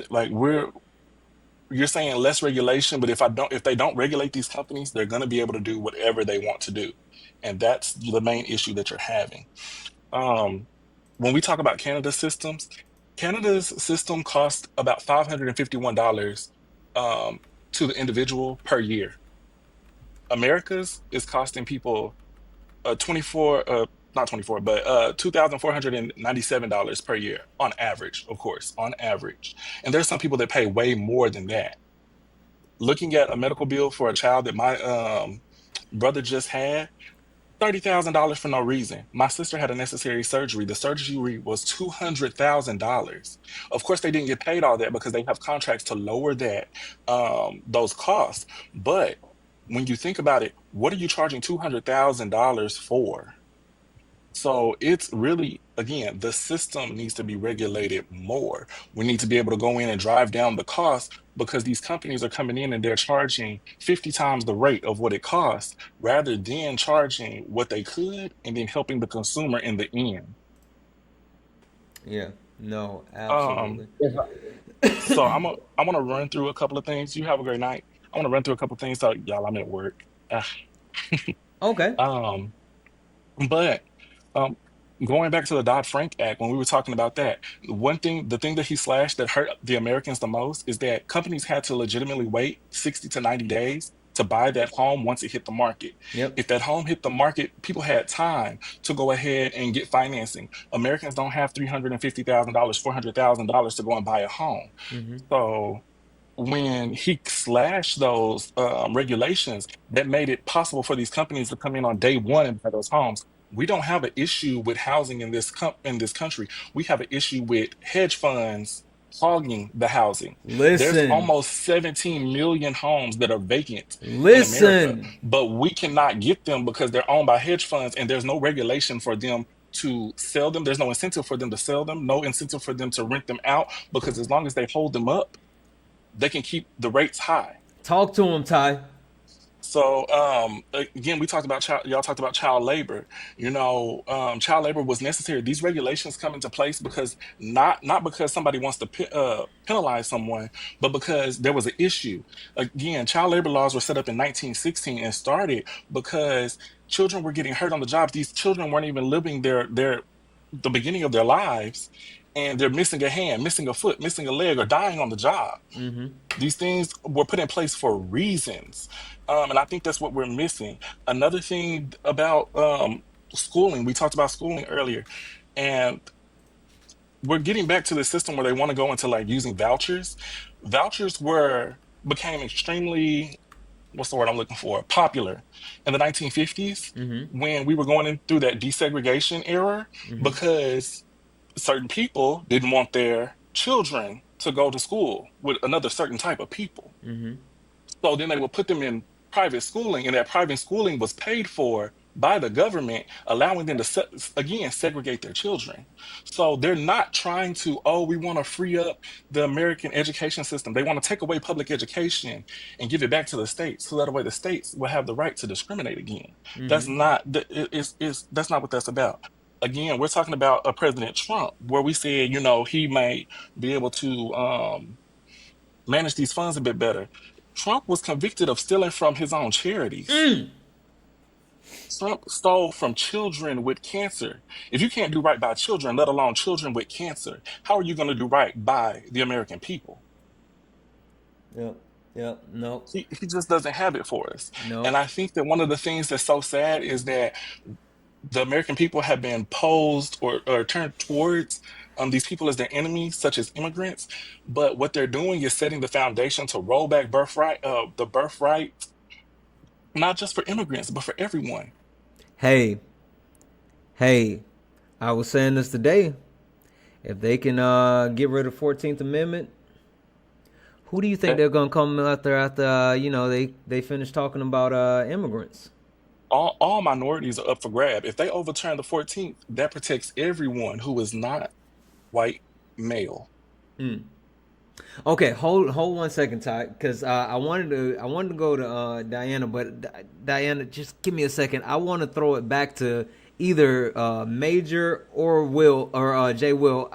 [SPEAKER 16] Like you're saying less regulation, but if they don't regulate these companies, they're going to be able to do whatever they want to do. And that's the main issue that you're having. When we talk about Canada's systems, Canada's system costs about $551 to the individual per year. America's is costing people 24 not 24 but $2,497 per year on average, of course, on average. And there's some people that pay way more than that. Looking at a medical bill for a child that my brother just had, $30,000 for no reason. My sister had a necessary surgery. The surgery was $200,000. Of course, they didn't get paid all that because they have contracts to lower that those costs. But when you think about it, what are you charging $200,000 for? So it's really, again, the system needs to be regulated more. We need to be able to go in and drive down the cost because these companies are coming in and they're charging 50 times the rate of what it costs rather than charging what they could and then helping the consumer in the end.
[SPEAKER 1] Yeah, no,
[SPEAKER 16] Um,
[SPEAKER 1] absolutely.
[SPEAKER 16] so I want to run through a couple of things. You have a great night. I want to run through a couple of things. So y'all, I'm at work. Ah.
[SPEAKER 1] Okay.
[SPEAKER 16] Um, but um, going back to the Dodd-Frank Act, when we were talking about that, the thing that he slashed that hurt the Americans the most is that companies had to legitimately wait 60 to 90 days to buy that home once it hit the market.
[SPEAKER 1] Yep.
[SPEAKER 16] If that home hit the market, people had time to go ahead and get financing. Americans don't have $350,000, $400,000 to go and buy a home.
[SPEAKER 1] Mm-hmm.
[SPEAKER 16] So when he slashed those regulations that made it possible for these companies to come in on day one and buy those homes, we don't have an issue with housing in this country. We have an issue with hedge funds hogging the housing. There's
[SPEAKER 1] Listen.
[SPEAKER 16] almost 17 million homes that are vacant in America,
[SPEAKER 1] Listen.
[SPEAKER 16] but we cannot get them because they're owned by hedge funds and there's no regulation for them to sell them. There's no incentive for them to sell them, no incentive for them to rent them out because as long as they hold them up, they can keep the rates high.
[SPEAKER 1] Talk to him, Ty.
[SPEAKER 16] So again, y'all talked about child labor. Child labor was necessary. These regulations come into place because not because somebody wants to penalize someone, but because there was an issue. Again, child labor laws were set up in 1916 and started because children were getting hurt on the job. These children weren't even living the beginning of their lives, and they're missing a hand, missing a foot, missing a leg, or dying on the job.
[SPEAKER 1] Mm-hmm.
[SPEAKER 16] These things were put in place for reasons. And I think that's what we're missing. Another thing about schooling, we talked about schooling earlier, and we're getting back to the system where they want to go into like using vouchers. Vouchers became extremely, what's the word I'm looking for? Popular in the 1950s
[SPEAKER 1] Mm-hmm.
[SPEAKER 16] when we were going in through that desegregation era
[SPEAKER 1] Mm-hmm.
[SPEAKER 16] because certain people didn't want their children to go to school with another certain type of people.
[SPEAKER 1] Mm-hmm.
[SPEAKER 16] So then they would put them in private schooling, and that private schooling was paid for by the government, allowing them to again segregate their children. So they're not trying to, oh, we want to free up the American education system. They want to take away public education and give it back to the states, so that way the states will have the right to discriminate again. That's
[SPEAKER 1] Mm-hmm.
[SPEAKER 16] not that's not what that's about. Again, we're talking about a President Trump, where we said, he may be able to manage these funds a bit better. Trump was convicted of stealing from his own charities. Trump stole from children with cancer. If you can't do right by children, let alone children with cancer, how are you going to do right by the American people?
[SPEAKER 1] Yep. Yep. Nope.
[SPEAKER 16] He just doesn't have it for us. And
[SPEAKER 1] Nope.
[SPEAKER 16] I think that one of the things that's so sad is that the American people have been posed or turned towards these people as their enemies, such as immigrants. But what they're doing is setting the foundation to roll back the birthright, not just for immigrants, but for everyone.
[SPEAKER 1] Hey, hey, I was saying this today. If they can get rid of 14th Amendment, who do you think they're gonna come after they finish talking about immigrants?
[SPEAKER 16] All minorities are up for grab. If they overturn the 14th, that protects everyone who is not white male.
[SPEAKER 1] Mm. Okay, hold 1 second, Ty, because I wanted to go to Diana, but Diana, just give me a second. I want to throw it back to either Major or Will or Jay Will.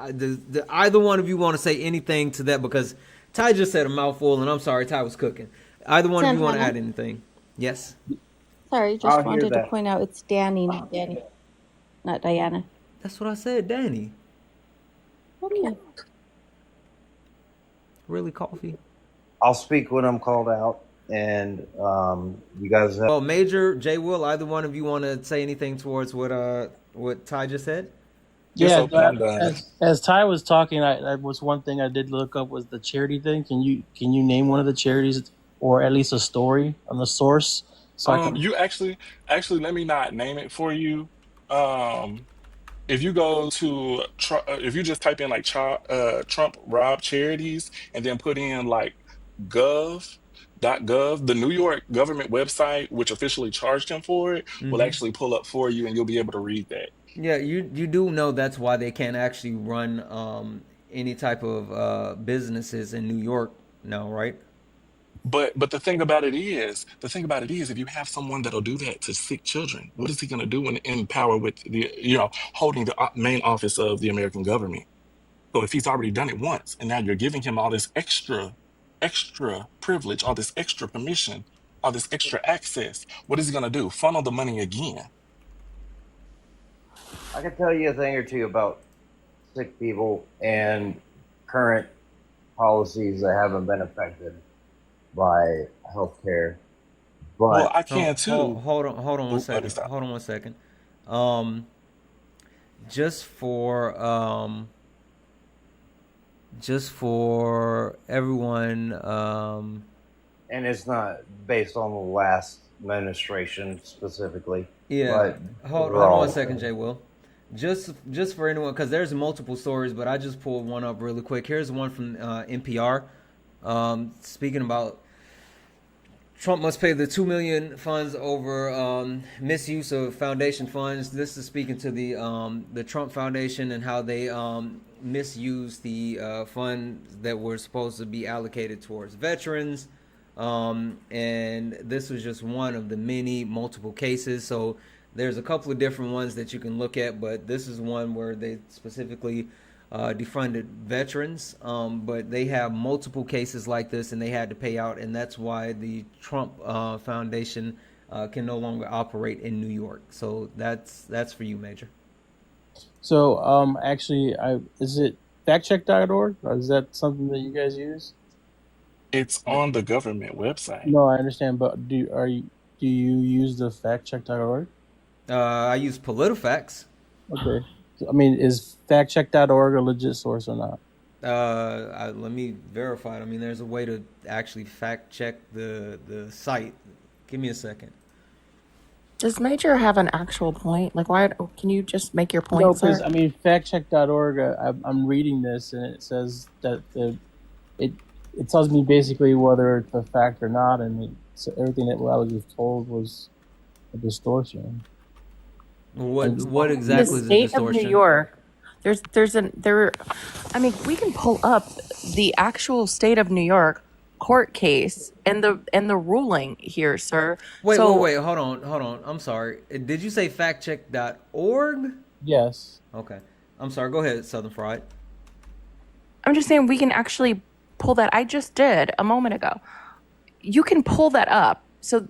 [SPEAKER 1] Either one of you want to say anything to that, because Ty just said a mouthful, and I'm sorry, Ty was cooking. Either one of you want to
[SPEAKER 17] Santana?
[SPEAKER 1] add anything? Yes.
[SPEAKER 17] Sorry,
[SPEAKER 10] I'll
[SPEAKER 17] just
[SPEAKER 10] hear
[SPEAKER 17] wanted to
[SPEAKER 10] that.
[SPEAKER 17] point out it's Danny, not Danny, not Diana.
[SPEAKER 1] That's what I said, Danny.
[SPEAKER 17] Okay.
[SPEAKER 1] Really, coffee?
[SPEAKER 10] I'll speak when I'm called out, and you guys have.
[SPEAKER 1] Well, Major, Jay Will, either one of you want to say anything towards what Ty just said?
[SPEAKER 15] Yeah,
[SPEAKER 16] open. I'm done.
[SPEAKER 15] as Ty was talking, I was one thing I did look up was the charity thing. Can you name one of the charities or at least a story on the source? So I can.
[SPEAKER 16] You actually let me not name it for you. If you go to if you just type in like Trump rob charities and then put in like gov.gov, the New York government website, which officially charged him for it, will
[SPEAKER 1] Mm-hmm.
[SPEAKER 16] actually pull up for you, and you'll be able to read that.
[SPEAKER 1] Yeah, you do know that's why they can't actually run any type of businesses in New York now, right?
[SPEAKER 16] But the thing about it is, if you have someone that'll do that to sick children, what is he going to do in power with the holding the main office of the American government? So if he's already done it once, and now you're giving him all this extra privilege, all this extra permission, all this extra access, what is he going to do? Funnel the money again?
[SPEAKER 10] I can tell you a thing or two about sick people and current policies that haven't been affected by healthcare.
[SPEAKER 16] Well,
[SPEAKER 10] But
[SPEAKER 16] I can too.
[SPEAKER 1] Hold on 1 second.
[SPEAKER 16] Stop.
[SPEAKER 1] Hold on 1 second. Um, just for everyone.
[SPEAKER 10] And it's not based on the last administration specifically.
[SPEAKER 1] Yeah.
[SPEAKER 10] But
[SPEAKER 1] Hold on
[SPEAKER 10] overall.
[SPEAKER 1] 1 second, Jay Will. Just for anyone, because there's multiple stories, but I just pulled one up really quick. Here's one from NPR, speaking about Trump must pay the $2 million funds over misuse of foundation funds. This is speaking to the Trump Foundation and how they misused the funds that were supposed to be allocated towards veterans. And this was just one of the many multiple cases. So there's a couple of different ones that you can look at, but this is one where they specifically defunded veterans, but they have multiple cases like this, and they had to pay out, and that's why the Trump Foundation can no longer operate in New York. So that's for you, Major.
[SPEAKER 15] So actually, is it factcheck.org, or is that something that you guys use?
[SPEAKER 16] It's on the government website.
[SPEAKER 15] No, I understand, but do you use the factcheck.org?
[SPEAKER 1] I use PolitiFacts.
[SPEAKER 15] Okay. I mean, is factcheck.org a legit source or not?
[SPEAKER 1] Let me verify it. I mean, there's a way to actually fact check the site. Give me a second.
[SPEAKER 18] Does Major have an actual point? Like, why? Can you just make your
[SPEAKER 15] No,
[SPEAKER 18] point,
[SPEAKER 15] because
[SPEAKER 18] sir?
[SPEAKER 15] I mean, factcheck.org. I'm reading this, and it says that it it tells me basically whether it's a fact or not, and so everything that what I was just told was a distortion.
[SPEAKER 1] What
[SPEAKER 18] The
[SPEAKER 1] exactly is a
[SPEAKER 18] state of New
[SPEAKER 1] distortion?
[SPEAKER 18] York. There. I mean, we can pull up the actual state of New York court case and the ruling here, sir.
[SPEAKER 1] Wait, wait,
[SPEAKER 18] So
[SPEAKER 1] wait. Hold on. I'm sorry. Did you say factcheck.org?
[SPEAKER 15] Yes.
[SPEAKER 1] Okay. I'm sorry. Go ahead, Southern Fried.
[SPEAKER 18] I'm just saying we can actually pull that. I just did a moment ago. You can pull that up. So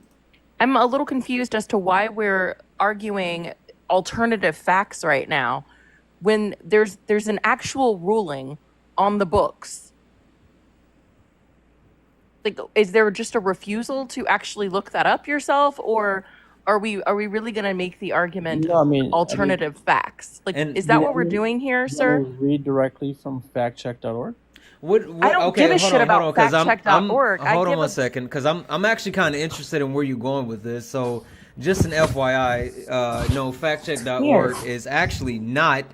[SPEAKER 18] I'm a little confused as to why we're arguing alternative facts right now when there's an actual ruling on the books. Like, is there just a refusal to actually look that up yourself, or are we really going to make the argument
[SPEAKER 15] No, I mean,
[SPEAKER 18] alternative facts? Like,
[SPEAKER 1] And
[SPEAKER 18] is that what we're doing here, sir?
[SPEAKER 15] Read directly from factcheck.org.
[SPEAKER 18] I don't
[SPEAKER 1] Okay,
[SPEAKER 18] give a
[SPEAKER 1] hold
[SPEAKER 18] shit
[SPEAKER 1] on, hold
[SPEAKER 18] about
[SPEAKER 1] on, because
[SPEAKER 18] factcheck.org. I
[SPEAKER 1] hold on
[SPEAKER 18] give
[SPEAKER 1] one
[SPEAKER 18] a
[SPEAKER 1] second, because I'm actually kind of interested in where you're going with this. So, just an FYI, no,
[SPEAKER 18] Weird.
[SPEAKER 1] factcheck.org is actually not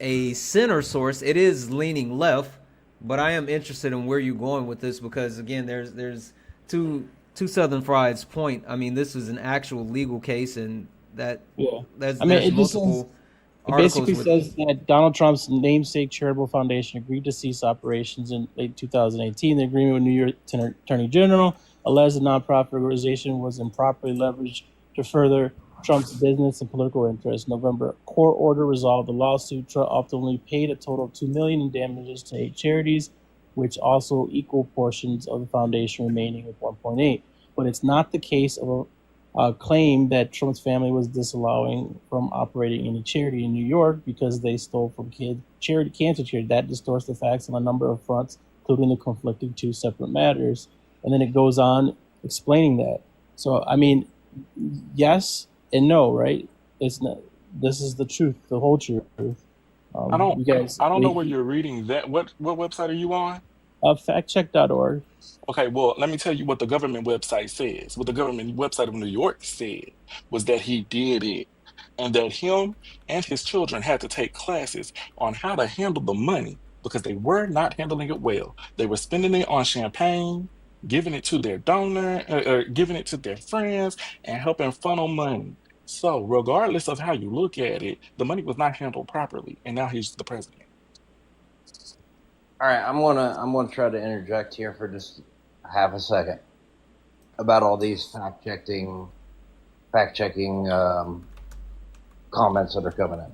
[SPEAKER 1] a center source. It is leaning left, but I am interested in where you're going with this because again, there's two Southern Fried's point. I mean, this is an actual legal case, and
[SPEAKER 15] Yeah.
[SPEAKER 1] there's
[SPEAKER 15] I mean, it just
[SPEAKER 1] multiple
[SPEAKER 15] says, it
[SPEAKER 1] articles
[SPEAKER 15] basically
[SPEAKER 1] with.
[SPEAKER 15] says that Donald Trump's namesake charitable foundation agreed to cease operations in late 2018. The agreement with New York Attorney General alleged the nonprofit organization was improperly leveraged to further Trump's business and political interests. November court order resolved the lawsuit. Trump ultimately paid a total of $2 million in damages to 8 charities, which also equal portions of the foundation remaining with 1.8. But it's not the case of a claim that Trump's family was disallowing from operating any charity in New York because they stole from cancer charity. That distorts the facts on a number of fronts, including the conflicting two separate matters. And then it goes on explaining that. So, I mean, yes and no, right? It's not. This is the truth, the whole truth.
[SPEAKER 16] I don't
[SPEAKER 15] You guys,
[SPEAKER 16] I don't know where you're reading that. What website are you on?
[SPEAKER 15] factcheck.org.
[SPEAKER 16] Okay, well, let me tell you what the government website says. What the government website of New York said was that he did it and that him and his children had to take classes on how to handle the money because they were not handling it well. They were spending it on champagne, giving it to their donor, or giving it to their friends, and helping funnel money. So, regardless of how you look at it, the money was not handled properly, and now he's the president.
[SPEAKER 10] All right, I'm gonna try to interject here for just half a second about all these fact checking comments that are coming in.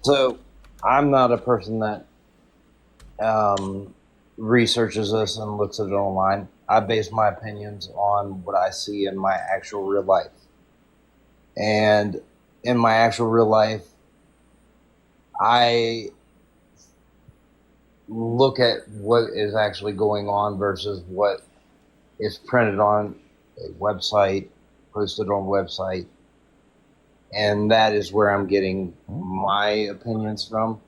[SPEAKER 10] So I'm not a person that researches this and looks at it online. I base my opinions on what I see in my actual real life, and in my actual real life, I look at what is actually going on versus what is printed on a website, posted on a website, and that is where I'm getting my opinions from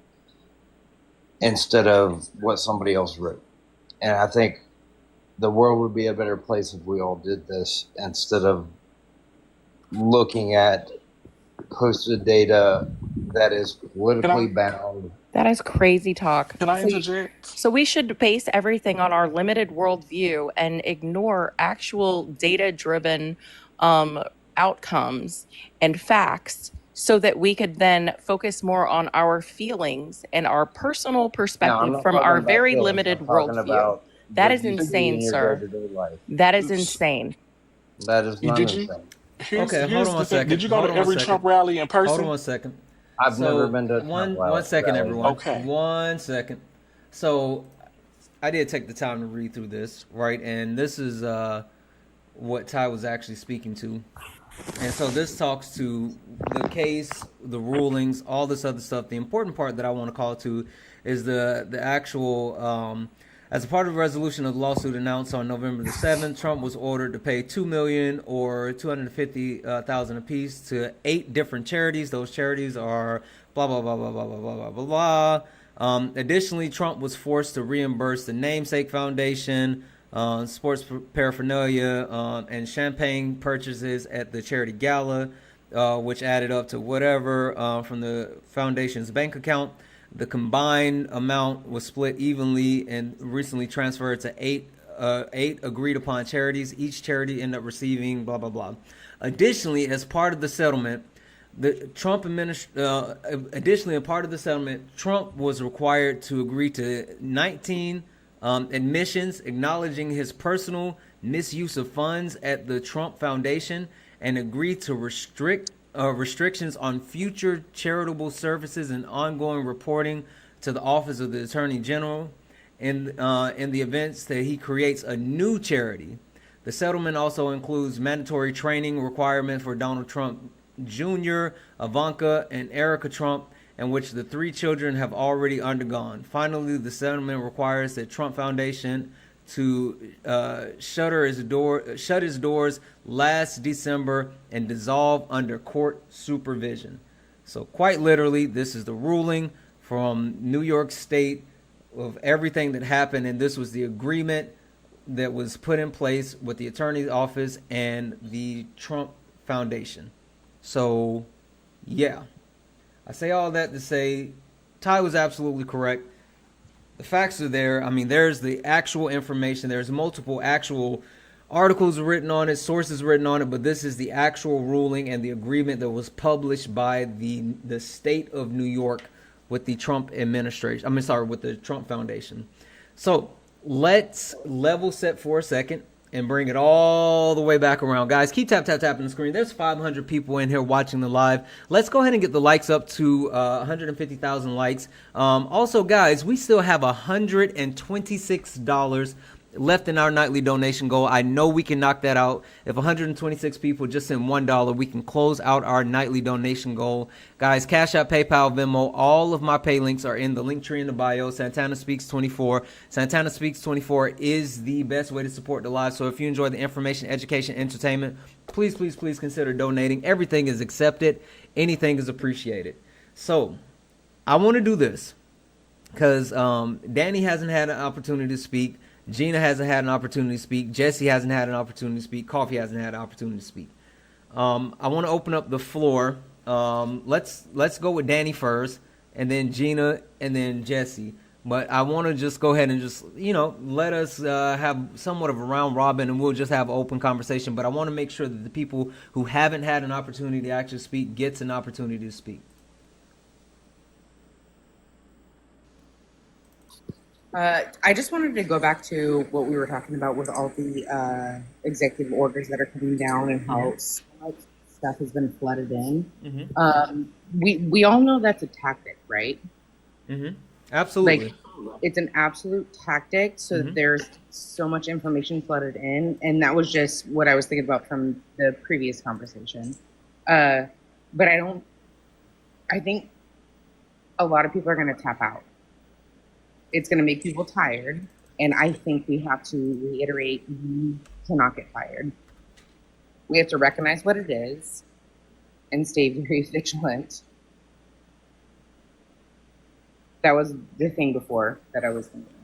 [SPEAKER 10] instead of what somebody else wrote. And I think the world would be a better place if we all did this instead of looking at posted data that is politically bound.
[SPEAKER 18] That is crazy talk.
[SPEAKER 16] Can I interject?
[SPEAKER 18] So we should base everything on our limited worldview and ignore actual data-driven outcomes and facts so that we could then focus more on our feelings and our personal
[SPEAKER 10] Now, I'm
[SPEAKER 18] perspective
[SPEAKER 10] not
[SPEAKER 18] from
[SPEAKER 10] talking
[SPEAKER 18] our
[SPEAKER 10] about
[SPEAKER 18] very
[SPEAKER 10] feelings.
[SPEAKER 18] limited
[SPEAKER 10] I'm talking
[SPEAKER 18] worldview.
[SPEAKER 10] about
[SPEAKER 18] That
[SPEAKER 10] what
[SPEAKER 18] is
[SPEAKER 10] you see in
[SPEAKER 18] insane,
[SPEAKER 10] your
[SPEAKER 18] sir.
[SPEAKER 10] day-to-day life.
[SPEAKER 18] That is insane.
[SPEAKER 10] That is not
[SPEAKER 16] Did you?
[SPEAKER 10] insane.
[SPEAKER 1] Okay, hold
[SPEAKER 16] Here's
[SPEAKER 1] on
[SPEAKER 16] the
[SPEAKER 1] one
[SPEAKER 16] thing.
[SPEAKER 1] second.
[SPEAKER 16] Did you go
[SPEAKER 1] Hold
[SPEAKER 16] to
[SPEAKER 1] on one
[SPEAKER 16] every
[SPEAKER 1] second.
[SPEAKER 16] Trump rally in
[SPEAKER 1] Hold on
[SPEAKER 16] person?
[SPEAKER 1] one second.
[SPEAKER 10] I've never been to a Trump
[SPEAKER 1] One second,
[SPEAKER 10] rally.
[SPEAKER 1] everyone.
[SPEAKER 16] Okay.
[SPEAKER 1] 1 second. So I did take the time to read through this, right? And this is what Ty was actually speaking to. And so this talks to the case, the rulings, all this other stuff. The important part that I want to call to is the actual. As a part of a resolution of the lawsuit announced on November the 7th, Trump was ordered to pay $2 million or $250,000 apiece to 8 different charities. Those charities are blah blah blah blah blah blah blah blah blah. Additionally, Trump was forced to reimburse the Namesake Foundation sports paraphernalia, and champagne purchases at the charity gala, which added up to whatever from the foundation's bank account. The combined amount was split evenly and recently transferred to eight agreed upon charities. Each charity ended up receiving blah blah blah. Additionally, as part of the settlement, additionally, a part of the settlement, Trump was required to agree to 19 admissions acknowledging his personal misuse of funds at the Trump Foundation and agreed to restrictions on future charitable services and ongoing reporting to the Office of the Attorney General in the events that he creates a new charity. The settlement also includes mandatory training requirements for Donald Trump Jr., Ivanka, and Erica Trump, in which the three children have already undergone. Finally, the settlement requires the Trump Foundation to shut its doors last December and dissolve under court supervision. So quite literally, this is the ruling from New York State of everything that happened, and this was the agreement that was put in place with the attorney's office and the Trump Foundation. So, yeah. I say all that to say Ty was absolutely correct. The facts are there. I mean, there's the actual information. There's multiple actual articles written on it, sources written on it, but this is the actual ruling and the agreement that was published by the state of New York with the Trump administration. With the Trump Foundation. So let's level set for a second and bring it all the way back around. Guys, keep tapping the screen. There's 500 people in here watching the live. Let's go ahead and get the likes up to 150,000 likes. Also, guys, we still have $126 left in our nightly donation goal. I know we can knock that out. If 126 people just send $1, we can close out our nightly donation goal. Guys, Cash App, PayPal, Venmo, all of my pay links are in the link tree in the bio. Santana Speaks 24. Santana Speaks 24 is the best way to support the live. So if you enjoy the information, education, entertainment, please consider donating. Everything is accepted. Anything is appreciated. So I want to do this because Danny hasn't had an opportunity to speak. Gina hasn't had an opportunity to speak. Jesse hasn't had an opportunity to speak. Coffee hasn't had an opportunity to speak. I want to open up the floor. Let's go with Danny first, and then Gina, and then Jesse. But I want to just go ahead and just, let us have somewhat of a round robin, and we'll just have open conversation. But I want to make sure that the people who haven't had an opportunity to actually speak gets an opportunity to speak.
[SPEAKER 13] I just wanted to go back to what we were talking about with all the executive orders that are coming down and how so much stuff has been flooded in. We all know that's a tactic, right?
[SPEAKER 1] Absolutely.
[SPEAKER 13] Like, it's an absolute tactic so that there's so much information flooded in, and that was just what I was thinking about from the previous conversation. But I think a lot of people are going to tap out. It's going to make people tired, and I think we have to reiterate, you cannot get fired. We have to recognize what it is and stay very vigilant. That was the thing before that I was thinking.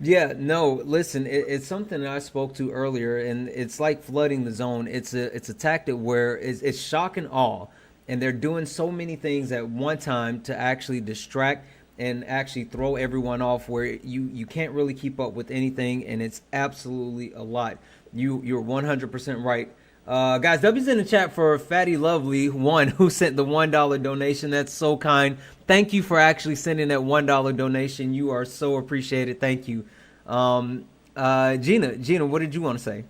[SPEAKER 1] Yeah, no, listen, it's something that I spoke to earlier, and it's like flooding the zone. It's a tactic where it's shock and awe, and they're doing so many things at one time to actually distract and actually throw everyone off where you can't really keep up with anything, and it's absolutely a lot. You're 100% right. Guys, W's in the chat for Fatty Lovely one who sent the $1 donation. That's so kind. Thank you for actually sending that $1 donation. You are so appreciated. Thank you. Gina, what did you want to say?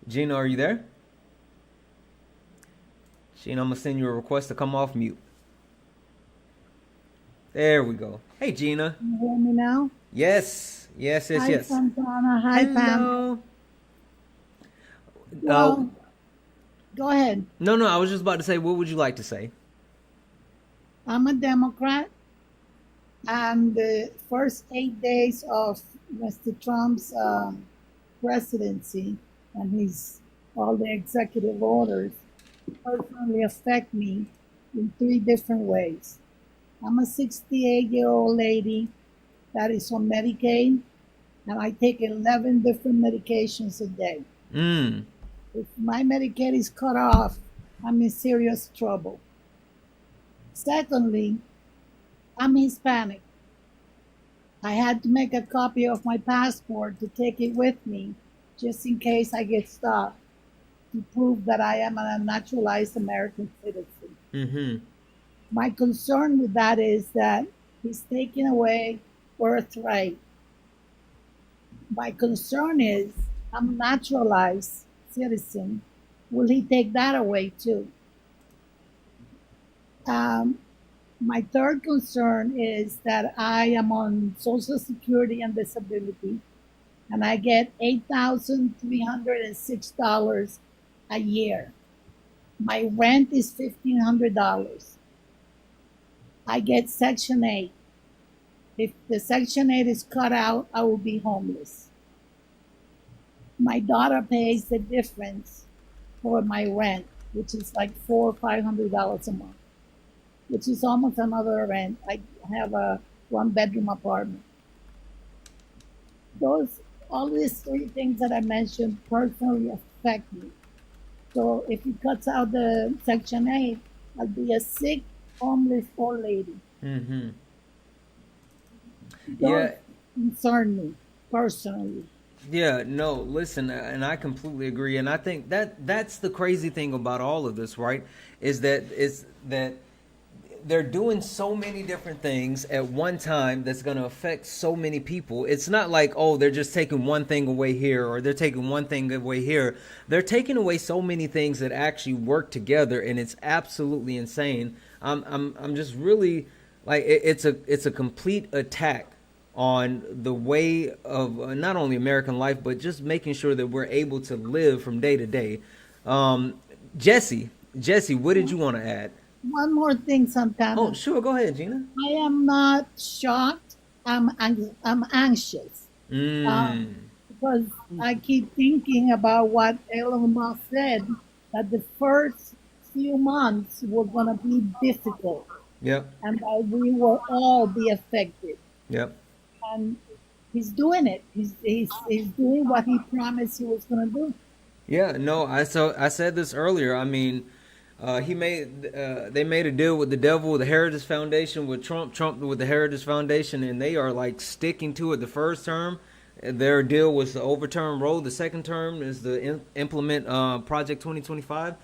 [SPEAKER 1] Gina, are you there? Gina, I'm gonna send you a request to come off mute. There we go. Hey, Gina.
[SPEAKER 19] Can you hear me now?
[SPEAKER 1] Yes.
[SPEAKER 19] Hi, Santana. Hi,
[SPEAKER 1] Hello.
[SPEAKER 19] Pam. Well, go ahead.
[SPEAKER 1] No, I was just about to say, what would you like to say?
[SPEAKER 19] I'm a Democrat, and the first 8 days of Mr. Trump's presidency and all the executive orders personally affect me in 3 different ways. I'm a 68-year-old lady that is on Medicaid, and I take 11 different medications a day. If my Medicaid is cut off, I'm in serious trouble. Secondly, I'm Hispanic. I had to make a copy of my passport to take it with me just in case I get stopped to prove that I am a naturalized American citizen. My concern with that is that he's taking away birthright. My concern is I'm a naturalized citizen. Will he take that away too? My third concern is that I am on Social Security and disability, and I get $8,306 a year. My rent is $1,500. I get Section 8. If the Section 8 is cut out, I will be homeless. My daughter pays the difference for my rent, which is like $400 or $500 a month, which is almost another rent. I have a one-bedroom apartment. All these three things that I mentioned personally affect me. So if he cuts out the Section 8, I'll be a sick, homeless old lady. Those concern me personally.
[SPEAKER 1] Yeah, no, listen, and I completely agree, and I think that's the crazy thing about all of this, right? Is that they're doing so many different things at one time that's going to affect so many people. It's not like, oh, they're just taking one thing away here or they're taking one thing away here. They're taking away so many things that actually work together, and it's absolutely insane. I'm just really like it's a complete attack on the way of not only American life, but just making sure that we're able to live from day to day. Jesse, what did you want to add?
[SPEAKER 19] One more thing, Santana.
[SPEAKER 1] Oh, sure. Go ahead, Gina.
[SPEAKER 19] I am not shocked. I'm anxious because I keep thinking about what Elon Musk said, that the first few months were going to be difficult.
[SPEAKER 1] Yep.
[SPEAKER 19] And that we will all be affected.
[SPEAKER 1] Yep.
[SPEAKER 19] And he's doing it. He's doing what he promised he was going to do.
[SPEAKER 1] Yeah. No. I said this earlier. I mean, they made a deal with the devil, with the Heritage Foundation, with Trump with the Heritage Foundation, and they are like sticking to it. The first term, their deal was to overturn Roe. The second term is to implement Project 2025,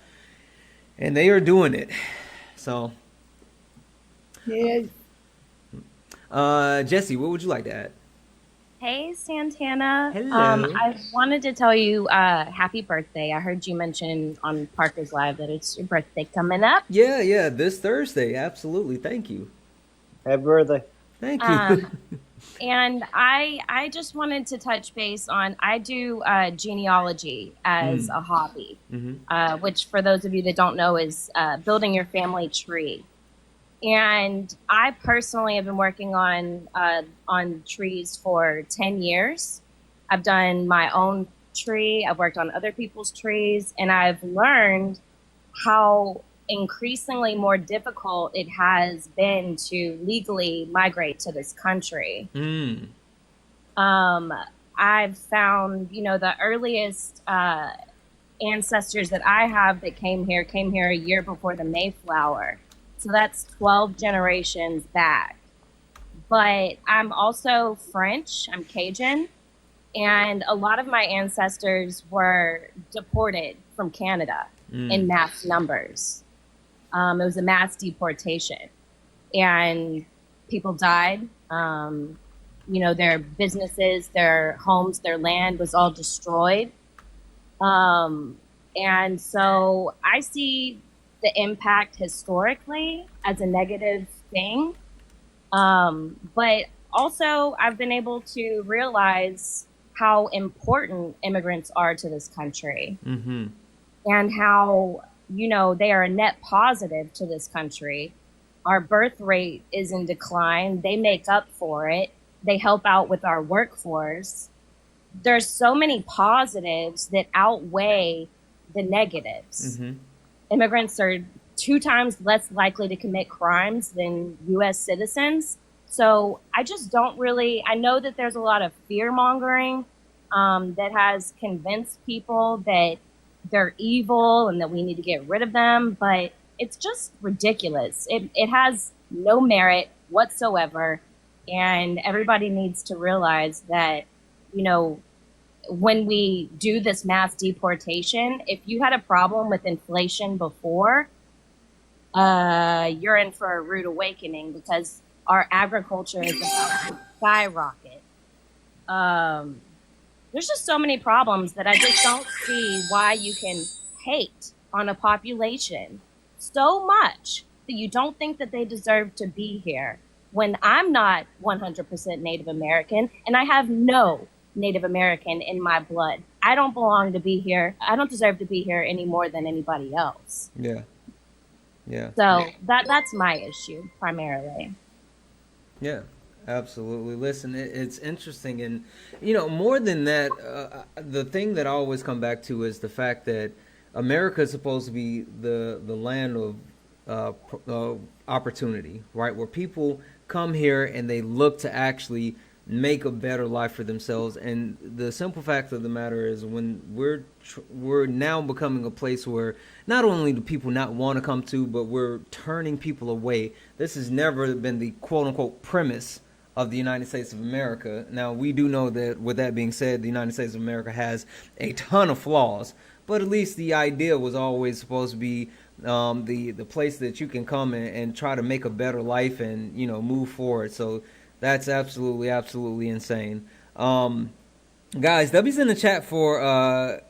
[SPEAKER 1] and they are doing it. So,
[SPEAKER 19] yes.
[SPEAKER 1] Jesse, what would you like to add?
[SPEAKER 20] Hey, Santana.
[SPEAKER 1] Hello.
[SPEAKER 20] I wanted to tell you happy birthday. I heard you mention on Parker's Live that it's your birthday coming up.
[SPEAKER 1] Yeah, this Thursday. Absolutely. Thank you.
[SPEAKER 10] Happy birthday.
[SPEAKER 1] Thank you.
[SPEAKER 20] And I just wanted to touch base on, I do genealogy as a hobby, which for those of you that don't know is building your family tree. And I personally have been working on trees for 10 years. I've done my own tree. I've worked on other people's trees, and I've learned how increasingly more difficult it has been to legally migrate to this country. I've found, the earliest ancestors that I have that came here a year before the Mayflower. So that's 12 generations back. But I'm also French, I'm Cajun, and a lot of my ancestors were deported from Canada in mass numbers. It was a mass deportation, and people died. Their businesses, their homes, their land was all destroyed. And so I see the impact historically as a negative thing. But also I've been able to realize how important immigrants are to this country and how, they are a net positive to this country. Our birth rate is in decline. They make up for it. They help out with our workforce. There's so many positives that outweigh the negatives. Immigrants are 2 times less likely to commit crimes than US citizens. So I just don't really, I know that there's a lot of fear mongering that has convinced people that they're evil and that we need to get rid of them, but it's just ridiculous. It has no merit whatsoever. And everybody needs to realize that, you know, when we do this mass deportation, if you had a problem with inflation before, you're in for a rude awakening because our agriculture is about to skyrocket. There's just so many problems that I just don't see why you can hate on a population so much that you don't think that they deserve to be here when I'm not 100% Native American and I have no Native American in my blood. I don't belong to be here. I don't deserve to be here any more than anybody else.
[SPEAKER 1] Yeah. Yeah.
[SPEAKER 20] So that's my issue primarily.
[SPEAKER 1] Yeah, absolutely. Listen, it's interesting, and more than that, the thing that I always come back to is the fact that America is supposed to be the land of opportunity, right? Where people come here and they look to actually make a better life for themselves. And the simple fact of the matter is, when we're now becoming a place where not only do people not want to come to, but we're turning people away. This has never been the quote unquote premise of the United States of America. Now, we do know that, with that being said, the United States of America has a ton of flaws, but at least the idea was always supposed to be the place that you can come and try to make a better life and move forward. So that's absolutely insane. Guys, W's in the chat for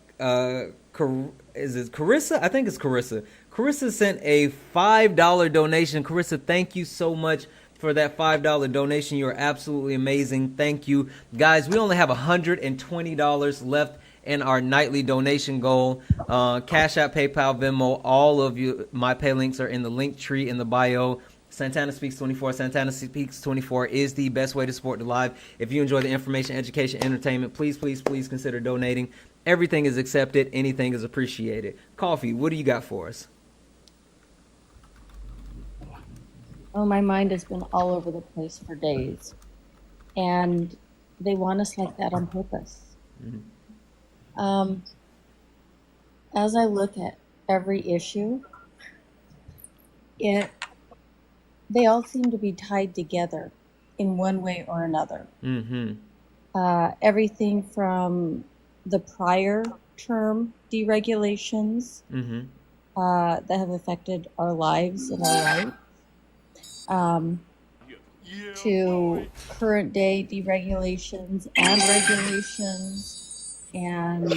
[SPEAKER 1] is it Carissa? I think it's Carissa. Carissa sent a $5 donation. Carissa, thank you so much for that $5 donation. You're absolutely amazing. Thank you. Guys, we only have $120 left in our nightly donation goal. Cash App, PayPal, Venmo, all of my pay links are in the link tree in the bio. Santana Speaks 24. Santana Speaks 24 is the best way to support the live. If you enjoy the information, education, entertainment, please consider donating. Everything is accepted. Anything is appreciated. Coffee, what do you got for us?
[SPEAKER 17] Oh, my mind has been all over the place for days. And they want us like that on purpose. Mm-hmm. As I look at every issue, they all seem to be tied together in one way or another. Mm-hmm. Everything from the prior term deregulations that have affected our lives and our rights, to current day deregulations and regulations and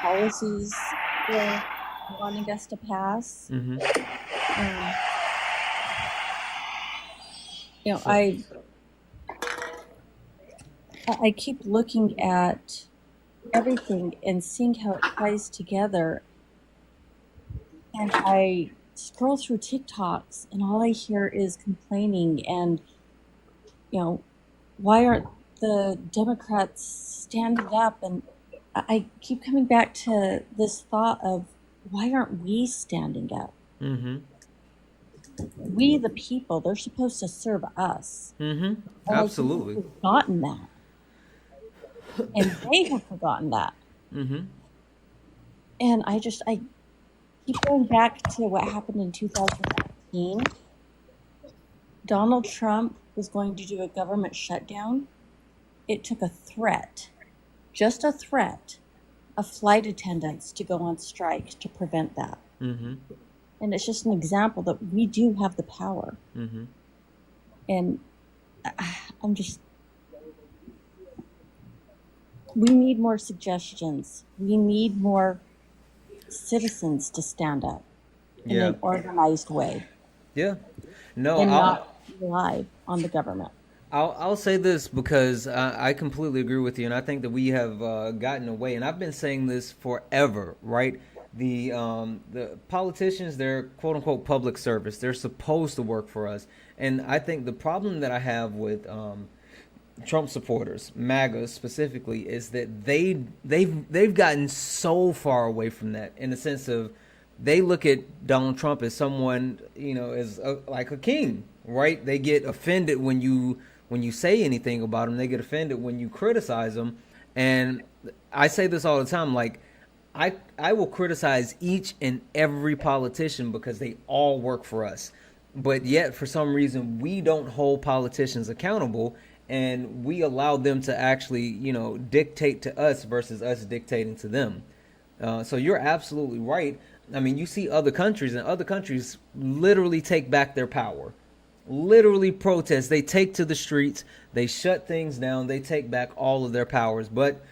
[SPEAKER 17] policies they're wanting us to pass. I keep looking at everything and seeing how it ties together, and I scroll through TikToks and all I hear is complaining and why aren't the Democrats standing up? And I keep coming back to this thought of, why aren't we standing up? We the people, they're supposed to serve us.
[SPEAKER 1] Absolutely.
[SPEAKER 17] We've forgotten that. And they have forgotten that. And I keep going back to what happened in 2015. Donald Trump was going to do a government shutdown. It took a threat, just a threat, of flight attendants to go on strike to prevent that. And it's just an example that we do have the power. And we need more suggestions. We need more citizens to stand up in an organized way.
[SPEAKER 1] Yeah. No,
[SPEAKER 17] and not rely on the government.
[SPEAKER 1] I'll say this because I completely agree with you, and I think that we have gotten away. And I've been saying this forever, right? The politicians, they're quote unquote public service. They're supposed to work for us, and I think the problem that I have with Trump supporters, MAGA specifically, is that they've gotten so far away from that, in the sense of they look at Donald Trump as someone, as like a king, right? They get offended when you say anything about him. They get offended when you criticize him. And I say this all the time, like, I will criticize each and every politician because they all work for us. But yet, for some reason, we don't hold politicians accountable, and we allow them to actually, dictate to us versus us dictating to them. So you're absolutely right. I mean, you see other countries, and other countries literally take back their power, literally protest. They take to the streets, they shut things down, they take back all of their powers. But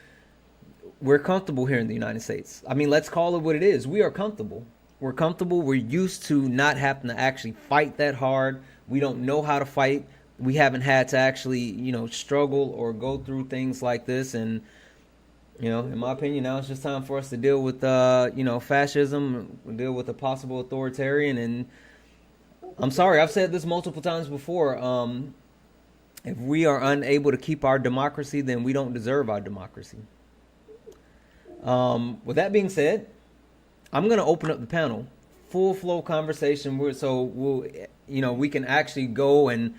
[SPEAKER 1] we're comfortable here in the United States. I mean, let's call it what it is. We are comfortable. We're comfortable. We're used to not having to actually fight that hard. We don't know how to fight. We haven't had to actually, struggle or go through things like this. And, in my opinion, now it's just time for us to deal with, fascism, deal with a possible authoritarian. And I'm sorry, I've said this multiple times before. If we are unable to keep our democracy, then we don't deserve our democracy. With that being said, I'm going to open up the panel, full flow conversation. So we can actually go and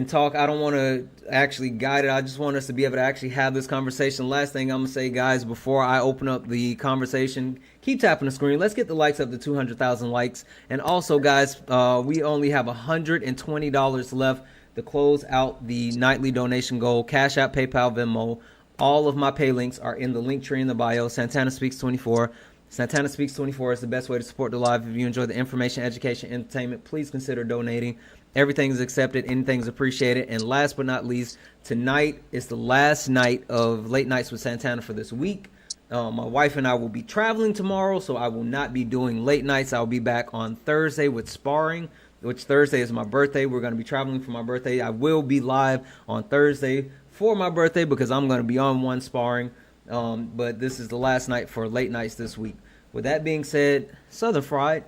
[SPEAKER 1] talk. I don't want to actually guide it. I just want us to be able to actually have this conversation. Last thing I'm going to say, guys, before I open up the conversation, keep tapping the screen. Let's get the likes up to 200,000 likes. And also, guys, we only have $120 left to close out the nightly donation goal. Cash App, PayPal, Venmo. All of my pay links are in the link tree in the bio. Santana Speaks 24. Santana Speaks 24 is the best way to support the live. If you enjoy the information, education, entertainment, please consider donating. Everything is accepted. Anything is appreciated. And last but not least, tonight is the last night of Late Nights with Santana for this week. My wife and I will be traveling tomorrow, so I will not be doing late nights. I'll be back on Thursday with sparring, which Thursday is my birthday. We're going to be traveling for my birthday. I will be live on Thursday for my birthday because I'm going to be on one sparring. But this is the last night for late nights this week. With that being said, Southern Fried,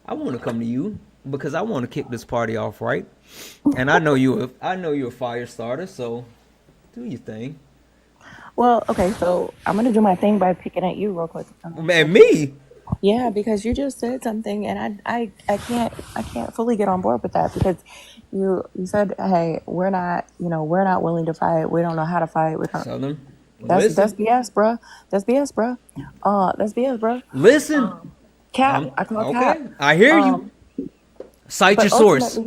[SPEAKER 1] I want to come to you because I want to kick this party off right. And I know you're a fire starter, so do your thing.
[SPEAKER 18] Well, okay, so I'm gonna do my thing by picking at you real quick.
[SPEAKER 1] Man, me?
[SPEAKER 18] Yeah, because you just said something, and I can't fully get on board with that because you said, hey, we're not willing to fight. We don't know how to fight. We don't.
[SPEAKER 1] Southern,
[SPEAKER 18] That's BS, bruh. That's BS, bruh. That's BS, bruh.
[SPEAKER 1] Listen,
[SPEAKER 18] Cap. I call
[SPEAKER 1] okay.
[SPEAKER 18] cap.
[SPEAKER 1] I hear you. Cite your source.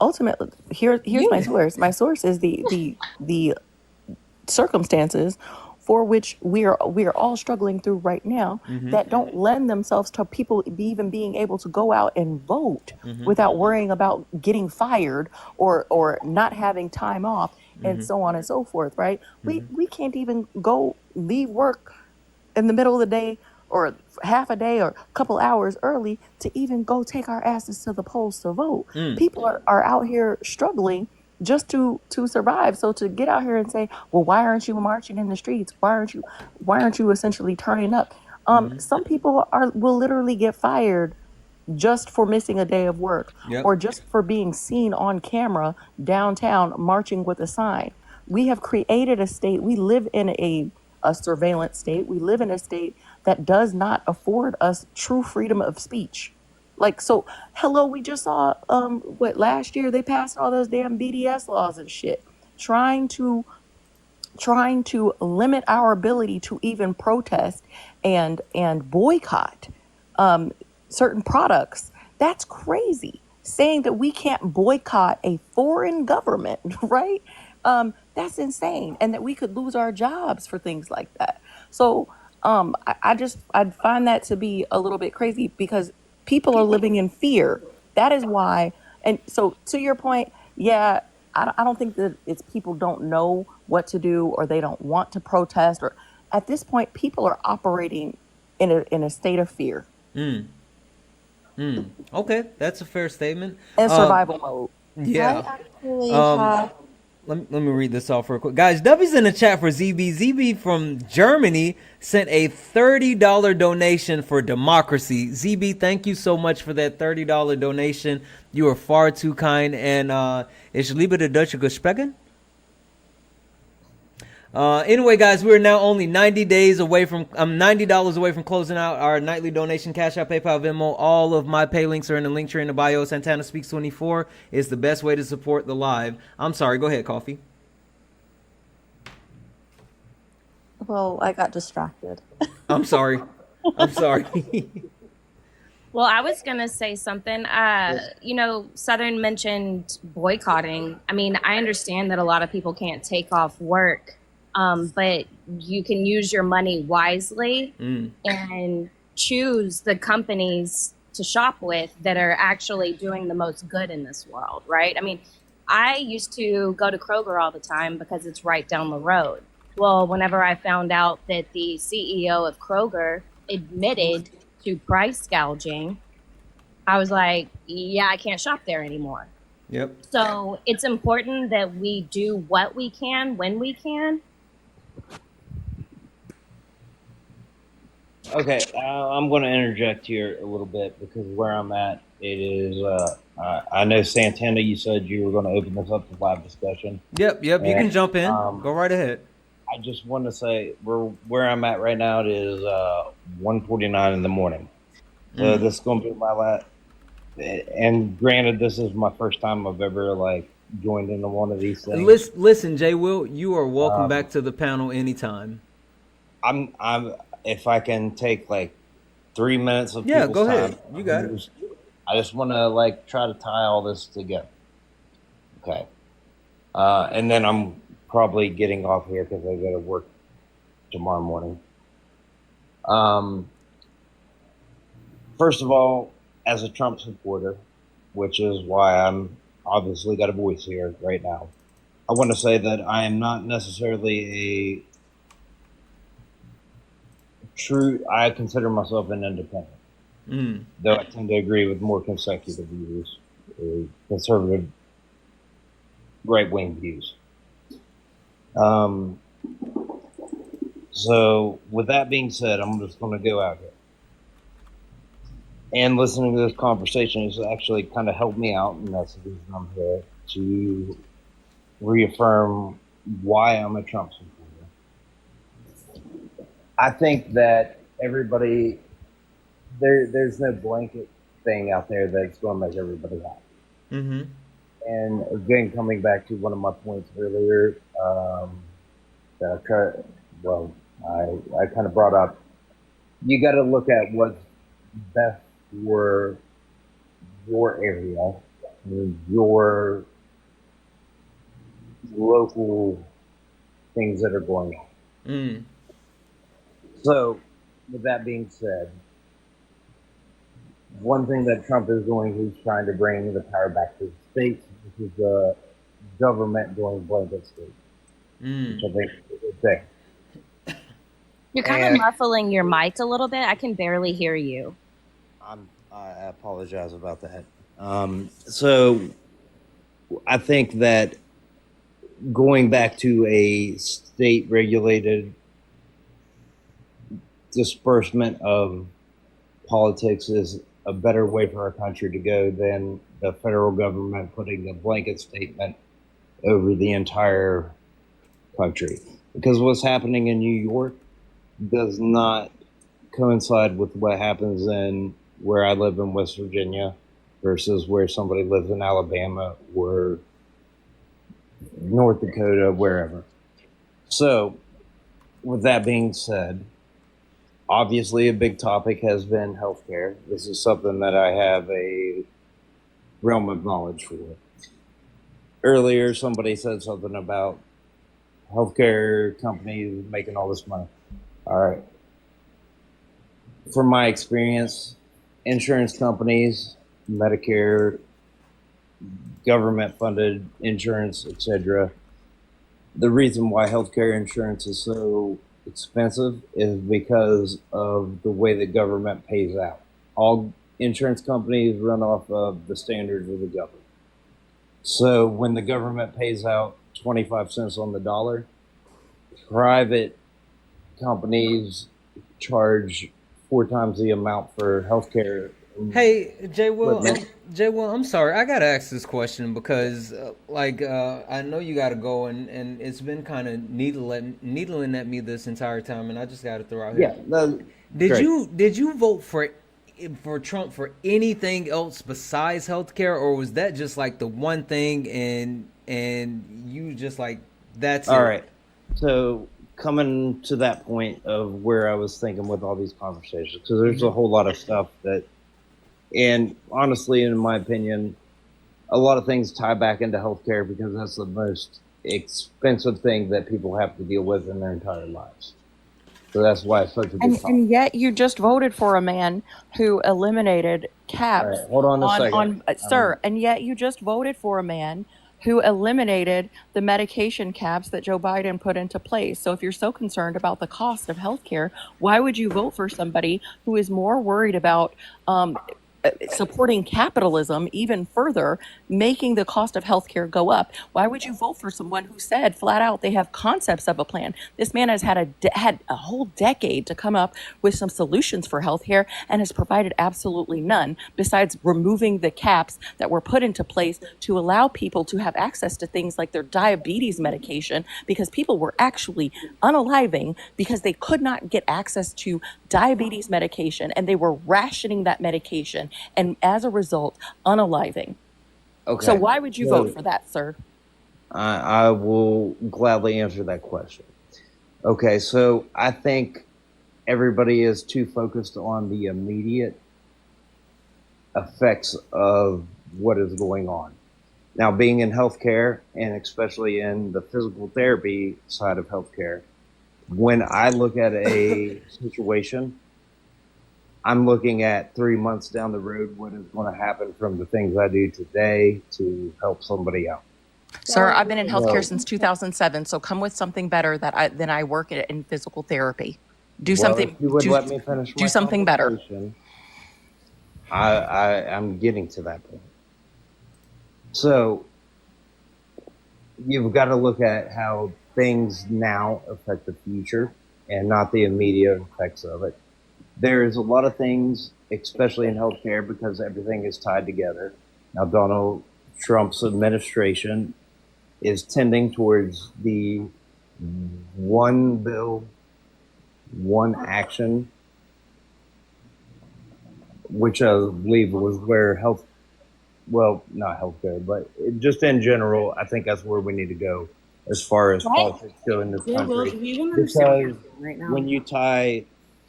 [SPEAKER 18] Ultimately, here's my source. My source is the circumstances for which we are all struggling through right now that don't lend themselves to people even being able to go out and vote without worrying about getting fired or not having time off and so on and so forth, right? We can't even go leave work in the middle of the day or half a day or a couple hours early to even go take our asses to the polls to vote. People are out here struggling just to survive. So to get out here and say, well, why aren't you marching in the streets? Why aren't you essentially turning up? Some people will literally get fired just for missing a day of work or just for being seen on camera downtown marching with a sign. We have created a state. We live in a surveillance state. We live in a state that does not afford us true freedom of speech. Like, so, hello, we just saw, last year they passed all those damn BDS laws and shit, trying to limit our ability to even protest and boycott certain products. That's crazy. Saying that we can't boycott a foreign government, right? That's insane. And that we could lose our jobs for things like that. So I'd find that to be a little bit crazy because people are living in fear. That is why. And so to your point, yeah, I don't think that it's people don't know what to do or they don't want to protest. Or at this point, people are operating in a state of fear.
[SPEAKER 1] Okay, that's a fair statement.
[SPEAKER 18] And survival mode.
[SPEAKER 1] Yeah.
[SPEAKER 18] I actually have...
[SPEAKER 1] Let me read this off real quick. Guys, W's in the chat for ZB. ZB from Germany sent a $30 donation for democracy. ZB, thank you so much for that $30 donation. You are far too kind. And ich liebe die deutsche Gespecken. Anyway, guys, we're now only $90 away from closing out our nightly donation. Cash App, PayPal, Venmo. All of my pay links are in the link tree in the bio. Santana Speaks 24 is the best way to support the live. I'm sorry. Go ahead, Coffee.
[SPEAKER 17] Well, I got distracted.
[SPEAKER 1] I'm sorry. I'm sorry.
[SPEAKER 20] Well, I was going to say something. Southern mentioned boycotting. I mean, I understand that a lot of people can't take off work, but you can use your money wisely and choose the companies to shop with that are actually doing the most good in this world, right? I mean, I used to go to Kroger all the time because it's right down the road. Well, whenever I found out that the CEO of Kroger admitted to price gouging, I was like, yeah, I can't shop there anymore.
[SPEAKER 1] Yep.
[SPEAKER 20] So it's important that we do what we can when we can.
[SPEAKER 10] Okay, I'm going to interject here a little bit because where I'm at, it is. I know Santana, you said you were going to open this up to live discussion.
[SPEAKER 1] Yep. You can jump in. Go right ahead.
[SPEAKER 10] I just want to say where I'm at right now. It is 1:49 in the morning. So this is going to be my last. And granted, this is my first time I've ever joined into one of these things.
[SPEAKER 1] Listen, Jay Will, you are welcome back to the panel anytime.
[SPEAKER 10] I'm if I can take 3 minutes of
[SPEAKER 1] go
[SPEAKER 10] people's
[SPEAKER 1] ahead.
[SPEAKER 10] time.
[SPEAKER 1] You got it.
[SPEAKER 10] I just want to try to tie all this together. Okay. And then I'm probably getting off here because I got to work tomorrow morning. First of all, as a Trump supporter, which is why I'm obviously got a voice here right now, I want to say that I am not necessarily I consider myself an independent, though I tend to agree with more consecutive views, conservative right-wing views. So with that being said, I'm just going to go out here. And listening to this conversation has actually kind of helped me out, and that's the reason I'm here, to reaffirm why I'm a Trump supporter. I think that everybody, there's no blanket thing out there that's going to make everybody happy.
[SPEAKER 1] Mm-hmm.
[SPEAKER 10] And again, coming back to one of my points earlier, that I kind of brought up, you got to look at what's best for your area, your local things that are going on. So, with that being said, one thing that Trump is doing, he's trying to bring the power back to the states, which is the government doing blanket states, which I think is a good thing.
[SPEAKER 20] You're kind of muffling your mic a little bit. I can barely hear you.
[SPEAKER 10] I apologize about that. So I think that going back to a state-regulated disbursement of politics is a better way for our country to go than the federal government putting a blanket statement over the entire country. Because what's happening in New York does not coincide with what happens in where I live in West Virginia versus where somebody lives in Alabama or North Dakota, wherever. So, with that being said, obviously a big topic has been healthcare. This is something that I have a realm of knowledge for. Earlier, somebody said something about healthcare companies making all this money. All right. From my experience, insurance companies, Medicare, government-funded insurance, etc. The reason why healthcare insurance is so expensive is because of the way the government pays out. All insurance companies run off of the standards of the government. So when the government pays out 25 cents on the dollar, private companies charge 4 times the amount for healthcare
[SPEAKER 1] Hey, Jay
[SPEAKER 6] What,
[SPEAKER 1] Will,
[SPEAKER 6] man?
[SPEAKER 1] Jay Will, I'm sorry. I gotta ask this question because, I know you gotta go, and it's been kind of needling at me this entire time, and I just gotta throw out here.
[SPEAKER 6] Yeah, no,
[SPEAKER 1] Did
[SPEAKER 6] great.
[SPEAKER 1] you vote for Trump for anything else besides healthcare, or was that just like the one thing, and you just like that's
[SPEAKER 6] All
[SPEAKER 1] it?
[SPEAKER 6] right. So coming to that point of where I was thinking with all these conversations, because there's a whole lot of stuff that, and honestly, in my opinion, a lot of things tie back into healthcare because that's the most expensive thing that people have to deal with in their entire lives. So that's why it's such a big topic.
[SPEAKER 18] And yet you just voted for a man who eliminated
[SPEAKER 6] All
[SPEAKER 18] caps
[SPEAKER 6] right, hold on a second.
[SPEAKER 18] sir, and yet you just voted for a man who eliminated the medication caps that Joe Biden put into place. So if you're so concerned about the cost of healthcare, why would you vote for somebody who is more worried about supporting capitalism even further, making the cost of healthcare go up? Why would you vote for someone who said flat out they have concepts of a plan? This man has had a whole decade to come up with some solutions for healthcare and has provided absolutely none besides removing the caps that were put into place to allow people to have access to things like their diabetes medication, because people were actually unaliving because they could not get access to diabetes medication and they were rationing that medication, and as a result, unaliving. So
[SPEAKER 6] Okay.
[SPEAKER 18] why would you vote for that, sir?
[SPEAKER 6] I will gladly answer that question. Okay, so I think everybody is too focused on the immediate effects of what is going on. Now, being in healthcare, and especially in the physical therapy side of healthcare, when I look at a situation, I'm looking at 3 months down the road what is going to happen from the things I do today to help somebody out.
[SPEAKER 18] Sir, I've been in healthcare
[SPEAKER 6] So,
[SPEAKER 18] since 2007, so come with something better than I work in physical therapy. Do
[SPEAKER 6] well, if
[SPEAKER 18] something
[SPEAKER 6] you would
[SPEAKER 18] do,
[SPEAKER 6] let me finish
[SPEAKER 18] do
[SPEAKER 6] my
[SPEAKER 18] something better.
[SPEAKER 6] conversation, I'm getting to that point. So you've got to look at how things now affect the future and not the immediate effects of it. There's a lot of things, especially in healthcare, because everything is tied together. Now, Donald Trump's administration is tending towards the one bill, one action, which I believe was where not healthcare, but just in general, I think that's where we need to go as far as politics go in this
[SPEAKER 13] Yeah, well,
[SPEAKER 6] country.
[SPEAKER 13] you don't understand what you're
[SPEAKER 6] Because
[SPEAKER 13] saying right now.
[SPEAKER 6] when you tie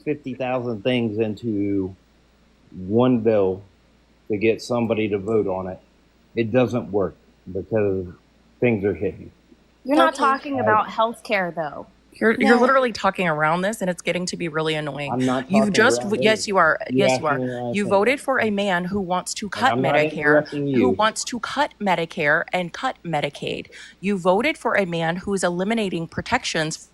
[SPEAKER 6] 50,000 things into one bill to get somebody to vote on it, it doesn't work because things are hidden.
[SPEAKER 20] You're not talking about healthcare, though.
[SPEAKER 18] You're literally talking around this, and it's getting to be really annoying.
[SPEAKER 6] I'm not
[SPEAKER 18] You've
[SPEAKER 6] talking
[SPEAKER 18] just
[SPEAKER 6] around
[SPEAKER 18] yes,
[SPEAKER 6] anything.
[SPEAKER 18] you are.
[SPEAKER 6] You
[SPEAKER 18] Yes, you
[SPEAKER 6] asked
[SPEAKER 18] are.
[SPEAKER 6] me what I
[SPEAKER 18] You
[SPEAKER 6] think.
[SPEAKER 18] voted for a man who wants to
[SPEAKER 6] And
[SPEAKER 18] cut
[SPEAKER 6] I'm not
[SPEAKER 18] Medicare,
[SPEAKER 6] interrupting
[SPEAKER 18] who
[SPEAKER 6] you.
[SPEAKER 18] wants to cut Medicare and cut Medicaid. You voted for a man who's eliminating protections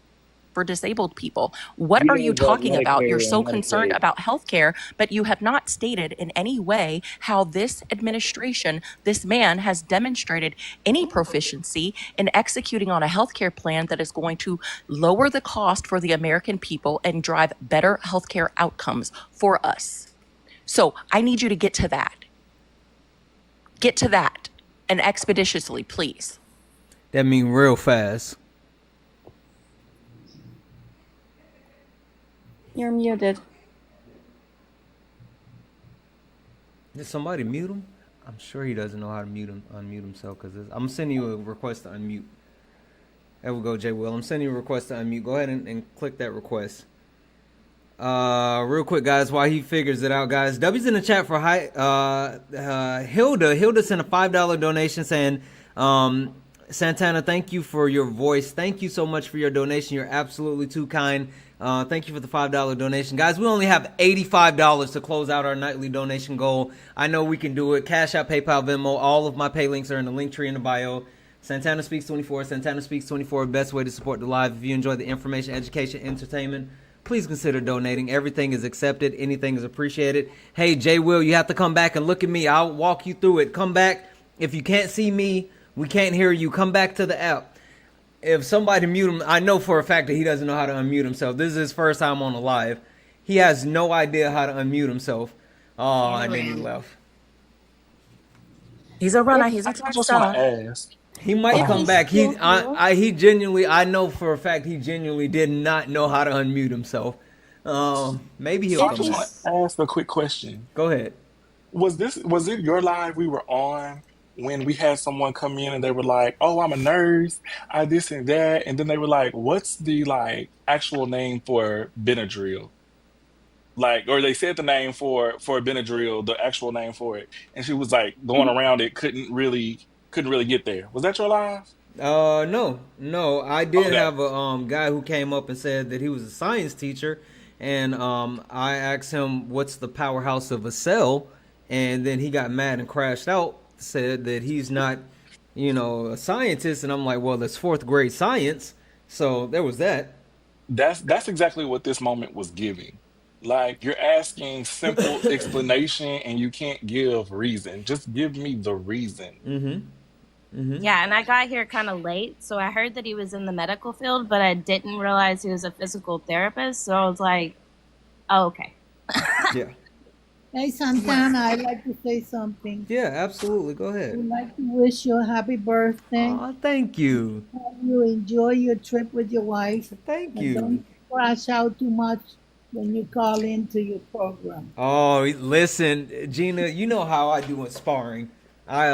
[SPEAKER 18] for disabled people. What
[SPEAKER 6] You
[SPEAKER 18] are you
[SPEAKER 6] didn't vote
[SPEAKER 18] talking about? You're
[SPEAKER 6] Medicare
[SPEAKER 18] so
[SPEAKER 6] and
[SPEAKER 18] concerned
[SPEAKER 6] Medicaid.
[SPEAKER 18] about healthcare, but you have not stated in any way how this administration, this man has demonstrated any proficiency in executing on a healthcare plan that is going to lower the cost for the American people and drive better healthcare outcomes for us. So I need you to get to that. Get to that, and expeditiously, please.
[SPEAKER 1] That mean real fast.
[SPEAKER 18] You're muted.
[SPEAKER 1] Did somebody mute him? I'm sure he doesn't know how to unmute himself, because I'm sending you a request to unmute. There we go, Jay Will. I'm sending you a request to unmute. Go ahead and click that request. Real quick, guys, while he figures it out, guys. W's in the chat for Hilda. Hilda sent a $5 donation saying, Santana, thank you for your voice. Thank you so much for your donation. You're absolutely too kind. Thank you for the $5 donation. Guys, we only have $85 to close out our nightly donation goal. I know we can do it. Cash App, PayPal, Venmo. All of my pay links are in the link tree in the bio. Santana Speaks 24. Santana Speaks 24. Best way to support the live. If you enjoy the information, education, entertainment, please consider donating. Everything is accepted. Anything is appreciated. Hey, Jay Will, you have to come back and look at me. I'll walk you through it. Come back. If you can't see me, we can't hear you. Come back to the app. If somebody mute him, I know for a fact that he doesn't know how to unmute himself. This is his first time on the live. He has no idea how to unmute himself. Oh, and then he left.
[SPEAKER 18] He's a runner.
[SPEAKER 16] I,
[SPEAKER 18] He's a
[SPEAKER 16] I just want
[SPEAKER 18] tester.
[SPEAKER 16] to ask.
[SPEAKER 1] He might
[SPEAKER 18] If
[SPEAKER 1] come
[SPEAKER 18] he's
[SPEAKER 1] back.
[SPEAKER 18] still here,
[SPEAKER 1] He genuinely, I know for a fact he genuinely did not know how to unmute himself. Maybe he'll
[SPEAKER 16] So I
[SPEAKER 1] come
[SPEAKER 16] just
[SPEAKER 1] back.
[SPEAKER 16] want to ask a quick question.
[SPEAKER 1] Go ahead.
[SPEAKER 16] Was it your live we were on when we had someone come in and they were like, "Oh, I'm a nurse, I this and that," and then they were like, "What's the like actual name for Benadryl?" Like, or they said the name for Benadryl, the actual name for it, and she was like going around it, couldn't really get there. Was that your live?
[SPEAKER 1] No. I did
[SPEAKER 16] Okay.
[SPEAKER 1] have a guy who came up and said that he was a science teacher, and I asked him what's the powerhouse of a cell, and then he got mad and crashed out. Said that he's not, a scientist, and I'm like, well, that's fourth grade science, so there was that.
[SPEAKER 16] That's exactly what this moment was giving. Like you're asking simple explanation and you can't give reason. Just give me the reason.
[SPEAKER 20] Yeah, and I got here kind of late, so I heard that he was in the medical field, but I didn't realize he was a physical therapist. So I was like, oh, okay.
[SPEAKER 1] Yeah.
[SPEAKER 19] Hey, Santana, I'd like to say something.
[SPEAKER 1] Yeah, absolutely. Go
[SPEAKER 19] I
[SPEAKER 1] ahead.
[SPEAKER 19] would like to wish you a happy birthday.
[SPEAKER 1] Oh, thank you.
[SPEAKER 19] Hope you enjoy your trip with your wife.
[SPEAKER 1] Thank
[SPEAKER 19] And
[SPEAKER 1] you.
[SPEAKER 19] don't crash out too much when you call into your program.
[SPEAKER 1] Oh, listen, Gina, you know how I do in sparring. I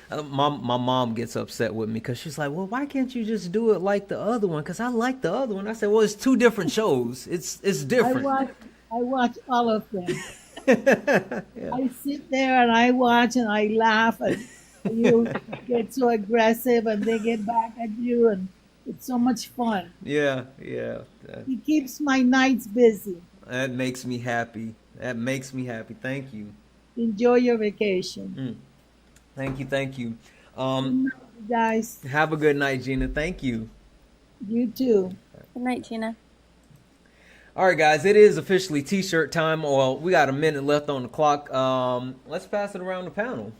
[SPEAKER 1] my mom gets upset with me because she's like, "Well, why can't you just do it like the other one?" Because I like the other one. I said, "Well, it's two different shows. It's different."
[SPEAKER 19] I watch all of them.
[SPEAKER 1] Yeah.
[SPEAKER 19] I sit there and I watch and I laugh and you get so aggressive and they get back at you and it's so much fun.
[SPEAKER 1] Yeah.
[SPEAKER 19] It keeps my nights busy.
[SPEAKER 1] That makes me happy. Thank you.
[SPEAKER 19] Enjoy your vacation.
[SPEAKER 1] Thank you.
[SPEAKER 19] Good night, guys.
[SPEAKER 1] Have a good night, Gina. Thank you.
[SPEAKER 19] You too.
[SPEAKER 9] Good night, Gina.
[SPEAKER 1] All right, guys, it is officially T-shirt time. Well, we got a minute left on the clock. Let's pass it around the panel.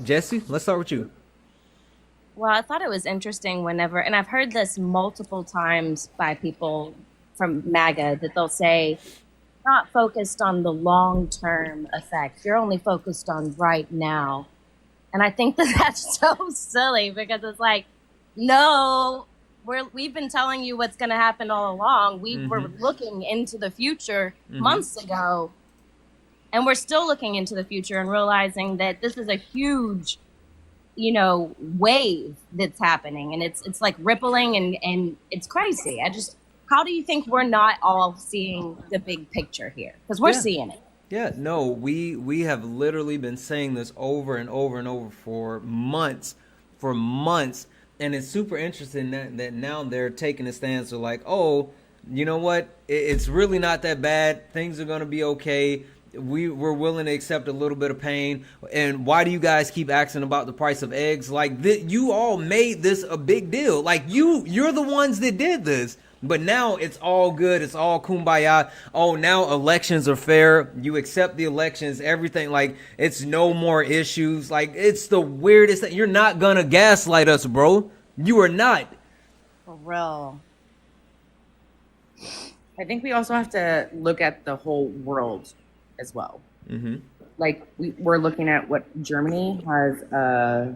[SPEAKER 1] Jesse, let's start with you.
[SPEAKER 20] Well, I thought it was interesting whenever, and I've heard this multiple times by people from MAGA, that they'll say, not focused on the long-term effect. You're only focused on right now. And I think that that's so silly because it's like, no, we've been telling you what's going to happen all along. We were looking into the future months ago, and we're still looking into the future and realizing that this is a huge, wave that's happening, and it's like rippling and it's crazy. How do you think we're not all seeing the big picture here? Because we're seeing it.
[SPEAKER 1] Yeah, no, we have literally been saying this over and over and over for months, and it's super interesting that now they're taking a stance of like, oh, you know what, it's really not that bad, things are gonna be okay, we're willing to accept a little bit of pain, and why do you guys keep asking about the price of eggs? Like, you all made this a big deal, like you're the ones that did this. But now it's all good. It's all kumbaya. Oh, now elections are fair. You accept the elections, everything. Like, it's no more issues. Like, it's the weirdest thing. You're not going to gaslight us, bro. You are not.
[SPEAKER 13] For real. I think we also have to look at the whole world as well. Like, we're looking at what Germany has a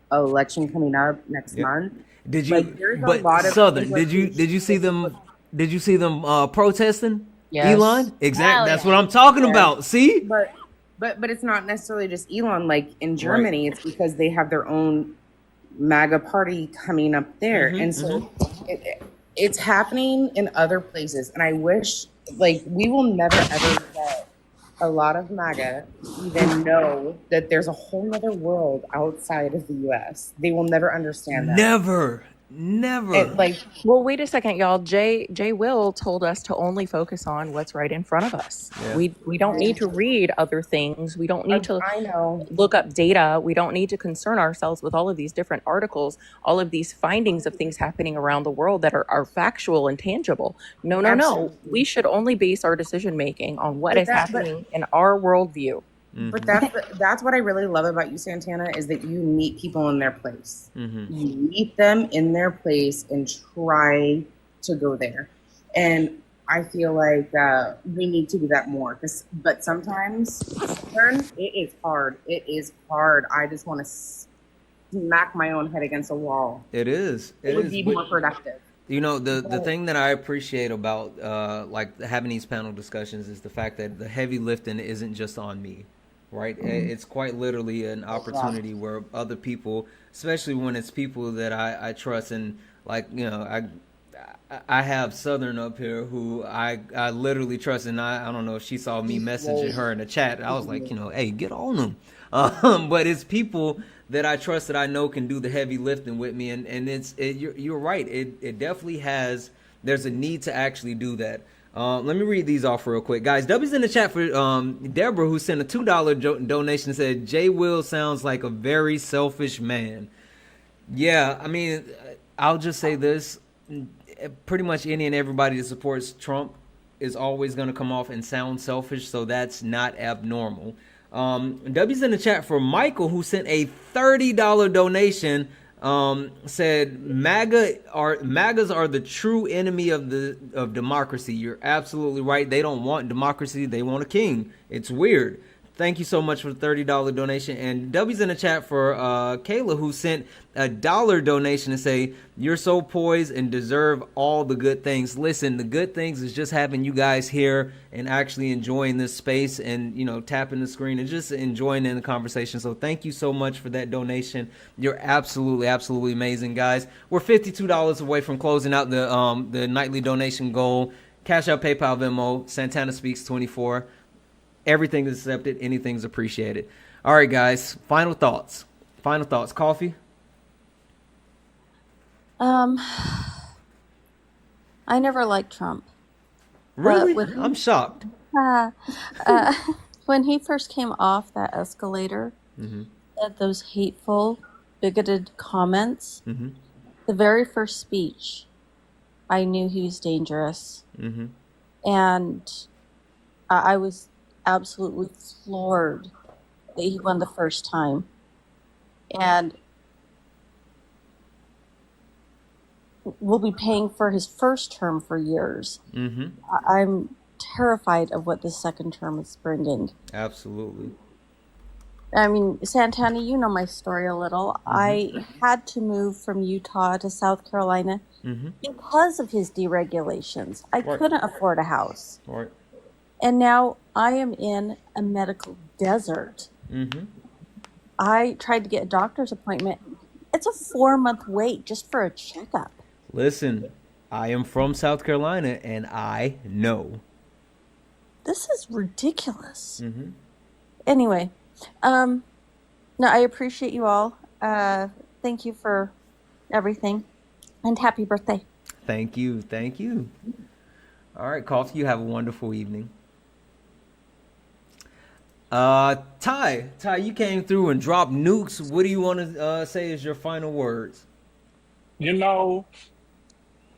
[SPEAKER 13] election coming up next month.
[SPEAKER 1] Did you? But Southern, did you see them? Did you see them protesting?
[SPEAKER 13] Yes.
[SPEAKER 1] Elon, exactly. That's what I'm talking about. See,
[SPEAKER 13] but it's not necessarily just Elon. Like in Germany, it's because they have their own MAGA party coming up there, and so it's happening in other places. And I wish, like, we will never ever get a lot of MAGA even know that there's a whole other world outside of the U.S. They will never understand that.
[SPEAKER 1] Never.
[SPEAKER 18] Well, wait a second, y'all. Jay Will told us to only focus on what's right in front of us.
[SPEAKER 1] Yeah.
[SPEAKER 18] We don't need to read other things. We don't need to look up data. We don't need to concern ourselves with all of these different articles, all of these findings of things happening around the world that are factual and tangible. No. We should only base our decision making on what is happening in our worldview.
[SPEAKER 13] But that's what I really love about you, Santana, is that you meet people in their place. You meet them in their place and try to go there. And I feel like we need to do that more. But sometimes, it is hard. It is hard. I just want to smack my own head against a wall.
[SPEAKER 1] It is.
[SPEAKER 13] It
[SPEAKER 1] It
[SPEAKER 13] would
[SPEAKER 1] is.
[SPEAKER 13] be
[SPEAKER 1] But
[SPEAKER 13] more productive.
[SPEAKER 1] you know, the
[SPEAKER 13] But
[SPEAKER 1] thing that I appreciate about like having these panel discussions is the fact that the heavy lifting isn't just on me, right? It's quite literally an opportunity where other people, especially when it's people that I trust, and like I have Southern up here who I literally trust, and I don't know if she saw me messaging her in the chat. I was like, hey, get on them. But it's people that I trust that I know can do the heavy lifting with me, and you're right. It definitely has. There's a need to actually do that. Let me read these off real quick, guys. W's in the chat for Deborah, who sent a $2 donation. Said Jay Will sounds like a very selfish man. Yeah, I mean, I'll just say this: pretty much any and everybody that supports Trump is always going to come off and sound selfish, so that's not abnormal. W's in the chat for Michael, who sent a $30 donation. Said MAGAs are the true enemy of democracy. You're absolutely right. They don't want democracy. They want a king. It's weird. Thank you so much for the $30 donation. And W's in the chat for Kayla, who sent a $1 donation to say, you're so poised and deserve all the good things. Listen, the good things is just having you guys here and actually enjoying this space and, tapping the screen and just enjoying in the conversation. So thank you so much for that donation. You're absolutely, absolutely amazing, guys. We're $52 away from closing out the nightly donation goal. Cash App, PayPal, Venmo, Santana Speaks 24. Everything is accepted. Anything's appreciated. All right, guys. Final thoughts. Coffee?
[SPEAKER 17] I never liked Trump.
[SPEAKER 1] Really? I'm shocked.
[SPEAKER 17] When he first came off that escalator, said those hateful, bigoted comments, the very first speech, I knew he was dangerous. And I was absolutely floored that he won the first time. And we'll be paying for his first term for years. I'm terrified of what the second term is bringing.
[SPEAKER 1] Absolutely.
[SPEAKER 17] I mean, Santana, you know my story a little. I had to move from Utah to South Carolina because of his deregulations. I couldn't afford a house.
[SPEAKER 1] Right.
[SPEAKER 17] And now I am in a medical desert. I tried to get a doctor's appointment. It's a 4-month wait just for a checkup.
[SPEAKER 1] Listen, I am from South Carolina, and I know.
[SPEAKER 17] This is ridiculous. Anyway, no, I appreciate you all. Thank you for everything, and happy birthday.
[SPEAKER 1] Thank you. All right, Coffee, you have a wonderful evening. Ty, you came through and dropped nukes. What do you want to say as your final words?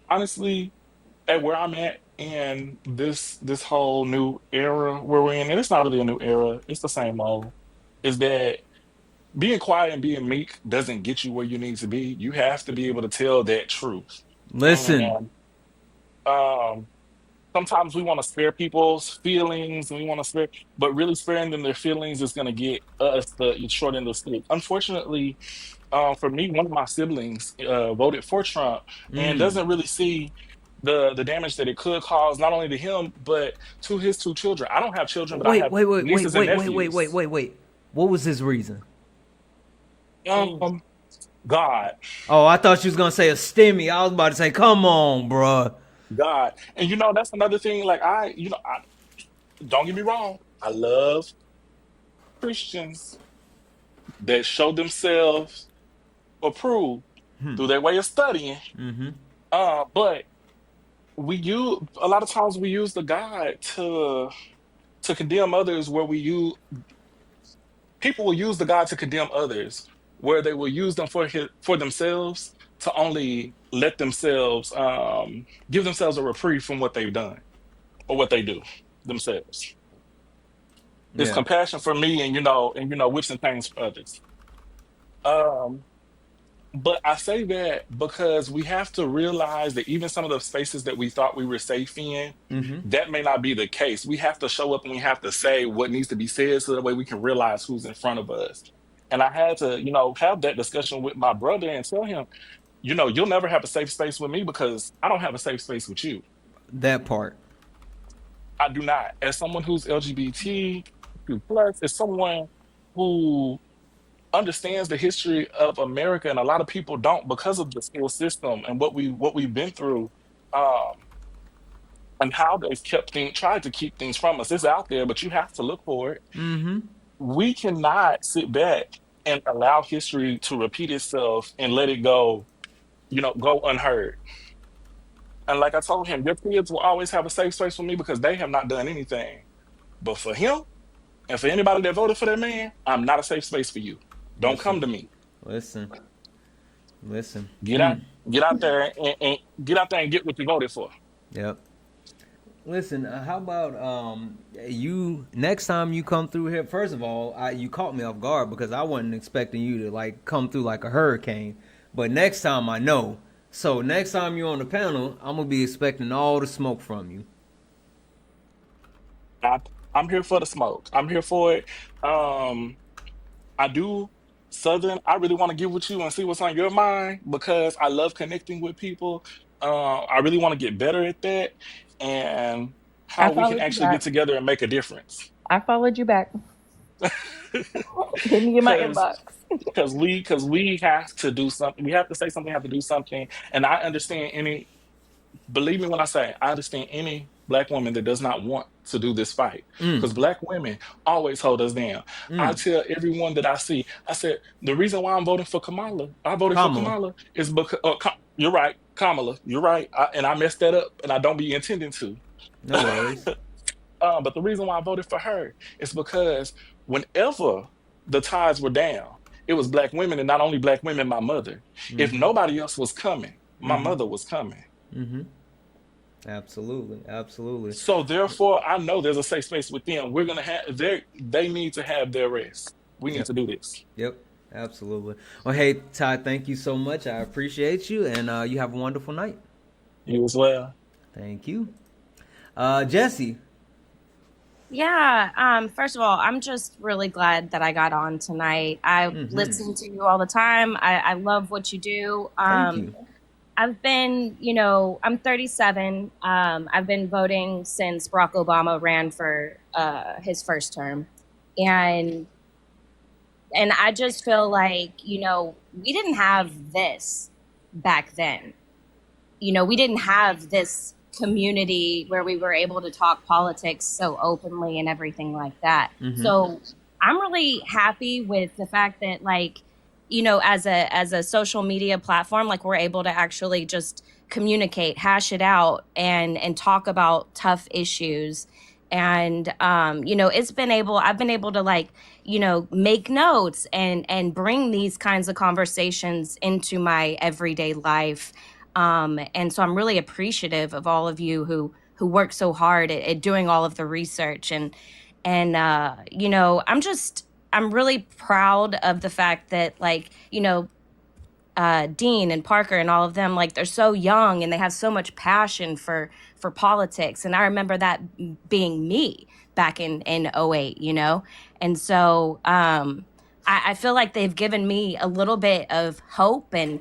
[SPEAKER 16] Honestly, at where I'm at in this whole new era where we're in, and it's not really a new era, it's the same old, is that being quiet and being meek doesn't get you where you need to be. You have to be able to tell that truth.
[SPEAKER 1] Listen.
[SPEAKER 16] And sometimes we want to spare people's feelings and we want to spare, but really sparing them their feelings is going to get us the short end of the stick. Unfortunately, for me, one of my siblings voted for Trump and doesn't really see the damage that it could cause not only to him but to his 2 children. I don't have children, but I have nieces and nephews.
[SPEAKER 1] Wait. What was his reason?
[SPEAKER 16] God.
[SPEAKER 1] Oh, I thought you was gonna say a stimmy. I was about to say, come on, bruh.
[SPEAKER 16] God. And that's another thing. Like I don't get me wrong. I love Christians that show themselves approved through their way of studying. But a lot of times we use the God to condemn others where people will use the God to condemn others where they will use them for themselves to only let themselves give themselves a reprieve from what they've done or what they do themselves. It's compassion for me and whips and pains for others. But I say that because we have to realize that even some of the spaces that we thought we were safe in,
[SPEAKER 1] Mm-hmm.
[SPEAKER 16] that may not be the case. We have to show up and we have to say what needs to be said so that way we can realize who's in front of us. And I had to, have that discussion with my brother and tell him, you'll never have a safe space with me because I don't have a safe space with you.
[SPEAKER 1] That part.
[SPEAKER 16] I do not. As someone who's LGBT plus, as someone who understands the history of America, and a lot of people don't because of the school system and what we've been through, um, and how they've tried to keep things from us. It's out there, but you have to look for it.
[SPEAKER 1] Mm-hmm.
[SPEAKER 16] We cannot sit back and allow history to repeat itself and let it go unheard. And like I told him, your kids will always have a safe space for me because they have not done anything. But for him and for anybody that voted for that man, I'm not a safe space for you. Don't
[SPEAKER 1] Listen.
[SPEAKER 16] come to me.
[SPEAKER 1] Listen.
[SPEAKER 16] Get out, get out there and get out there and get what you voted for.
[SPEAKER 1] Yep. Listen, how about you next time you come through here? First of all, you caught me off guard because I wasn't expecting you to like come through like a hurricane. But next time I know. So next time you're on the panel, I'm gonna be expecting all the smoke from you.
[SPEAKER 16] I'm here for the smoke. I'm here for it. I do Southern. I really want to get with you and see what's on your mind because I love connecting with people. I really want to get better at that and
[SPEAKER 18] I
[SPEAKER 16] how we can
[SPEAKER 18] followed you
[SPEAKER 16] actually get
[SPEAKER 18] back.
[SPEAKER 16] together and make a difference.
[SPEAKER 18] I followed you back. Hit me in my
[SPEAKER 16] Because
[SPEAKER 18] inbox.
[SPEAKER 16] we have to do something. We have to say something. We have to do something. And I understand any. Believe me when I say I understand any Black woman that does not want to do this fight because
[SPEAKER 1] Mm.
[SPEAKER 16] Black women always hold us down. I
[SPEAKER 1] Mm.
[SPEAKER 16] tell everyone that I see, I said the reason why I'm voting for Kamala, I voted for
[SPEAKER 1] Kamala.
[SPEAKER 16] Kamala is because you're right, Kamala, you're right, and I messed that up, and I don't be intending to.
[SPEAKER 1] No worries.
[SPEAKER 16] But the reason why I voted for her is because whenever the ties were down, it was Black women, and not only Black women, my mother. If
[SPEAKER 1] Mm-hmm.
[SPEAKER 16] nobody else was coming, my
[SPEAKER 1] Mm-hmm.
[SPEAKER 16] mother was coming.
[SPEAKER 1] Mm-hmm. Absolutely. Absolutely.
[SPEAKER 16] So therefore, I know there's a safe space with them. We're gonna have they need to have their rest. We need
[SPEAKER 1] Yep.
[SPEAKER 16] to do this.
[SPEAKER 1] Yep. Absolutely. Well, hey, Ty, thank you so much. I appreciate you, and you have a wonderful night.
[SPEAKER 16] You as well.
[SPEAKER 1] Thank you. Jesse.
[SPEAKER 20] Yeah, first of all, I'm just really glad that I got on tonight. I
[SPEAKER 1] Mm-hmm.
[SPEAKER 20] listen to you all the time. I love what you do.
[SPEAKER 1] Thank you.
[SPEAKER 20] I've been, I'm 37. I've been voting since Barack Obama ran for his first term. And I just feel like, we didn't have this back then. We didn't have this community where we were able to talk politics so openly and everything like that.
[SPEAKER 1] Mm-hmm.
[SPEAKER 20] So I'm really happy with the fact that as a social media platform, we're able to actually just communicate, hash it out and talk about tough issues. And I've been able to make notes and bring these kinds of conversations into my everyday life. And so I'm really appreciative of all of you who work so hard at doing all of the research and I'm really proud of the fact that Dean and Parker and all of them, they're so young and they have so much passion for politics. And I remember that being me back in 08, And so I feel like they've given me a little bit of hope and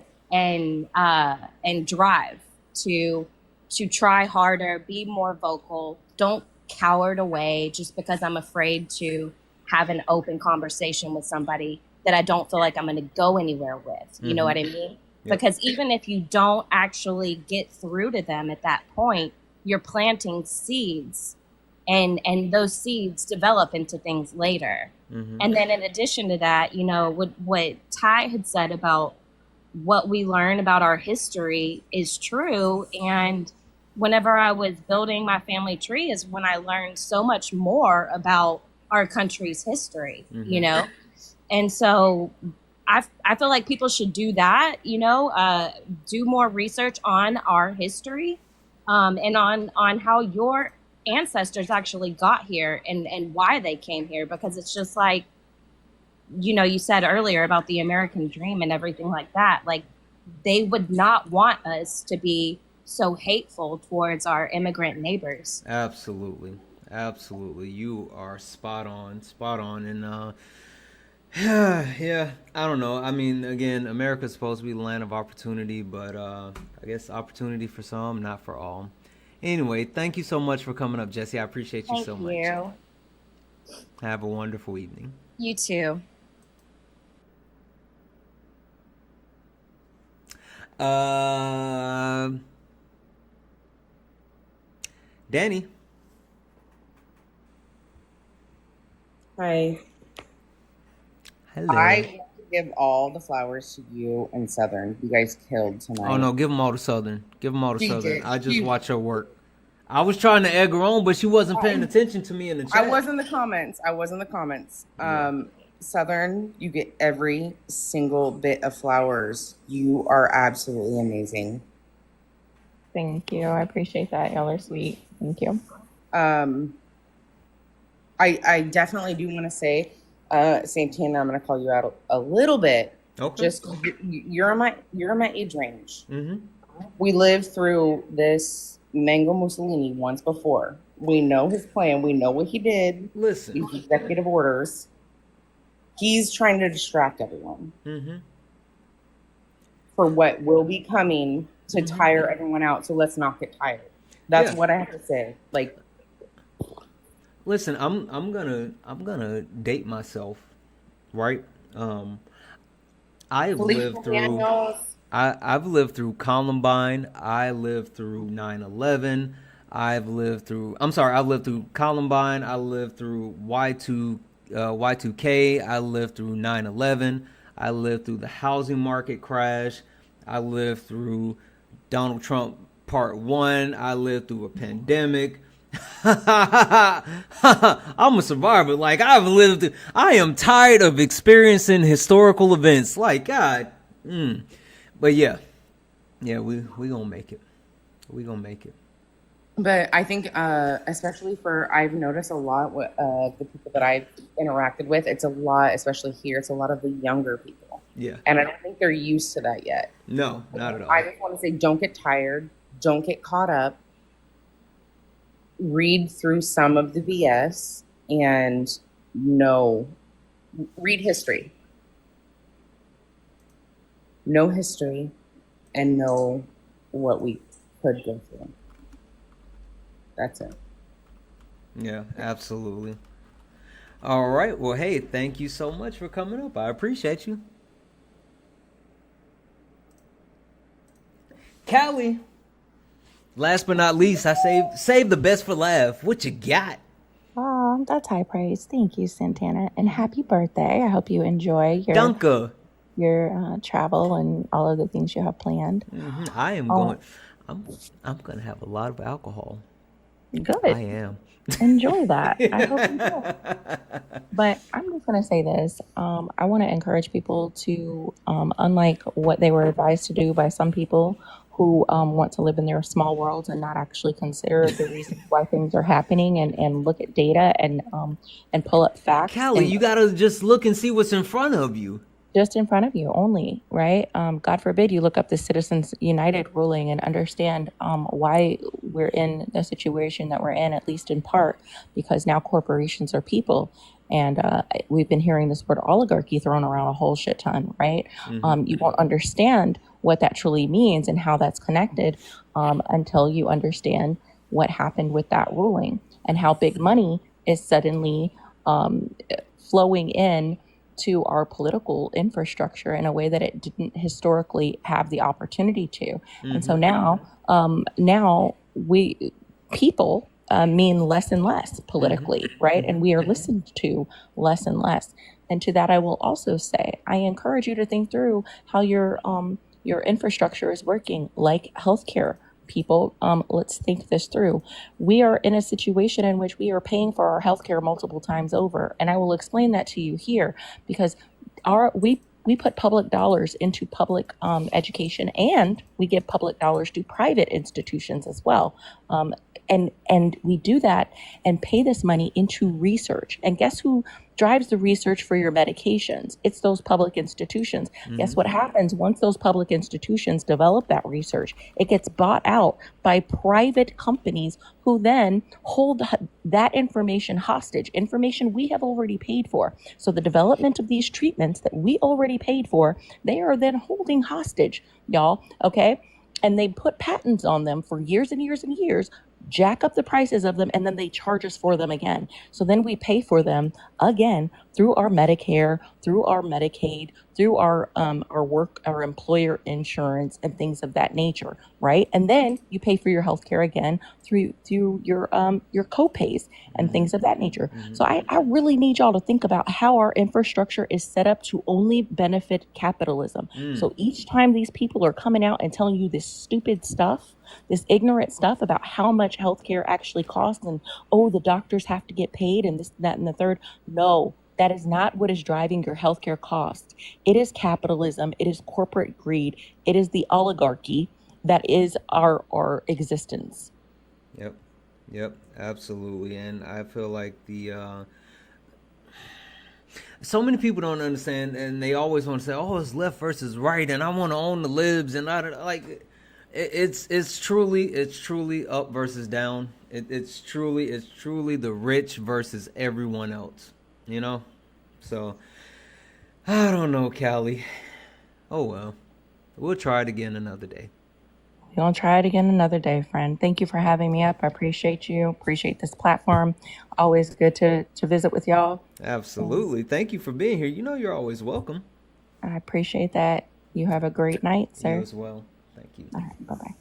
[SPEAKER 20] drive to try harder, be more vocal, don't cower away just because I'm afraid to have an open conversation with somebody that I don't feel like I'm going to go anywhere with. You know what I mean?
[SPEAKER 1] Yep.
[SPEAKER 20] Because even if you don't actually get through to them at that point, you're planting seeds and those seeds develop into things later.
[SPEAKER 1] Mm-hmm.
[SPEAKER 20] And then in addition to that, what Ty had said about what we learn about our history is true. And whenever I was building my family tree is when I learned so much more about our country's history,
[SPEAKER 1] Mm-hmm.
[SPEAKER 20] And so I feel like people should do that, do more research on our history and on how your ancestors actually got here and why they came here, because it's just you know, you said earlier about the American dream and everything like that. Like, they would not want us to be so hateful towards our immigrant neighbors.
[SPEAKER 1] Absolutely, absolutely. You are spot on, and yeah. I don't know. I mean, again, America's supposed to be the land of opportunity, but I guess opportunity for some, not for all. Anyway, thank you so much for coming up, Jesse. I appreciate you
[SPEAKER 20] Thank
[SPEAKER 1] so much.
[SPEAKER 20] you.
[SPEAKER 1] Have a wonderful evening.
[SPEAKER 20] You too.
[SPEAKER 1] Danny.
[SPEAKER 13] Hi.
[SPEAKER 1] Hello.
[SPEAKER 13] I want to give all the flowers to you and Southern. You guys killed tonight.
[SPEAKER 1] Oh no, give them all to Southern. Give them all to
[SPEAKER 13] She
[SPEAKER 1] Southern.
[SPEAKER 13] did.
[SPEAKER 1] I just
[SPEAKER 13] She-
[SPEAKER 1] watch her work. I was trying to egg her on, but she wasn't paying attention to me in the chat.
[SPEAKER 13] I was in the comments. Southern, you get every single bit of flowers. You are absolutely amazing.
[SPEAKER 18] Thank you. I appreciate that. Y'all are sweet. Thank you.
[SPEAKER 13] I definitely do want to say, Santana, I'm going to call you out a little bit.
[SPEAKER 1] Okay.
[SPEAKER 13] Just you're in my age range.
[SPEAKER 1] Mm-hmm.
[SPEAKER 13] We lived through this Mango Mussolini once before. We know his plan. We know what he did.
[SPEAKER 1] Listen.
[SPEAKER 13] These executive orders. He's trying to distract everyone
[SPEAKER 1] Mm-hmm.
[SPEAKER 13] for what will be coming to tire everyone out. So let's not get tired. That's what I have to say. Like,
[SPEAKER 1] listen, I'm gonna date myself, right? I've lived through I've lived through Columbine. I lived through 9/11. I've lived through Columbine. I lived through Y2K. I lived through 9/11. I lived through the housing market crash. I lived through Donald Trump Part 1. I lived through a pandemic. I'm a survivor. Like, I am tired of experiencing historical events. Like, God. But yeah, we gonna make it. We gonna make it.
[SPEAKER 13] but I think, especially I've noticed a lot with the people that I've interacted with. It's a lot, especially here. It's a lot of the younger people,
[SPEAKER 1] Yeah.
[SPEAKER 13] and I don't think they're used to that yet.
[SPEAKER 1] No, not at all.
[SPEAKER 13] I just want to say, don't get tired. Don't get caught up. Read through some of the BS and read history. Know history and know what we could go through. That's it.
[SPEAKER 1] Yeah, absolutely. All right. Well, hey, thank you so much for coming up. I appreciate you. Callie. Last but not least, I saved the best for last. What you got?
[SPEAKER 21] Oh, that's high praise. Thank you, Santana, and happy birthday. I hope you enjoy your travel and all of the things you have planned.
[SPEAKER 1] Mm-hmm. I am going. I'm gonna have a lot of alcohol.
[SPEAKER 21] Good.
[SPEAKER 1] I am.
[SPEAKER 21] Enjoy that. I hope you do. But I'm just going to say this. I want to encourage people to, unlike what they were advised to do by some people who want to live in their small worlds and not actually consider the reasons why things are happening and look at data and pull up facts.
[SPEAKER 1] Callie, you got to just look and see what's in front of you.
[SPEAKER 21] Just in front of you only, right? God forbid you look up the Citizens United ruling and understand why we're in the situation that we're in, at least in part, because now corporations are people. And we've been hearing this word oligarchy thrown around a whole shit ton, right?
[SPEAKER 1] Mm-hmm.
[SPEAKER 21] You won't understand what that truly means and how that's connected until you understand what happened with that ruling and how big money is suddenly flowing in to our political infrastructure in a way that it didn't historically have the opportunity to. Mm-hmm. And so now people mean less and less politically, mm-hmm. right? And we are listened to less and less. And to that, I will also say, I encourage you to think through how your infrastructure is working, like healthcare. People, let's think this through. We are in a situation in which we are paying for our healthcare multiple times over. And I will explain that to you here because we put public dollars into public education, and we give public dollars to private institutions as well. And we do that and pay this money into research. And guess who drives the research for your medications? It's those public institutions. Guess what happens once those public institutions develop that research? It gets bought out by private companies who then hold that information hostage, information we have already paid for. So the development of these treatments that we already paid for, they are then holding hostage, y'all, okay? And they put patents on them for years and years and years, jack up the prices of them, and then they charge us for them again. So then we pay for them again through our Medicare, through our Medicaid, through our employer insurance and things of that nature, right? And then you pay for your healthcare again through your copays and things of that nature. So I really need y'all to think about how our infrastructure is set up to only benefit capitalism. So each time these people are coming out and telling you this stupid stuff, this ignorant stuff about how much healthcare actually costs and, oh, the doctors have to get paid and this, that, and the third. No, that is not what is driving your healthcare costs. It is capitalism. It is corporate greed. It is the oligarchy that is our existence.
[SPEAKER 1] Yep, absolutely. And I feel like so many people don't understand, and they always want to say, oh, it's left versus right, and I want to own the libs, and I don't like. It's truly up versus down. It's truly the rich versus everyone else, you know? So, I don't know, Callie. Oh, well. We'll try it again another day.
[SPEAKER 21] We're going to try it again another day, friend. Thank you for having me up. I appreciate you. Appreciate this platform. Always good to visit with y'all.
[SPEAKER 1] Absolutely. Thank you for being here. You know you're always welcome.
[SPEAKER 21] I appreciate that. You have a great night, sir.
[SPEAKER 1] You as well. Thank you.
[SPEAKER 21] All right, bye-bye.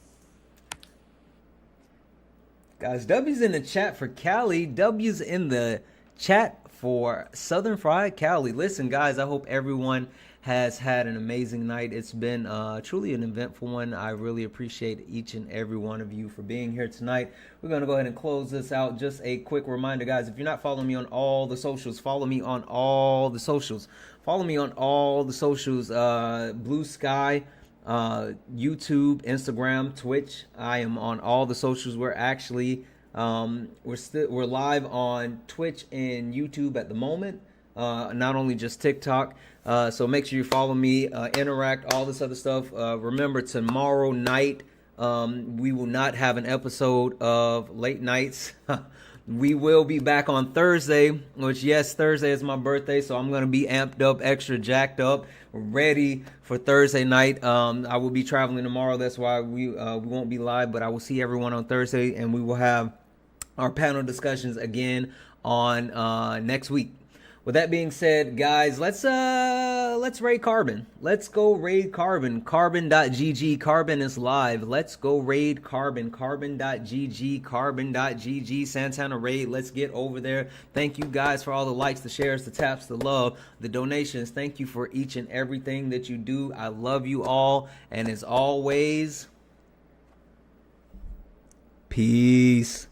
[SPEAKER 1] Guys, W's in the chat for Cali. W's in the chat for Southern Fried Cali. Listen, guys, I hope everyone has had an amazing night. It's been truly an eventful one. I really appreciate each and every one of you for being here tonight. We're going to go ahead and close this out. Just a quick reminder, guys, if you're not following me on all the socials, follow me on all the socials. Follow me on all the socials, Blue Sky, YouTube, Instagram, Twitch. I am on all the socials. We're actually we're live on Twitch and YouTube at the moment, not only just TikTok. So make sure you follow me, interact, all this other stuff. Remember, tomorrow night we will not have an episode of Late Nights. We will be back on Thursday, which, yes, Thursday is my birthday, so I'm going to be amped up, extra jacked up, ready for Thursday night. I will be traveling tomorrow. That's why we won't be live, but I will see everyone on Thursday, and we will have our panel discussions again on next week. With that being said, guys, let's raid Carbon. Let's go raid Carbon. Carbon.gg. Carbon is live. Let's go raid Carbon. Carbon.gg. Carbon.gg. Santana raid. Let's get over there. Thank you guys for all the likes, the shares, the taps, the love, the donations. Thank you for each and everything that you do. I love you all. And as always, peace.